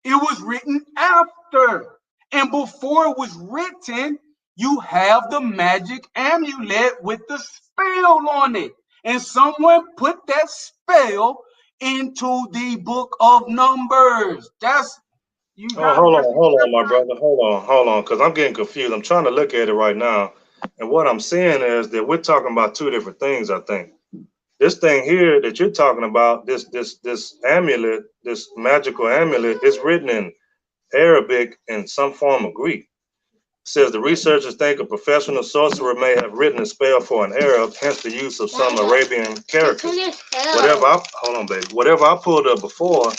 It was written after. And before it was written, you have the magic amulet with the spell on it. And someone put that spell into the book of Numbers. That's you Oh, got hold on, my brother. Hold on, because I'm getting confused. I'm trying to look at it right now. And what I'm seeing is that we're talking about two different things, I think. This thing here that you're talking about, this amulet, this magical amulet, is written in Arabic and some form of Greek. It says the researchers think a professional sorcerer may have written a spell for an Arab, hence the use of some Arabian characters. Hold on, baby. Whatever I pulled up before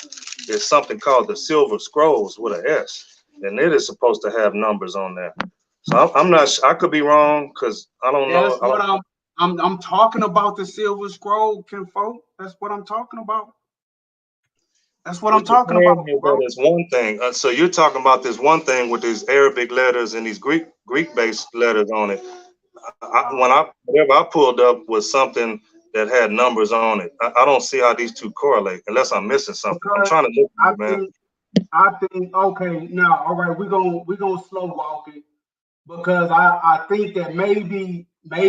is something called the Silver Scrolls with an S, and it is supposed to have numbers on there. So I'm not. I could be wrong because I don't know. That's what I'm talking about, the Silver Scroll, kinfolk. That's what I'm talking about. That's what I'm talking about, bro. It's one thing. So you're talking about this one thing with these Arabic letters and these Greek-based letters on it. Whatever I pulled up was something that had numbers on it. I don't see how these two correlate unless I'm missing something. I'm trying to look at it, man. I think okay, now all right, we're gonna slow walk it, because I think that maybe and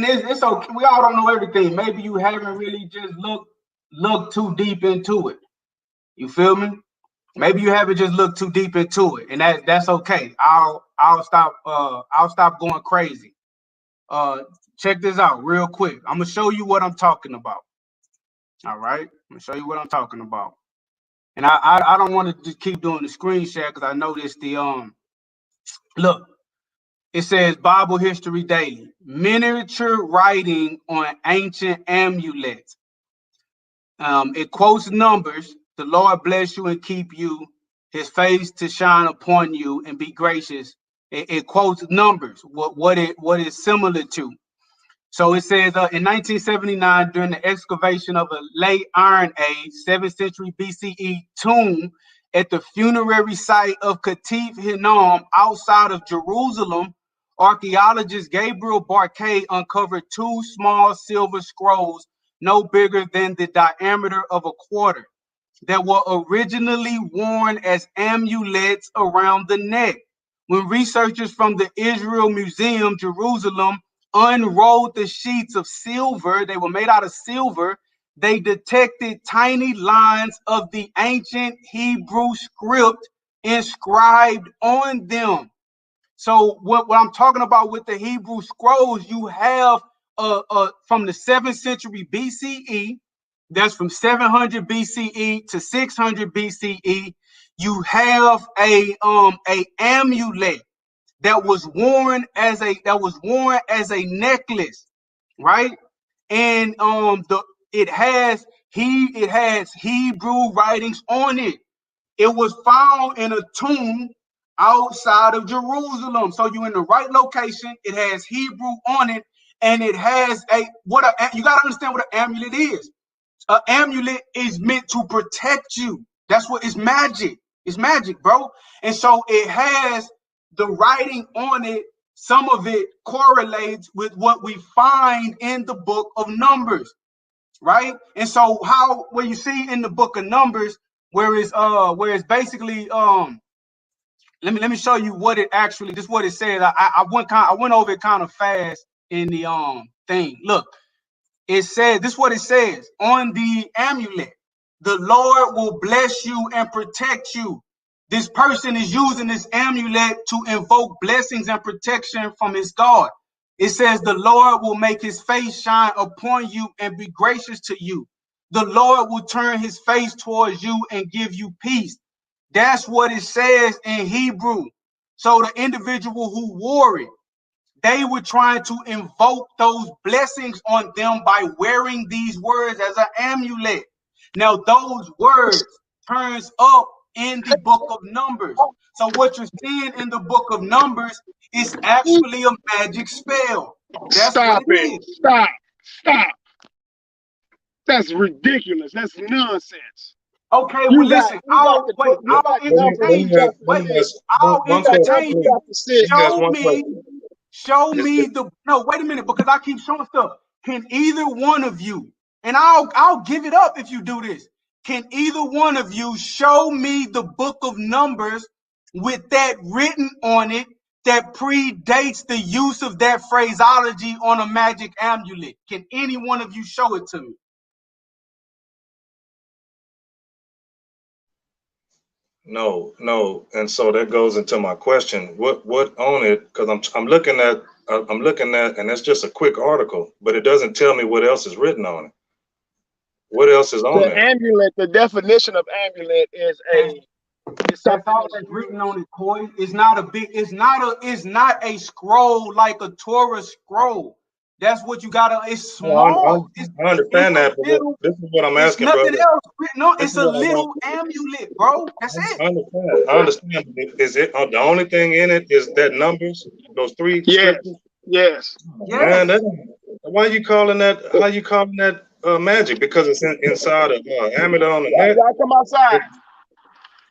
it's okay. We all don't know everything. Maybe you haven't really just looked too deep into it. You feel me? Maybe you haven't just looked too deep into it, and that's okay. I'll stop going crazy. Check this out real quick. I'm gonna show you what I'm talking about. All right, I'm gonna show you what I'm talking about. And I don't want to just keep doing the screen share because I noticed the look. It says Bible History Daily, miniature writing on ancient amulets. It quotes Numbers. The Lord bless you and keep you, his face to shine upon you and be gracious. It quotes Numbers, what it is similar to. So it says in 1979, during the excavation of a late Iron Age, 7th century BCE tomb at the funerary site of Katif Hinnom outside of Jerusalem, archaeologist Gabriel Barkay uncovered two small silver scrolls no bigger than the diameter of a quarter that were originally worn as amulets around the neck. When researchers from the Israel Museum, Jerusalem, unrolled the sheets of silver, they were made out of silver, they detected tiny lines of the ancient Hebrew script inscribed on them. So what I'm talking about with the Hebrew scrolls, you have from the 7th century BCE, that's from 700 BCE to 600 BCE, you have a amulet that was worn as a necklace, right? And it has Hebrew writings on it. It was found in a tomb outside of Jerusalem. So you're in the right location. It has Hebrew on it, and it has you gotta understand what an amulet is. An amulet is meant to protect you. That's what it's magic. It's magic, bro. And so it has the writing on it. Some of it correlates with what we find in the book of Numbers, right? And so where you see in the book of Numbers, where it's basically let me show you what it actually, this is what it says. I went over it kind of fast in the thing. Look, it says, this is what it says on the amulet. The Lord will bless you and protect you. This person is using this amulet to invoke blessings and protection from his God. It says the Lord will make his face shine upon you and be gracious to you. The Lord will turn his face towards you and give you peace. That's what it says in Hebrew. So the individual who wore it, they were trying to invoke those blessings on them by wearing these words as an amulet. Now, those words turns up in the book of Numbers. So what you're seeing in the book of Numbers is actually a magic spell. That's what Stop it it. is. Stop. That's ridiculous. That's nonsense. Okay, well, You got listen, you got the book. You got entertain Numbers you. chapter Wait, 6. I'll You got entertain Numbers you. chapter 6. Show me no, wait a minute, because I keep showing stuff. Can either one of you, and I'll give it up if you do this. Can either one of you show me the book of Numbers with that written on it that predates the use of that phraseology on a magic amulet? Can any one of you show it to me? No, and so that goes into my question. What on it? Because I'm looking at and it's just a quick article, but it doesn't tell me what else is written on it. What else is on The there? amulet, the definition of amulet is That's something all that's that's written used. on it, Coy. It's not a scroll like a Torah scroll. That's what you gotta, it's small. I It's understand a that, but little, this is what I'm it's asking, nothing brother. else written on. This It's is a what I little want. amulet, bro. That's it. I understand. Is it the only thing in it is that Numbers, those three Yes, scriptures? yes. Man, Yes. why are you calling that? How you calling that magic? Because it's inside a amulet on the neck. Y'all come outside.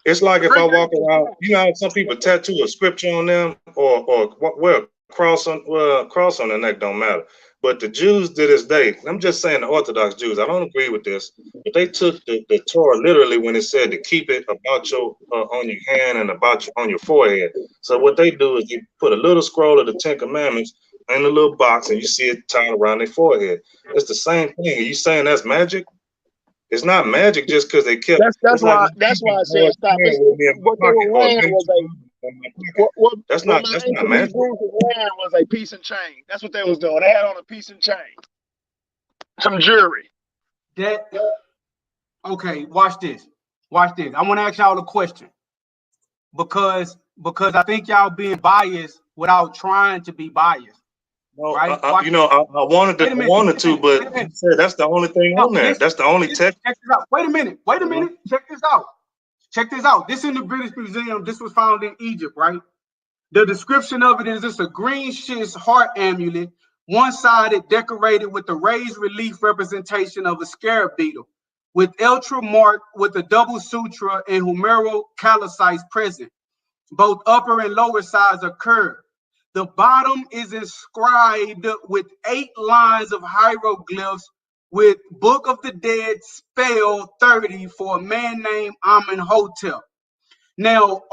It's like if Bring I that walk around, outside. you know how some people tattoo a scripture on them or wear a cross on the neck, don't matter. But the Jews to this day, I'm just saying the Orthodox Jews, I don't agree with this, but they took the Torah literally when it said to keep it about your on your hand and on your forehead. So what they do is they put a little scroll of the Ten Commandments in a little box and you see it tied around their forehead. It's the same thing. Are you saying that's magic? It's not magic just because they kept. That's It's like why me I keeping said Lord's stop. Prayer with me in my What they pocket were or wearing was in my pocket. That's what not my ancient magic. Hebrews were wearing was a piece and chain. That's what they was doing. They had on a piece and chain, some jewelry. That okay, watch this. Watch this. I want to ask y'all a question because I think y'all being biased without trying to be biased. No, Right? I wanted Wait a minute. to, but you said that's the only thing No, on there. listen, That's the only text. check this out. Wait a minute. Check this out. This in the British Museum. This was found in Egypt, right? The description of it is it's a green schist heart amulet, one-sided, decorated with a raised relief representation of a scarab beetle, with ultra marked with a double sutra and humeral calicites present. Both upper and lower sides are curved. The bottom is inscribed with 8 lines of hieroglyphs with Book of the Dead spell 30 for a man named Amenhotep. Now,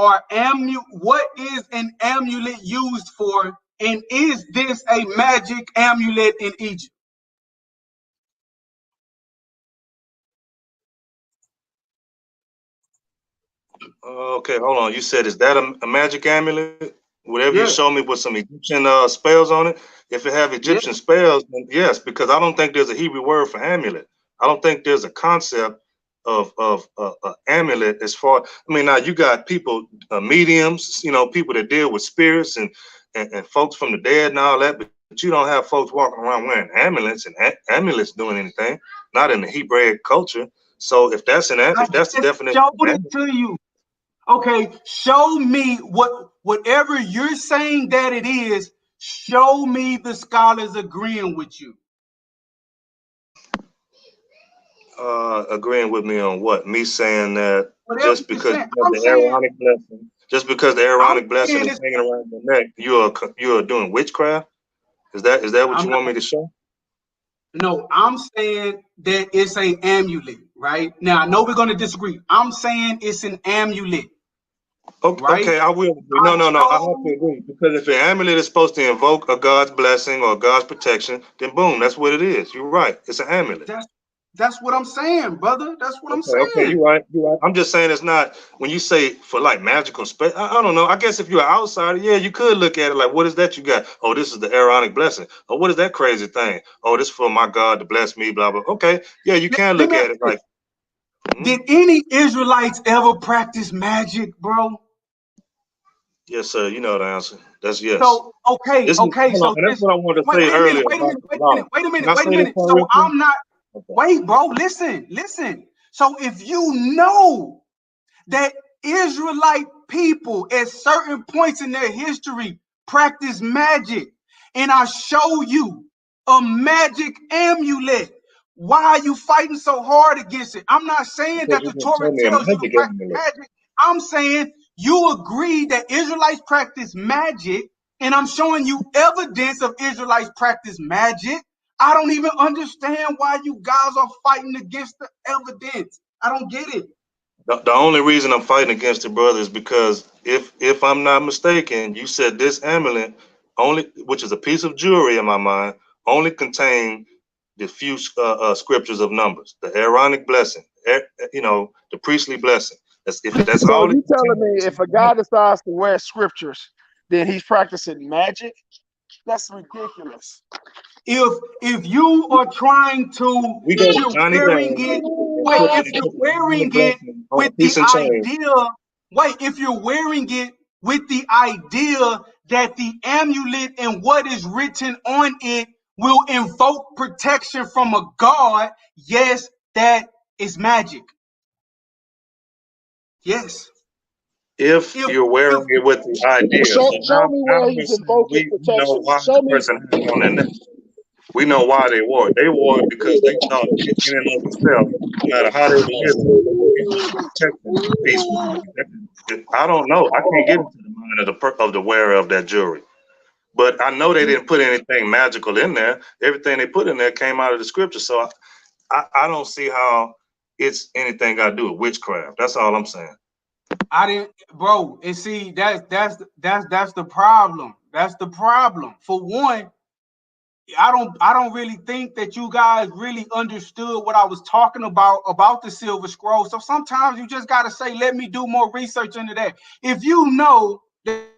what is an amulet used for, and is this a magic amulet in Egypt? Okay, hold on. You said, is that a magic amulet? Whatever you Yeah, show me with some Egyptian spells on it. If it have yeah. Egyptian spells, then yes, because I don't think there's a Hebrew word for amulet. I don't think there's a concept of amulet as far. I mean, now you got people, mediums, people that deal with spirits and folks from the dead and all that, but you don't have folks walking around wearing amulets and amulets doing anything. Not in the Hebraic culture. So if that's I if that's the just definition showed of it amulet, to you. Okay, show me whatever you're saying that it is. Show me the scholars agreeing with you. agreeing with me on what? Me saying that Whatever just you're because saying, you have I'm the saying, Aaronic blessing, just because the I'm Aaronic blessing saying is it's. hanging around your neck, you are doing witchcraft? Is that what I'm you not. want me to show? No, I'm saying that it's an amulet, right? Now I know we're gonna disagree. I'm saying it's an amulet, Okay, right? okay, I will agree. I No, I have to showed. agree because if an amulet is supposed to invoke a God's blessing or God's protection, then boom, that's what it is. You're right. It's an amulet. That's what I'm saying, brother. That's what I'm Okay, saying. you're right. You're right. I'm just saying it's not when you say for like magical space. I don't know. I guess if you're an outsider, yeah, you could look at it like, what is that you got? Oh, this is the Aaronic blessing. Oh, what is that crazy thing? Oh, this is for my God to bless me, blah blah. Okay, yeah, you can Let look me ask at it you like, this. Did any Israelites ever practice magic, bro? yes, sir. You know the answer. That's yes. So okay, This is okay. hold on, So and that's this what I wanted to wait, say wait a minute, earlier wait a about minute, the wait a law. minute, wait a Can minute, I wait a say this minute. one So real quick? I'm not Okay. wait, bro, listen. So if you know that Israelite people at certain points in their history practice magic, and I show you a magic amulet. Why are you fighting so hard against it? I'm not saying Because that you the didn't show Torah me a tells you to magic practice amulet. magic. I'm saying you agree that Israelites practice magic, and I'm showing you evidence of Israelites practice magic. I don't even understand why you guys are fighting against the evidence. I don't get it. The only reason I'm fighting against it, brother, is because if I'm not mistaken, you said this amulet only, which is a piece of jewelry in my mind, only contained the few scriptures of numbers, the Aaronic blessing, the priestly blessing. That's So all it you telling me if a guy contains. decides to wear scriptures, then he's practicing magic? That's ridiculous. If you are trying to, We go if to you're Johnny wearing Dang it, and wait, put if and you're put the wearing Aaronic it blessing on a with the piece and chain. idea, wait, if you're wearing it with the idea that the amulet and what is written on it will invoke protection from a god, yes, that is magic. Yes. If If you're wearing if it with the idea, so Show me now where we're he's saying invoking we know protection. why Show the me. person has it on their neck. We know why they wore it. They wore it because they thought in and of itself, no matter how they were living, it was a protection piece for them. I don't know. I can't get into the mind of the wearer of that jewelry. But I know they didn't put anything magical in there. Everything they put in there came out of the scripture. So I don't see how it's anything got to do with witchcraft. That's all I'm saying. I didn't, bro, and see that's the problem. That's the problem. For one, I don't really think that you guys really understood what I was talking about the silver scroll. So sometimes you just got to say, let me do more research into that. If you know that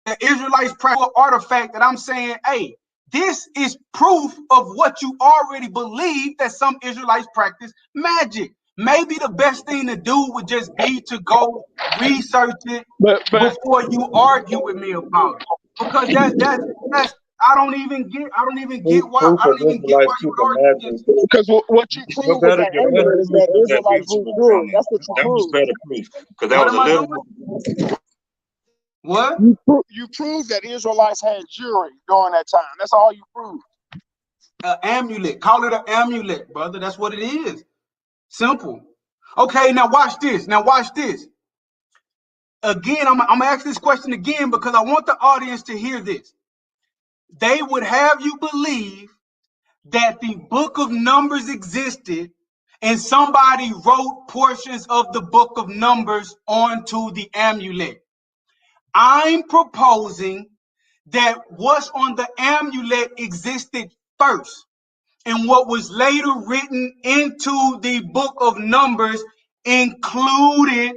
the Israelites practice artifact that I'm saying, hey, this is proof of what you already believe, that some Israelites practice magic. Maybe the best thing to do would just be to go research it But before you argue with me about it. Because that's I don't even get why Proof of Israelites you would keeping argue magic. against it. because what you What prove with better, that what better amulet is proof that than that Israelites Jesus ruled was jewelry. coming? That's what you That was prove. better proof. Because that What was a am I little. doing? What? You prove that Israelites had jewelry during that time. That's all you prove. An amulet. Call it an amulet, brother. That's what it is. Simple. Okay, now watch this. Again, I'm gonna ask this question again because I want the audience to hear this. They would have you believe that the book of Numbers existed and somebody wrote portions of the book of Numbers onto the amulet. I'm proposing that what's on the amulet existed first, and what was later written into the book of Numbers included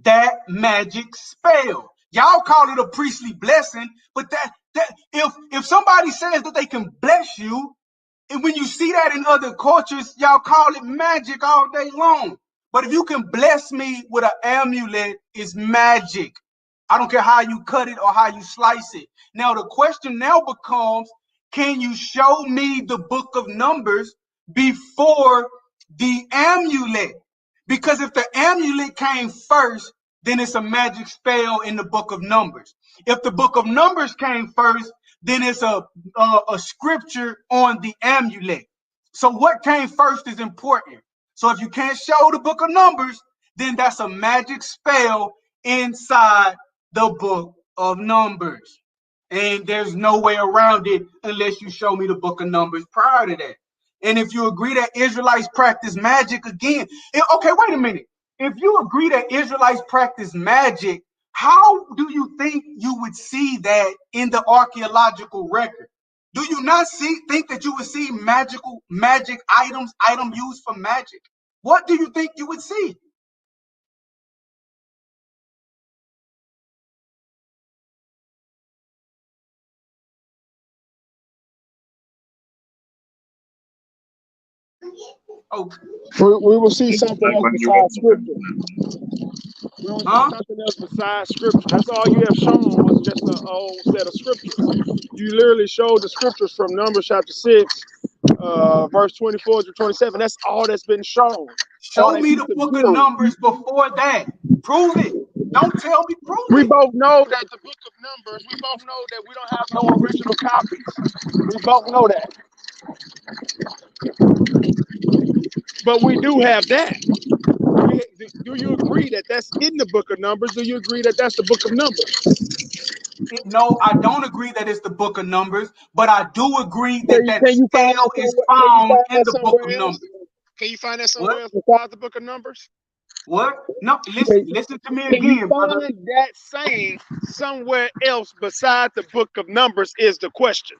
that magic spell. Y'all call it a priestly blessing, but that if somebody says that they can bless you, and when you see that in other cultures, y'all call it magic all day long. But if you can bless me with an amulet, it's magic. I don't care how you cut it or how you slice it. Now, the question now becomes, can you show me the book of Numbers before the amulet? Because if the amulet came first, then it's a magic spell in the book of Numbers. If the book of Numbers came first, then it's a scripture on the amulet. So what came first is important. So if you can't show the book of Numbers, then that's a magic spell inside the book of Numbers. And there's no way around it unless you show me the book of Numbers prior to that. And if you agree that Israelites practice magic again, okay, wait a minute. If you agree that Israelites practice magic, how do you think you would see that in the archaeological record? Do you not think that you would see magic item used for magic? What do you think you would see? Oh, We will see something Like else when you besides open scripture. We will see huh? something else besides scripture. That's all you have shown was just a whole set of scriptures. You literally showed the scriptures from Numbers chapter 6, verse 24 to 27. That's all that's been shown. All Show that me piece the of book of jewelry. Numbers before that. Prove it. Don't tell me, prove We it. both know that the book of Numbers, we both know that we don't have no original copies. We both know that. But we do have that. Do you agree that that's in the book of Numbers? Do you agree that that's the book of Numbers? No, I don't agree that it's the book of Numbers, but I do agree that that Can you find spell that is somewhere? Can you found find in that the book of somewhere else? Numbers. Can you find that somewhere What? else besides the book of Numbers? What? No, listen to me Can you again, find brother. that saying somewhere else besides the book of Numbers is the question.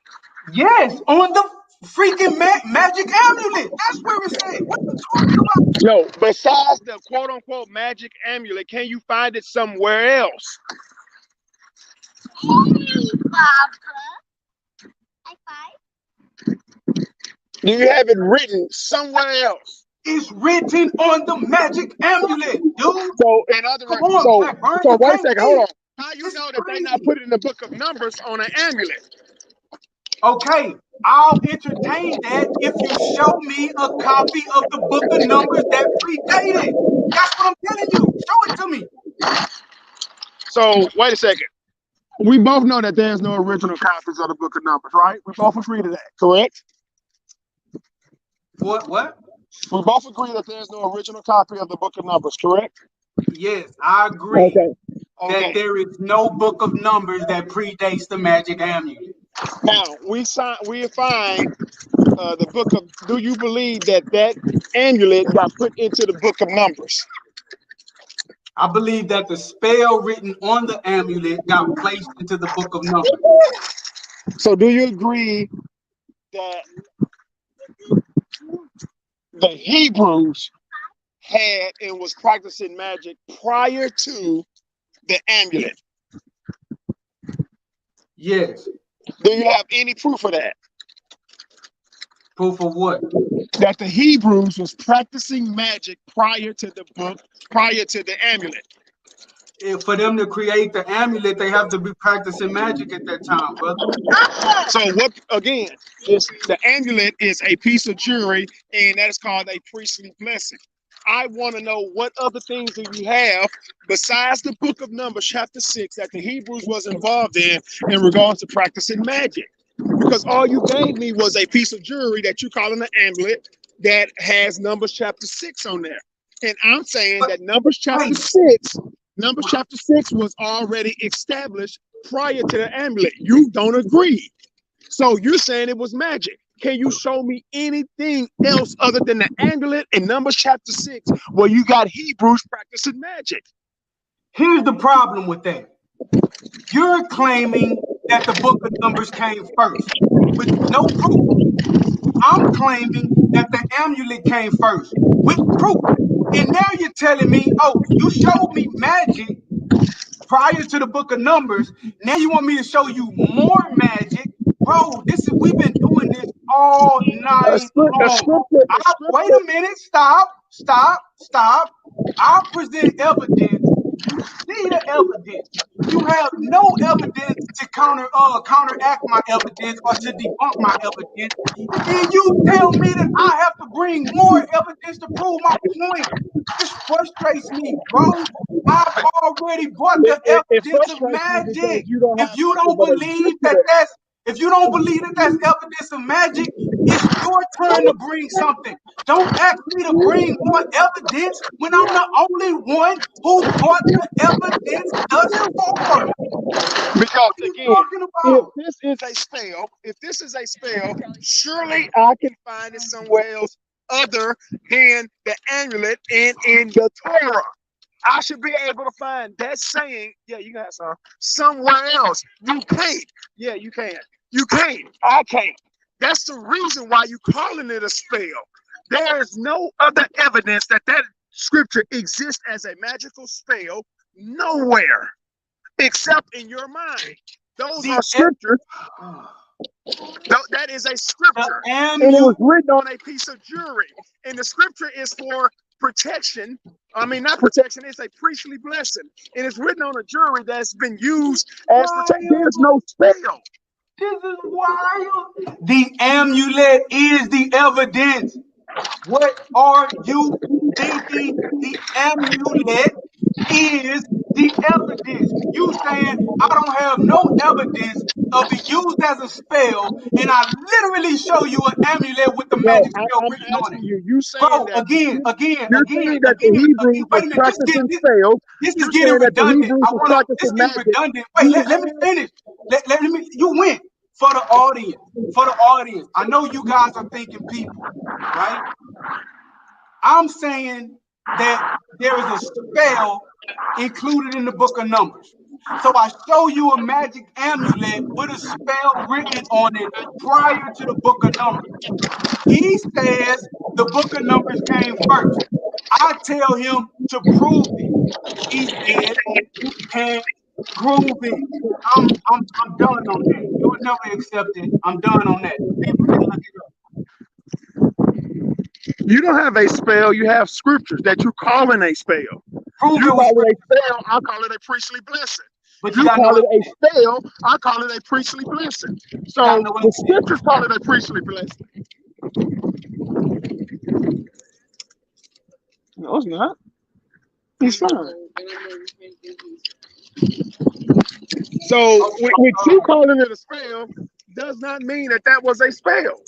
Yes, on the freaking magic amulet. That's where it's at. What are you talking about? No, besides the quote unquote magic amulet, can you find it somewhere else? Do you have it written somewhere else? It's written on the magic amulet, dude. So, in other Come words, on, Blackburn. so You wait a can't second, be. hold on. How you This is know that they not crazy. put it in the book of Numbers on an amulet? Okay, I'll entertain that if you show me a copy of the book of Numbers that predated. That's what I'm telling you. Show it to me. So, wait a second. We both know that there's no original copies of the book of Numbers, right? We both agree to that, correct? What? We both agree that there's no original copy of the book of Numbers, correct? Yes, I agree that Okay. there is no book of Numbers that predates the magic amulet. Now we find the book of. Do you believe that amulet got put into the book of Numbers? I believe that the spell written on the amulet got placed into the book of Numbers. So do you agree that the Hebrews had and was practicing magic prior to the amulet? Yes. Do you have any proof of that? Proof of what? That the Hebrews was practicing magic prior to the book, prior to the amulet. For them to create the amulet, they have to be practicing magic at that time, brother. So what, again, is the amulet is a piece of jewelry, and that is called a priestly blessing. I want to know what other things do you have besides the book of Numbers chapter 6 that the Hebrews was involved in regards to practicing magic? Because all you gave me was a piece of jewelry that you call an amulet that has Numbers chapter 6 on there. And I'm saying that Numbers chapter 6 was already established prior to the amulet. You don't agree. So you're saying it was magic. Can you show me anything else other than the amulet in Numbers chapter 6 where you got Hebrews practicing magic? Here's the problem with that. You're claiming that the book of Numbers came first with no proof. I'm claiming that the amulet came first with proof. And now you're telling me, oh, you showed me magic prior to the book of Numbers. Now you want me to show you more magic? Bro, we've been doing this all night long. Wait a minute, stop. I'll present evidence. You see the evidence. You have no evidence to counteract my evidence or to debunk my evidence. And then you tell me that I have to bring more evidence to prove my point. This frustrates me, bro. I've already brought the evidence of magic. If you don't believe that that's evidence of magic, it's your turn to bring something. Don't ask me to bring more evidence when I'm the only one who brought the evidence thus far. Because again, if this is a spell, surely I can find it somewhere else other than the amulet and in the Torah. I should be able to find that saying. Yeah, you got some somewhere else. You can't. Yeah, you can. You can't. I can't. That's the reason why you calling it a spell. There is no other evidence that scripture exists as a magical spell nowhere except in your mind. Those are scriptures. That is a scripture. And it was written on a piece of jewelry. And the scripture is for protection. I mean, not protection, it's a priestly blessing. And it's written on a jewelry that's been used as protection. There's no spell. This is wild. The amulet is the evidence. What are you thinking? The amulet is the evidence. You saying I don't have no evidence of it used as a spell, and I literally show you an amulet with the magic spell written on it. You saying bro, that again. Wait a minute, this is getting redundant. This is getting redundant. Wait, let me finish. Let me. You went for the audience. I know you guys are thinking people, right? I'm saying that there is a spell included in the book of Numbers. So I show you a magic amulet with a spell written on it prior to the book of Numbers. He says the book of Numbers came first. I tell him to prove it. He said you can't prove it. I'm done on that. You'll never accept it. I'm done on that. People can look it up. You don't have a spell, you have scriptures that you calling a spell. Prove you it call it a spell, I call it a priestly blessing. But you call it a spell, I call it a priestly blessing. So the scriptures call it a priestly blessing. No, it's not. It's fine. So with you calling it a spell does not mean that was a spell.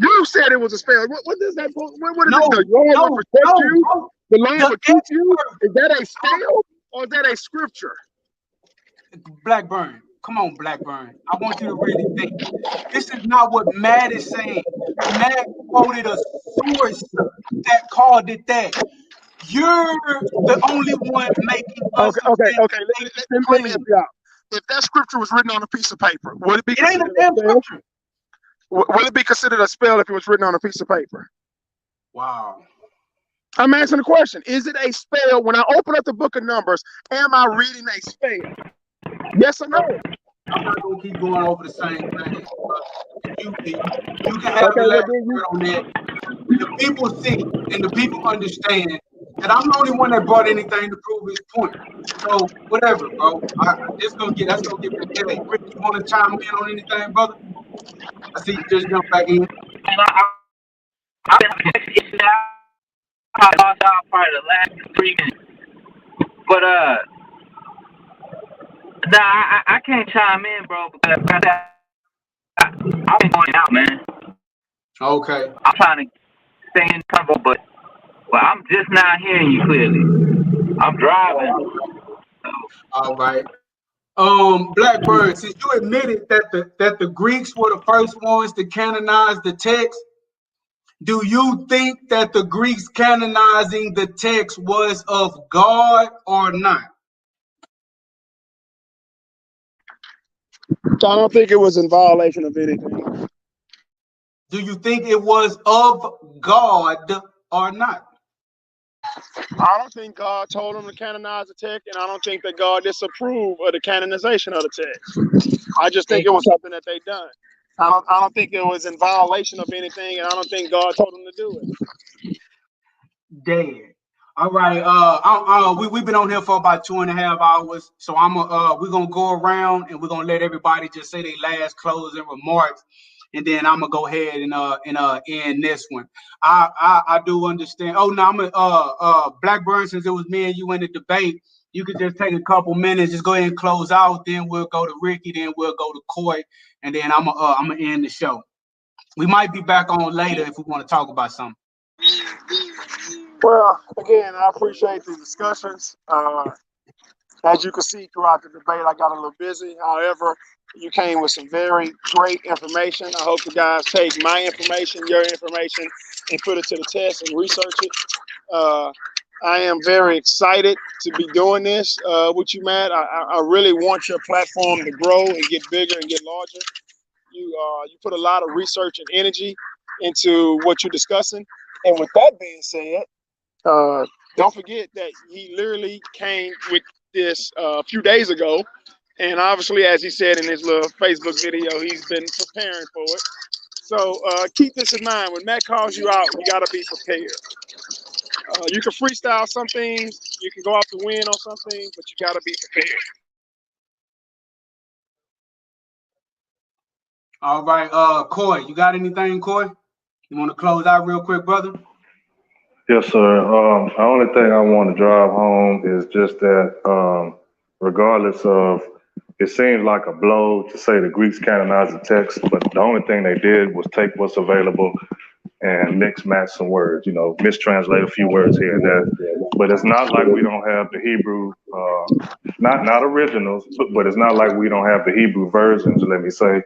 You said it was a spell. What does that? What is it? The Lord will protect you. The Lord will keep you. Is that a spell or is that a scripture? Blackburn, come on, Blackburn. I want you to really think. This is not what Matt is saying. Matt quoted a source that called it that. You're the only one making us. Okay. Let me help you out. if that scripture was written on a piece of paper, would it be It ain't a considered a damn spell? scripture. Would it be considered a spell if it was written on a piece of paper? Wow. I'm asking the question. Is it a spell? When I open up the book of Numbers, am I reading a spell? Yes or no? I'm not gonna keep going over the same thing. You can have Okay, the well last then word on that. The people see and the people understand that I'm the only one that brought anything to prove his point. So whatever, bro. That's gonna get me a headache. Rick, you want to chime in on anything, brother? I see you just jump back in. And I've been I lost out probably the last 3 minutes. But nah, I can't chime in, bro, because I've been going out, man. Okay. I'm trying to stay in combo, but I'm just not hearing you clearly. I'm driving. All right. Blackburn, since you admitted that the Greeks were the first ones to canonize the text, do you think that the Greeks canonizing the text was of God or not? I don't think it was in violation of anything. Do you think it was of God or not? I don't think God told them to canonize the text, and I don't think that God disapproved of the canonization of the text. I just think it was something that they done. I don't think it was in violation of anything, and I don't think God told them to do it. Dead. All right. We've been on here for about 2.5 hours, so we're gonna go around and we're gonna let everybody just say their last closing remarks, and then I'm gonna go ahead and end this one. I do understand. Oh no, Blackburn, since it was me and you in the debate, you could just take a couple minutes, just go ahead and close out. Then we'll go to Ricky, then we'll go to Coy, and then I'm gonna end the show. We might be back on later if we want to talk about something. Well, again, I appreciate the discussions. As you can see throughout the debate, I got a little busy. However, you came with some very great information. I hope you guys take my information, your information, and put it to the test and research it. I am very excited to be doing this with you, Matt. I really want your platform to grow and get bigger and get larger. You put a lot of research and energy into what you're discussing. And with that being said, don't forget that he literally came with this a few days ago. And obviously, as he said in his little Facebook video, he's been preparing for it. So keep this in mind. When Matt calls you out, you got to be prepared. You can freestyle some things, you can go off the wind on some things, but you got to be prepared. All right, Coy, you got anything, Coy? You want to close out real quick, brother? Yes, sir. The only thing I want to drive home is just that, regardless of, it seems like a blow to say the Greeks canonized the text, but the only thing they did was take what's available and mix match some words, mistranslate a few words here and there. But it's not like we don't have the Hebrew, not originals, but it's not like we don't have the Hebrew versions, let me say,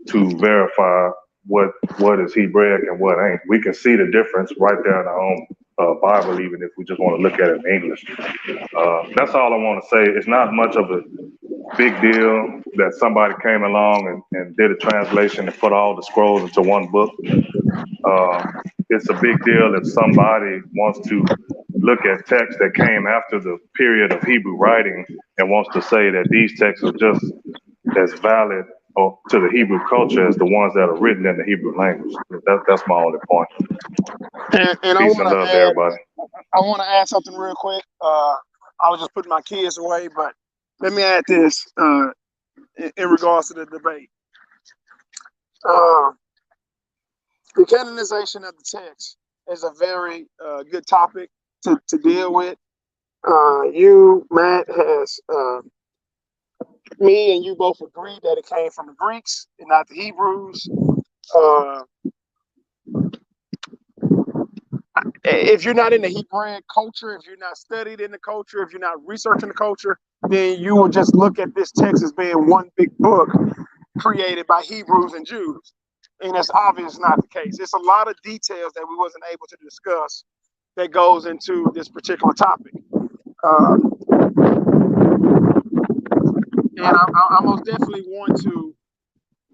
to verify what is Hebraic and what ain't. We can see the difference right there in our own Bible, even if we just want to look at it in English. That's all I want to say. It's not much of a big deal that somebody came along and did a translation and put all the scrolls into one book. It's a big deal if somebody wants to look at texts that came after the period of Hebrew writing and wants to say that these texts are just as valid to the Hebrew culture as the ones that are written in the Hebrew language. That's my only point. And Peace and love to everybody. I want to add something real quick. I was just putting my kids away, but let me add this in regards to the debate. The canonization of the text is a very good topic to deal with. You, Matt, me and you both agreed that it came from the Greeks and not the Hebrews. If you're not in the Hebraic culture, if you're not studied in the culture, if you're not researching the culture, then you will just look at this text as being one big book created by Hebrews and Jews. And it's obvious not the case. It's a lot of details that we wasn't able to discuss that goes into this particular topic. And I most definitely want to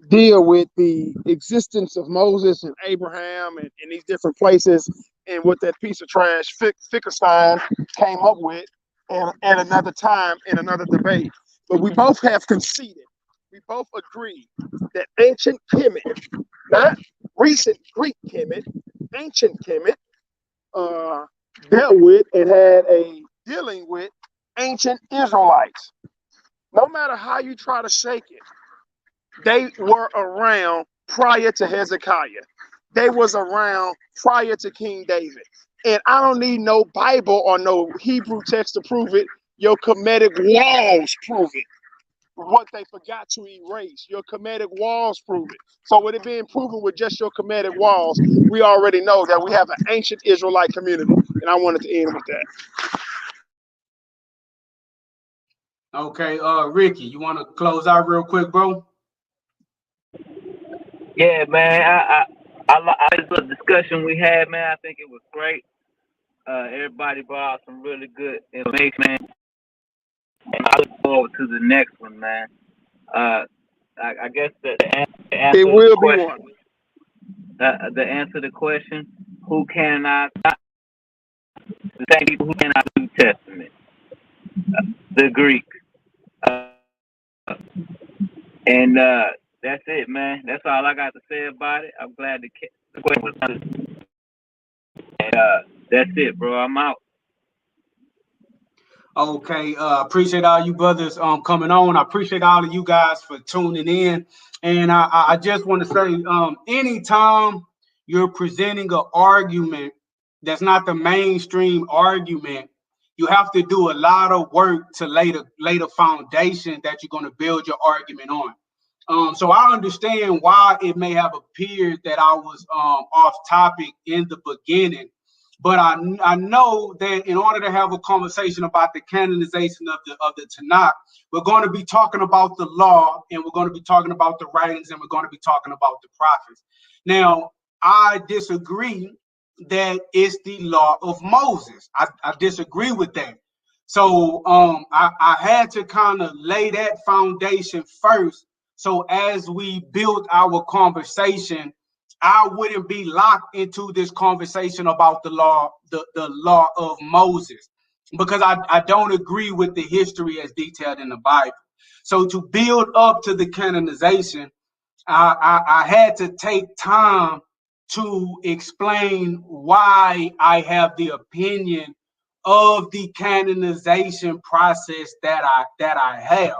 deal with the existence of Moses and Abraham and these different places and what that piece of trash Fickenstein came up with and at another time in another debate. But we both have conceded, we both agree that ancient Kemet, not recent Greek Kemet, ancient Kemet, dealt with and had a dealing with ancient Israelites. No matter how you try to shake it, they were around prior to Hezekiah. They was around prior to King David. And I don't need no Bible or no Hebrew text to prove it. Your Kemetic walls prove it. What they forgot to erase, your Kemetic walls prove it. So with it being proven with just your Kemetic walls, we already know that we have an ancient Israelite community. And I wanted to end with that. Okay, Ricky, you want to close out real quick, bro? Yeah, man. I like the discussion we had, man. I think it was great. Everybody brought out some really good information, man. And I look forward to the next one, man. I guess the answer It will be one. The answer to the question, who canonized the same people who canonized the New Testament, the Greeks, and that's it, man. That's all I got to say about it. I'm glad the question was done. And that's it, bro. I'm out. Okay, appreciate all you brothers coming on. I appreciate all of you guys for tuning in. And I just want to say, anytime you're presenting an argument that's not the mainstream argument, you have to do a lot of work to lay the foundation that you're going to build your argument on. So I understand why it may have appeared that I was off topic in the beginning. But I know that in order to have a conversation about the canonization of the Tanakh, we're going to be talking about the law, and we're going to be talking about the writings, and we're going to be talking about the prophets. Now, I disagree that it's the law of Moses. I disagree with that. So I had to kind of lay that foundation first. So as we build our conversation, I wouldn't be locked into this conversation about the law of Moses, because I don't agree with the history as detailed in the Bible. So to build up to the canonization, I had to take time to explain why I have the opinion of the canonization process that I have.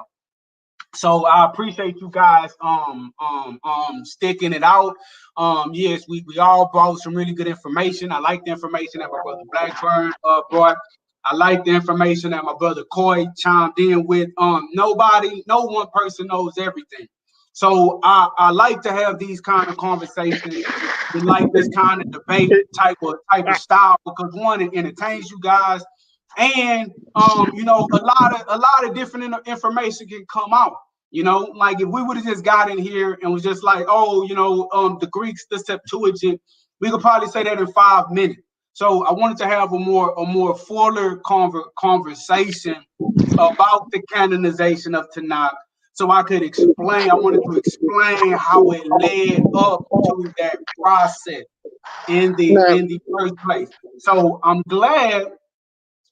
So I appreciate you guys sticking it out. Yes, we all brought some really good information. I like the information that my brother Blackburn brought. I like the information that my brother Coy chimed in with. No one person knows everything. So I like to have these kind of conversations. We like this kind of debate type of style, because one, it entertains you guys, and you know, a lot of different information can come out. You know, like if we would have just got in here and was just like, oh, you know, the Greeks, the Septuagint, we could probably say that in 5 minutes. So I wanted to have a more fuller conversation about the canonization of Tanakh, so I could explain. I wanted to explain how it led up to that process in the first place. So I'm glad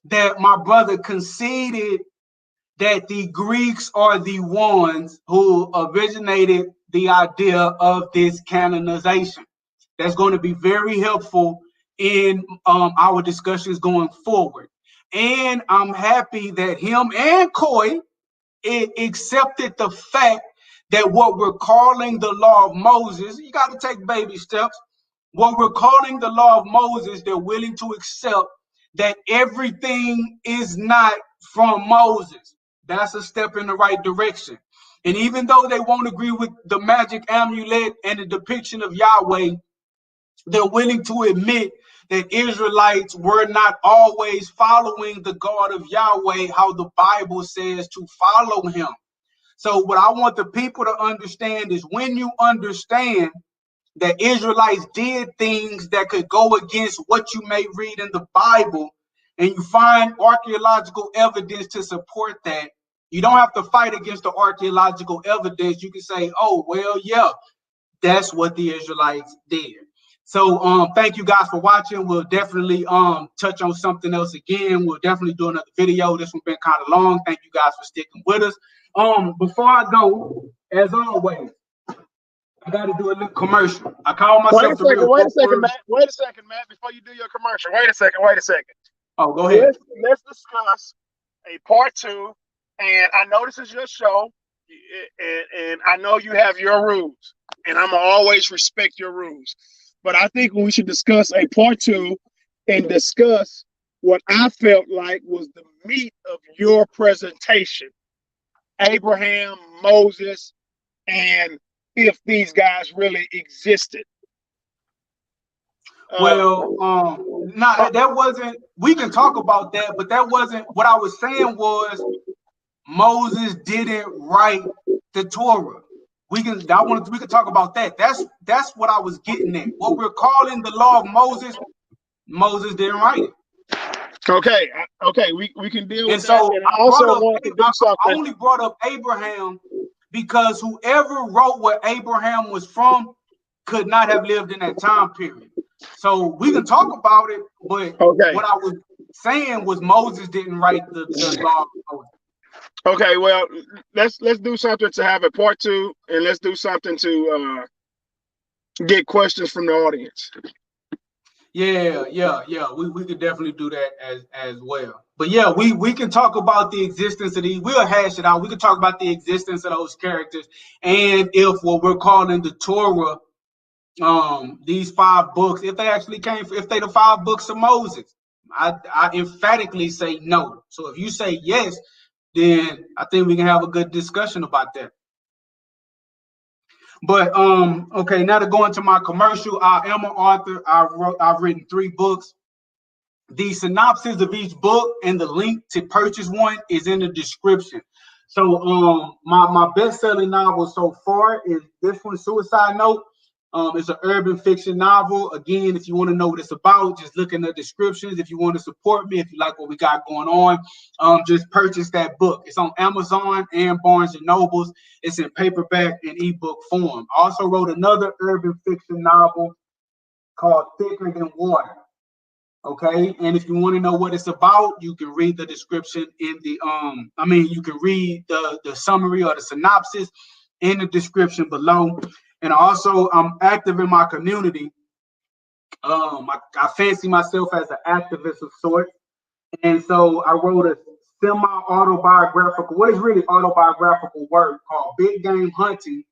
that my brother conceded that the Greeks are the ones who originated the idea of this canonization. That's going to be very helpful in our discussions going forward. And I'm happy that him and Coy accepted the fact that what we're calling the law of Moses, you got to take baby steps. What we're calling the law of Moses, they're willing to accept that everything is not from Moses. That's a step in the right direction. And even though they won't agree with the magic amulet and the depiction of Yahweh, they're willing to admit that Israelites were not always following the God of Yahweh, how the Bible says to follow him. So what I want the people to understand is, when you understand that Israelites did things that could go against what you may read in the Bible, and you find archaeological evidence to support that, You don't have to fight against the archaeological evidence. You can say, oh, well, yeah, that's what the Israelites did. So thank you guys for watching. We'll definitely touch on something else again. We'll definitely do another video. This one's been kind of long. Thank you guys for sticking with us. Before I go, as always, I got to do a little commercial. I call myself Wait a second, Matt. Before you do your commercial, wait a second. Oh, go ahead. Let's discuss a part 2. And I know this is your show, and I know you have your rules, and I'm gonna always respect your rules. But I think we should discuss a part 2 and discuss what I felt like was the meat of your presentation: Abraham, Moses, and if these guys really existed. That wasn't. We can talk about that, but that wasn't what I was saying. Was Moses didn't write the Torah. We can talk about that. That's what I was getting at. What we're calling the law of Moses, Moses didn't write it. Okay, we can deal with that. And I only brought up Abraham because whoever wrote where Abraham was from could not have lived in that time period. So we can talk about it, but what I was saying was Moses didn't write the law of Moses. Okay, well, let's do something to have a part 2, and let's do something to get questions from the audience. Yeah. We could definitely do that as well. But yeah, we can talk about the existence of these. We'll hash it out. We can talk about the existence of those characters, and if what we're calling the Torah, these 5 books, if they actually if they the 5 books of Moses. I emphatically say no. So if you say yes, then I think we can have a good discussion about that. But okay, now to go into my commercial, I am an author. I've written 3 books. The synopsis of each book and the link to purchase one is in the description. So my best-selling novel so far is this one, Suicide Note. It's an urban fiction novel. Again, if you want to know what it's about, just look in the descriptions. If you want to support me, if you like what we got going on, just purchase that book. It's on Amazon and Barnes and Nobles. It's in paperback and ebook form. I also wrote another urban fiction novel called Thicker Than Water. Okay, and if you want to know what it's about, you can read the description in the you can read the summary or the synopsis in the description below. And also, I'm active in my community. I fancy myself as an activist of sorts. And so I wrote a semi-autobiographical, what is really autobiographical work called Big Game Hunting,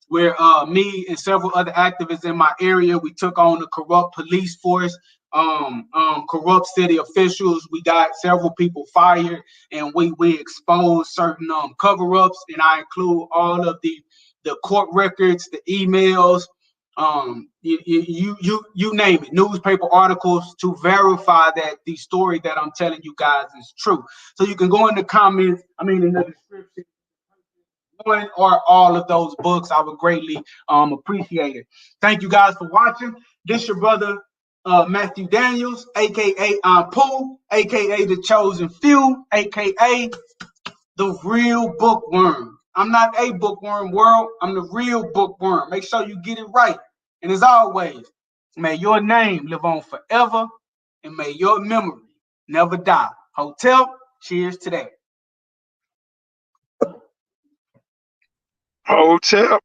where me and several other activists in my area, we took on the corrupt police force, corrupt city officials. We got several people fired, and we exposed certain cover-ups, and I include all of the court records, the emails, you name it, newspaper articles to verify that the story that I'm telling you guys is true. So you can go in the comments, in the description, one or all of those books. I would greatly appreciate it. Thank you guys for watching. This your brother Matthew Daniels, aka Anpu, aka the Chosen Few, aka the real bookworm. I'm not a bookworm, world. I'm the real bookworm. Make sure you get it right. And as always, may your name live on forever, and may your memory never die. Hotel, cheers to that. Hotel.